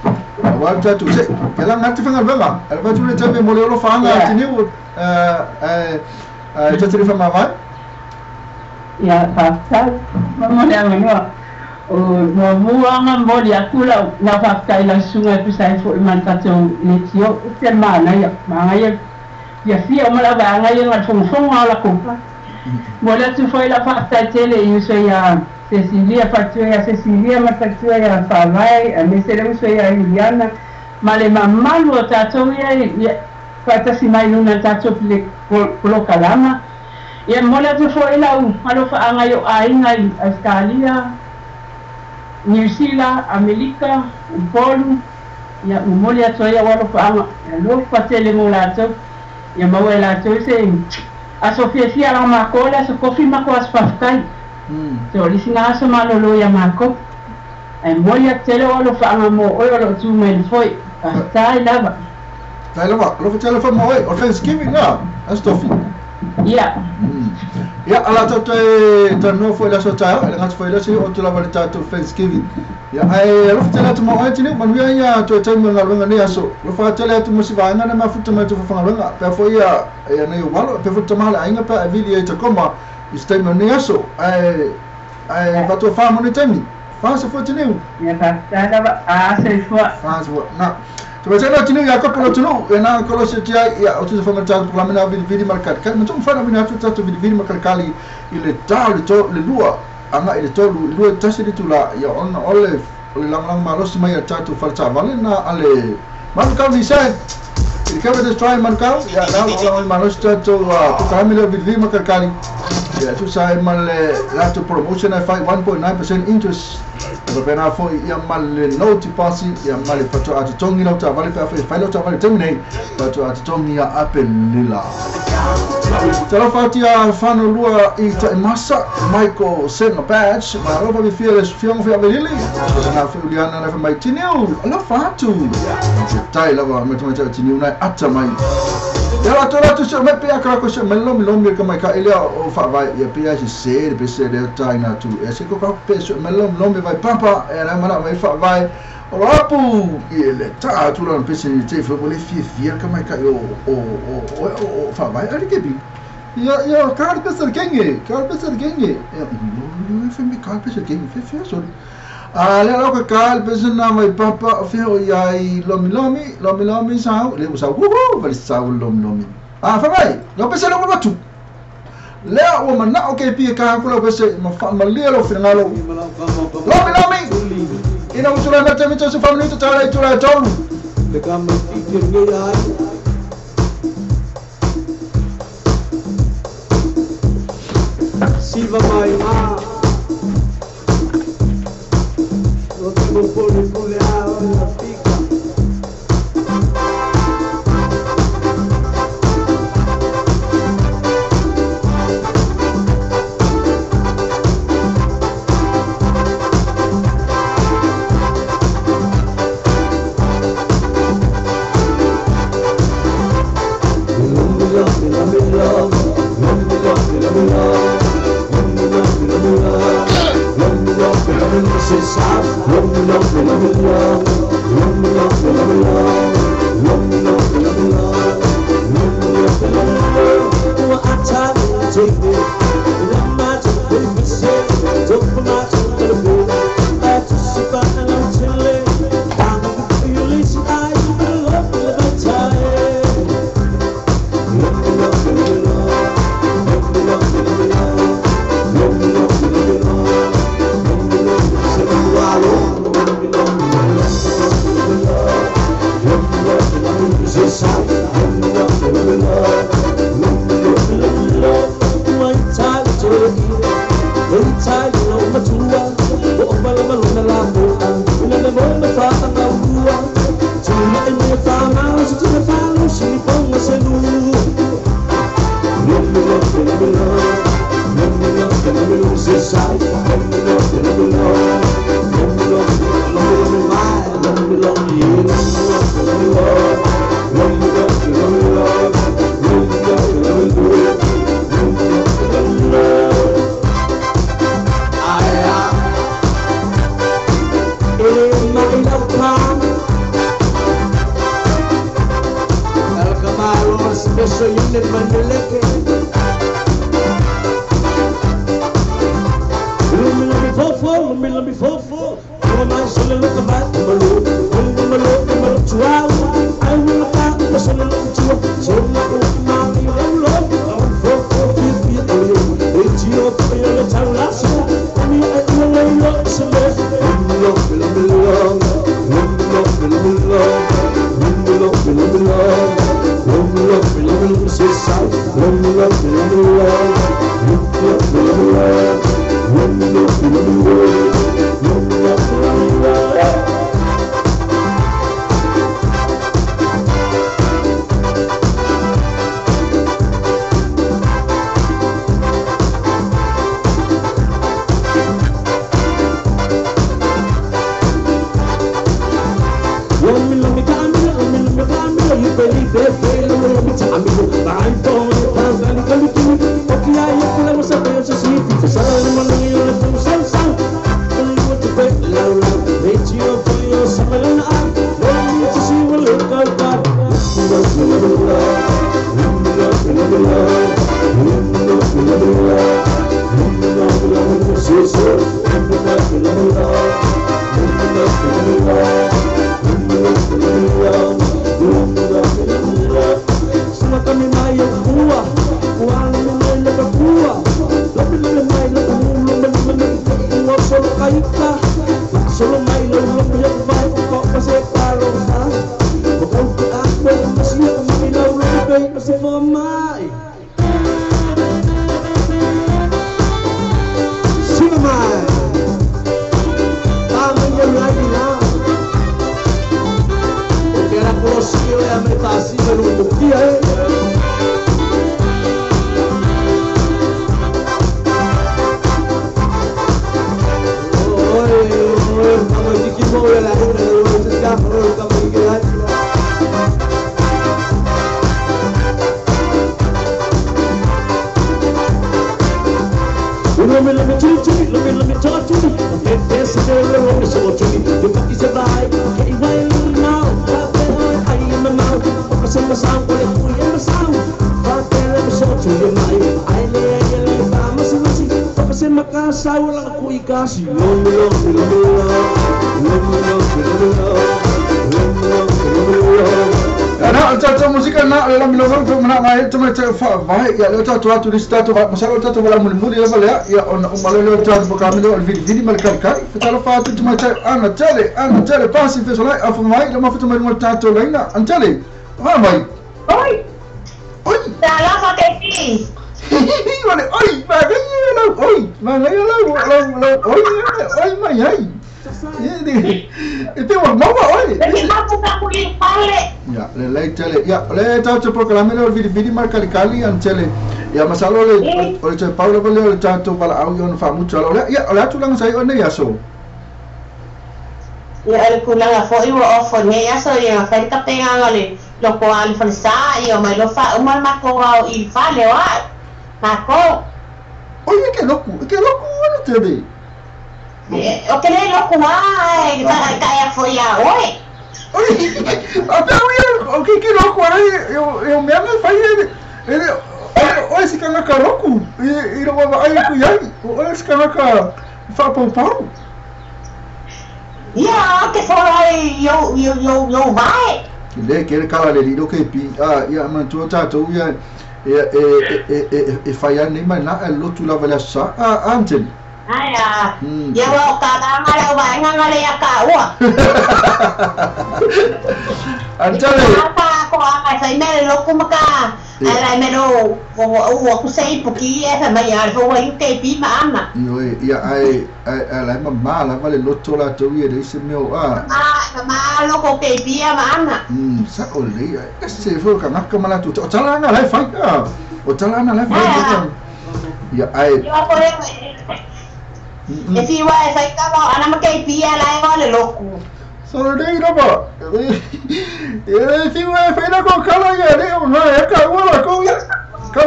Wa tatu se kala ngati fanga bela. Al ba tule tabe mo le lo fanga tineu tatri fama vai. Ya, pasta. Vamos a ver, Muanga moli akula na fakta ila sunga kusai fo imantato letio te mana ya manga ya fia mala banga ya ngatfong ala kupa mola tu foi la fakta tele yuso ya Cecilia factura ya Cecilia ma factura ya Favai me sere uso ya Juliana male mamalo tato ya fata simai nuna tato ple kalama ya mola tu foi la u alo fa anga yo ainga Australia New Zealand, Amerika, Polu, ya umoli ato ya walo faama, ya lo fatele mulato, ya mawela ato se asofia fia la makola so kofi mako asfafkai. So lisina aso malolo ya mako. Ai moli atele walo faama mo oyo lo tu men foi pastai lava. Tai lava, lo fatele fa mo o Thanksgiving na, astofi. Ya. Ya ala tato no foi la sota, ele ngat foi la si o tu la valita to Thanksgiving. Ya ai lo fatele to mo ai tini man ya to time ngalwenga ne aso. Lo fatele to mo si vanga na mafuta ma to fa ngalwenga. Pa foi ya ne walo pe futa mala ainga pa video to koma istai no ne aso. Ai va to fa mo ne temi. Fa se foi tini. Ya pa da se foi. Fa se foi. Na Tuwasana tinu ya kapula tinu na kalau setia ya otu fa mata parlamena vidi markat kan macam fana mina tu tatu vidi markat kali ile tal to le lua anga ile to lua tasiri tu la ya on ole lang malos mai tatu falsa valena ale man kau di sai il kabe de try man kau ya na lang malos tatu parlamena vidi markat kali ya tu sai mal la to promotion I find 1.9% interest Bapena foi ia mal noti pasi ia mal pato ati tongi na uta vale fa fa uta vale terminate pato ati tongi ya apelila Tala fati a fano lua I ta masa Michael Senna badge ma roba vi fearless fiang fi avelili na fi Juliana na fa mai tineu ala fatu tai lava matematika tineu na ata mai Ya tola tu se me pe akra ko se melo mi ka mai ka ele o fa vai ya pe si se pe se de tai na tu e se ko ka pe se melo mi vai papa era mana vai fa vai o apu ele ta tu la pe se te fo le fi ka mai ka yo o fa vai ari ke bi ya kar pe ser genge ya no fe mi kar pe ser genge fe sorry Ale lo que cal persona mai papa feo yai lomi sao le usau vai sau lomi fa vai lo pese lo batu le o mana o ke pi ka ko lo pese ma fa ma le lo finalo lomi ina usula na temi to se family to tala tu la tolu le kam ti ke yai Silva mai No pone puleado en la pica. Before Ya lo tu lista tu masalah tu wala muli wala ya on malelo tu programme do video mal karkar fitalo fa tu ma ana tele pasi fe solai afu mai lama fitu mai multa to laina antale ha mai oi dalam pakai ni wala oi oi mai ai itu mama oi ya le tele ya le tu programme do video mal kali antale ya masalah oleh Paulo boleh jatuh pada audio fa mucho ya oleh tu lang saya on ya so ya el kulang fo iwo ofo ne ya so ya fa ka tenga ngale lo ko al falsa yo mai lo fa umal ma ko il fa le wa ma ko oye que loco no te ve o que le lo ko ai ka ya fo ya oi oye até o que loco eu mesmo faz olha esse canaca louco e não vai aí olha esse canaca fa pau ya que foi eu vai ele quer cala ali do que pi ya man tu tu ya falhar nem mais na lo tu lava la sa antes ya wa ka ngale wa ngale ya ka wa antale apa ko ai sai me lo kuma ka ai me do o sei porque essa manhã vou aí que pi mama ya ai lá mamá lá vale lo tu la tu ya desse meu mama lo ko que pi mama sa olhe esse foi ka nak mala tu chala na lai fai o chala na lai fai ya ai esse vai sai ka ana ma que pi lá vale louco solo dei roba esse vai feira com cala ya não é ka wala ko ya ka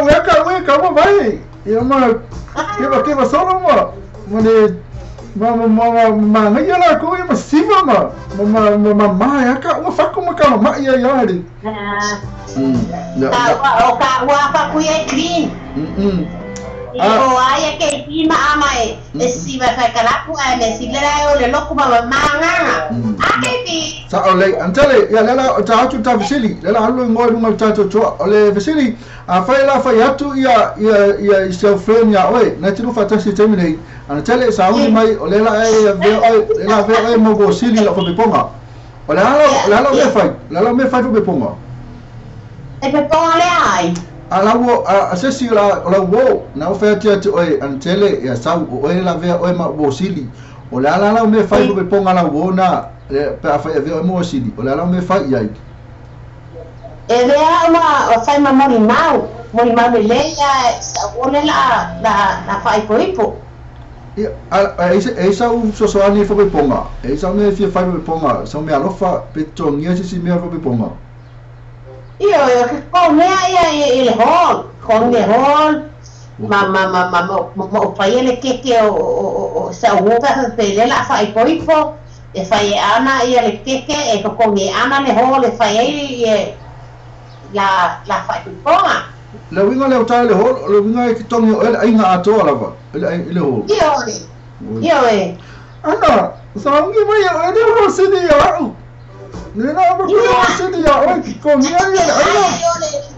vai ya ma que va solo mane mama ngai ala ko ya masiva mama ya ka uma faco uma calma ya ali o ka wa fa ku ya clean O ai ke pima ama e si va fa kalapu a me si lera o le loku ma manga. Ake pi. Sa ole antale ya lela ta atu ta visili lela alu ngoi lunga tato to ole visili a fa la fa yatu ia isel frame ya oi na tiru fa tasi terminate antale sa uni mai ole la e ve mo go sili la fa beponga. Ole la me fa beponga. E beponga le ai. Ala wo asesi la wo na oferta te oi antele ya sa oi la ve oi ma bo sili o la me fai ko ponga la wo na pe a fai ve mo sili o la me fai ai e vea ma fai ma mori mau me le ya o la fai po ipo e sa u so ani fo ponga e sa me fai fai ponga so me alofa petongia si me fo ponga io che con me il hall con me hall ma fai le che o sa u per le la fai poi po e fai ana le che e con me ana le hall e fai la fai ponga le winga le hotel le hall le winga che tongi ai nga ato la va le hall io ana sa ngi mai e de ro se di ya Nena apa kau sedih ya? Oi, kau ni ada.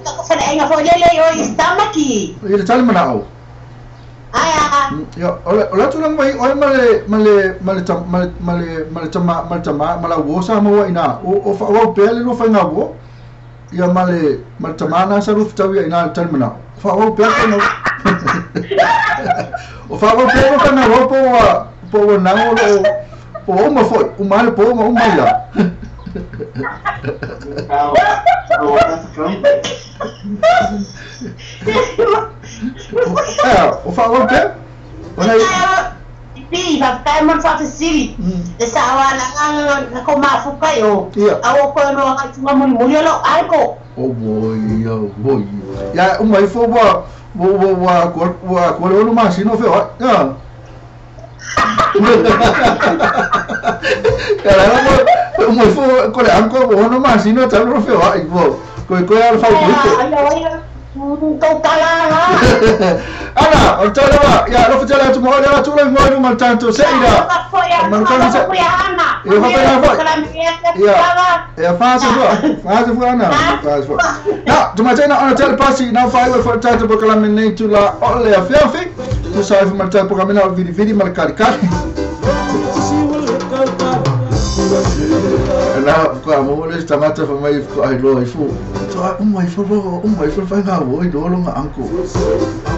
Aku fana enggak boleh le oi stamaki. Ia cari mana au? Aya. Ya, olah tu lang mai oi mala wo sama wa ina. O fa wa pele no fa ngabo. Ya male tamana sa ruf tawi ina cari mana. Fa wa pele no. O fa wa pele fa na po na o ma foi, o mal po ma ya. O fala o quê? Pi, vai ficar muito fácil. Essa hora na comafu caiu. A o quando a tua mulher não algo. Oh boy. Ya, o mai foi o no mais não foi. Caramba, uma foi coreano com o nome assim não tá no fio aí vou coi era falta então tá lá ana então lá ya não foi lá tu morre lá tu lá morre no tanto seida mas como você eu vou pegar ya faz ana não tu mas ainda ana tele passi não faz foi tanto porque lá nem tu lá olha a fiafi tu sabe mas tá porque me não vídeo mal caricar Now, mo le tamata fa mai ai lo ai fu. To mai fu fa nga wo do lo nga anko.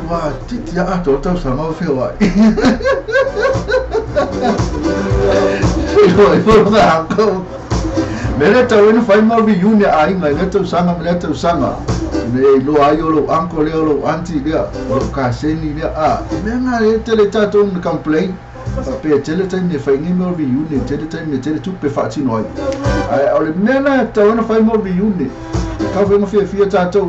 Wa titi a to sama fe wa. Ai fu nga anko. Mele ta wenu fa ma bi yuni ai nga leto sanga. Ne lo ayo lo anko le lo anti dia. Lo ka seni dia a. Me nga le tele tato un complain. Pe tele time ne fai ni mo vi uni tele time ne tele tu pe fati noi ai ole mena ta ona fai mo vi uni ka ve mo fia tato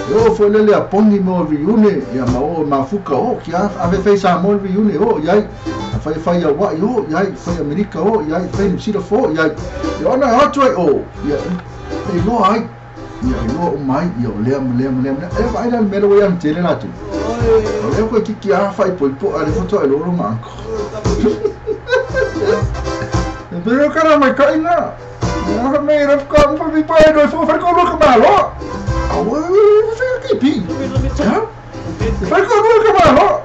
yo foi le a poni mo vi uni ya ma fuka o ki ave fai sa mo vi uni o yai fai ya wa yo yai fai america o yai fai ni sira fo yai yo na hot o ya e no ai ya no mai yo lem e vai dal melo yan tele na tu eu ko ki a fai po ale foto e loro manco pero cara mai kai na no me era com por mi pai no fo far ko lo malo awo fe ki pi ya far ko lo malo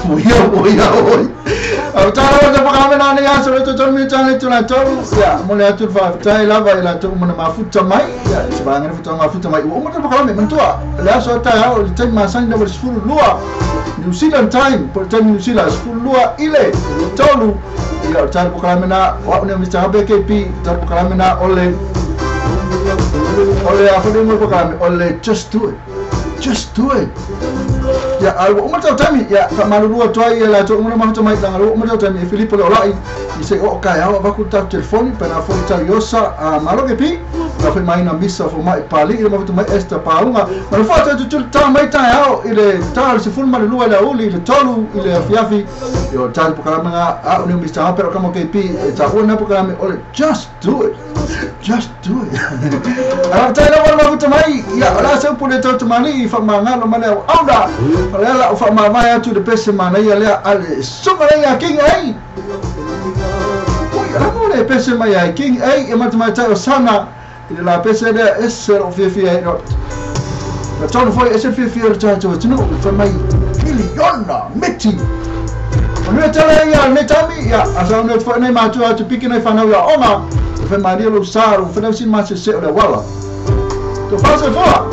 Oia. Tara da programa na ya so to mi channel to na to ya mo le tu fa tai la vai la to mo na futa mai ya sebangan futa mai o mo to programa men to la so ta ya o tem ma san da full lua New Zealand time por time New Zealand full lua ile tolu ya tar programa na wa ne mi ta BKP tar programa na ole a fa mo programa ole just do it ya algo uma tami ya kamalu dua toai la to uma ma mai tanga uma tami Filippo lo lai i se o kai ha va ku ta telefoni per a fonta yosa a malo che pi na foi mai na misa fo mai pali ile mafuta mai esta paunga ma fata tu ta mai ta ao ile ta se fulma le lua le uli ile tolu ile afiafi yo tan programa a un misa pero como que pi ta una programa ole just do it ara ta la mafuta mai ya la se pule to mani fa manga lo mane aunda ala fa mama ya tu de pese mana ya le ale sunga ya king ai Aku le pese mai ai king ai e matemata o sana ile la pese de esser o fifi ai no la ton foi esser fifi o chacho tino fa mai miliona meti ono tala ya metami ya asa ono fa nei ma tu atu pikina fa na ya ona fa maria lo saro fa na sin ma se o wala to fa se fa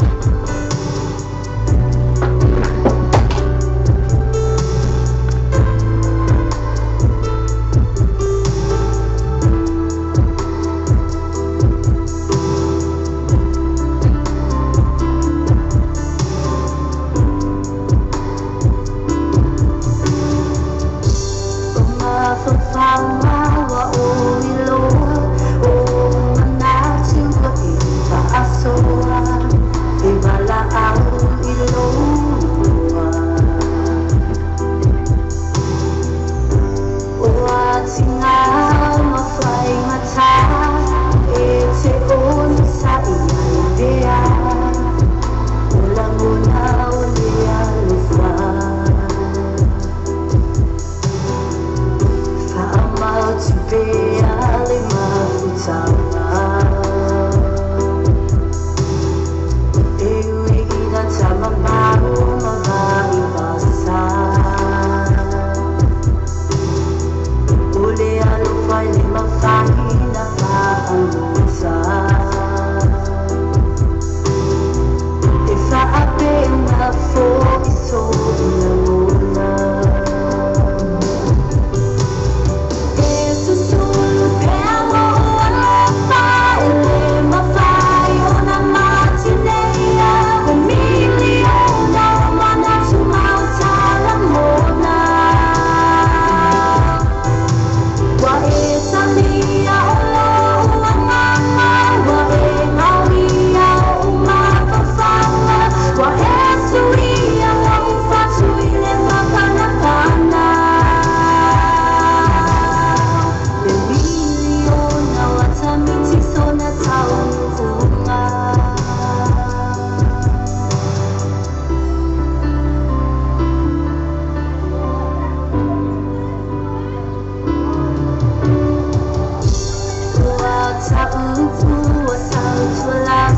Sa ufu wa sa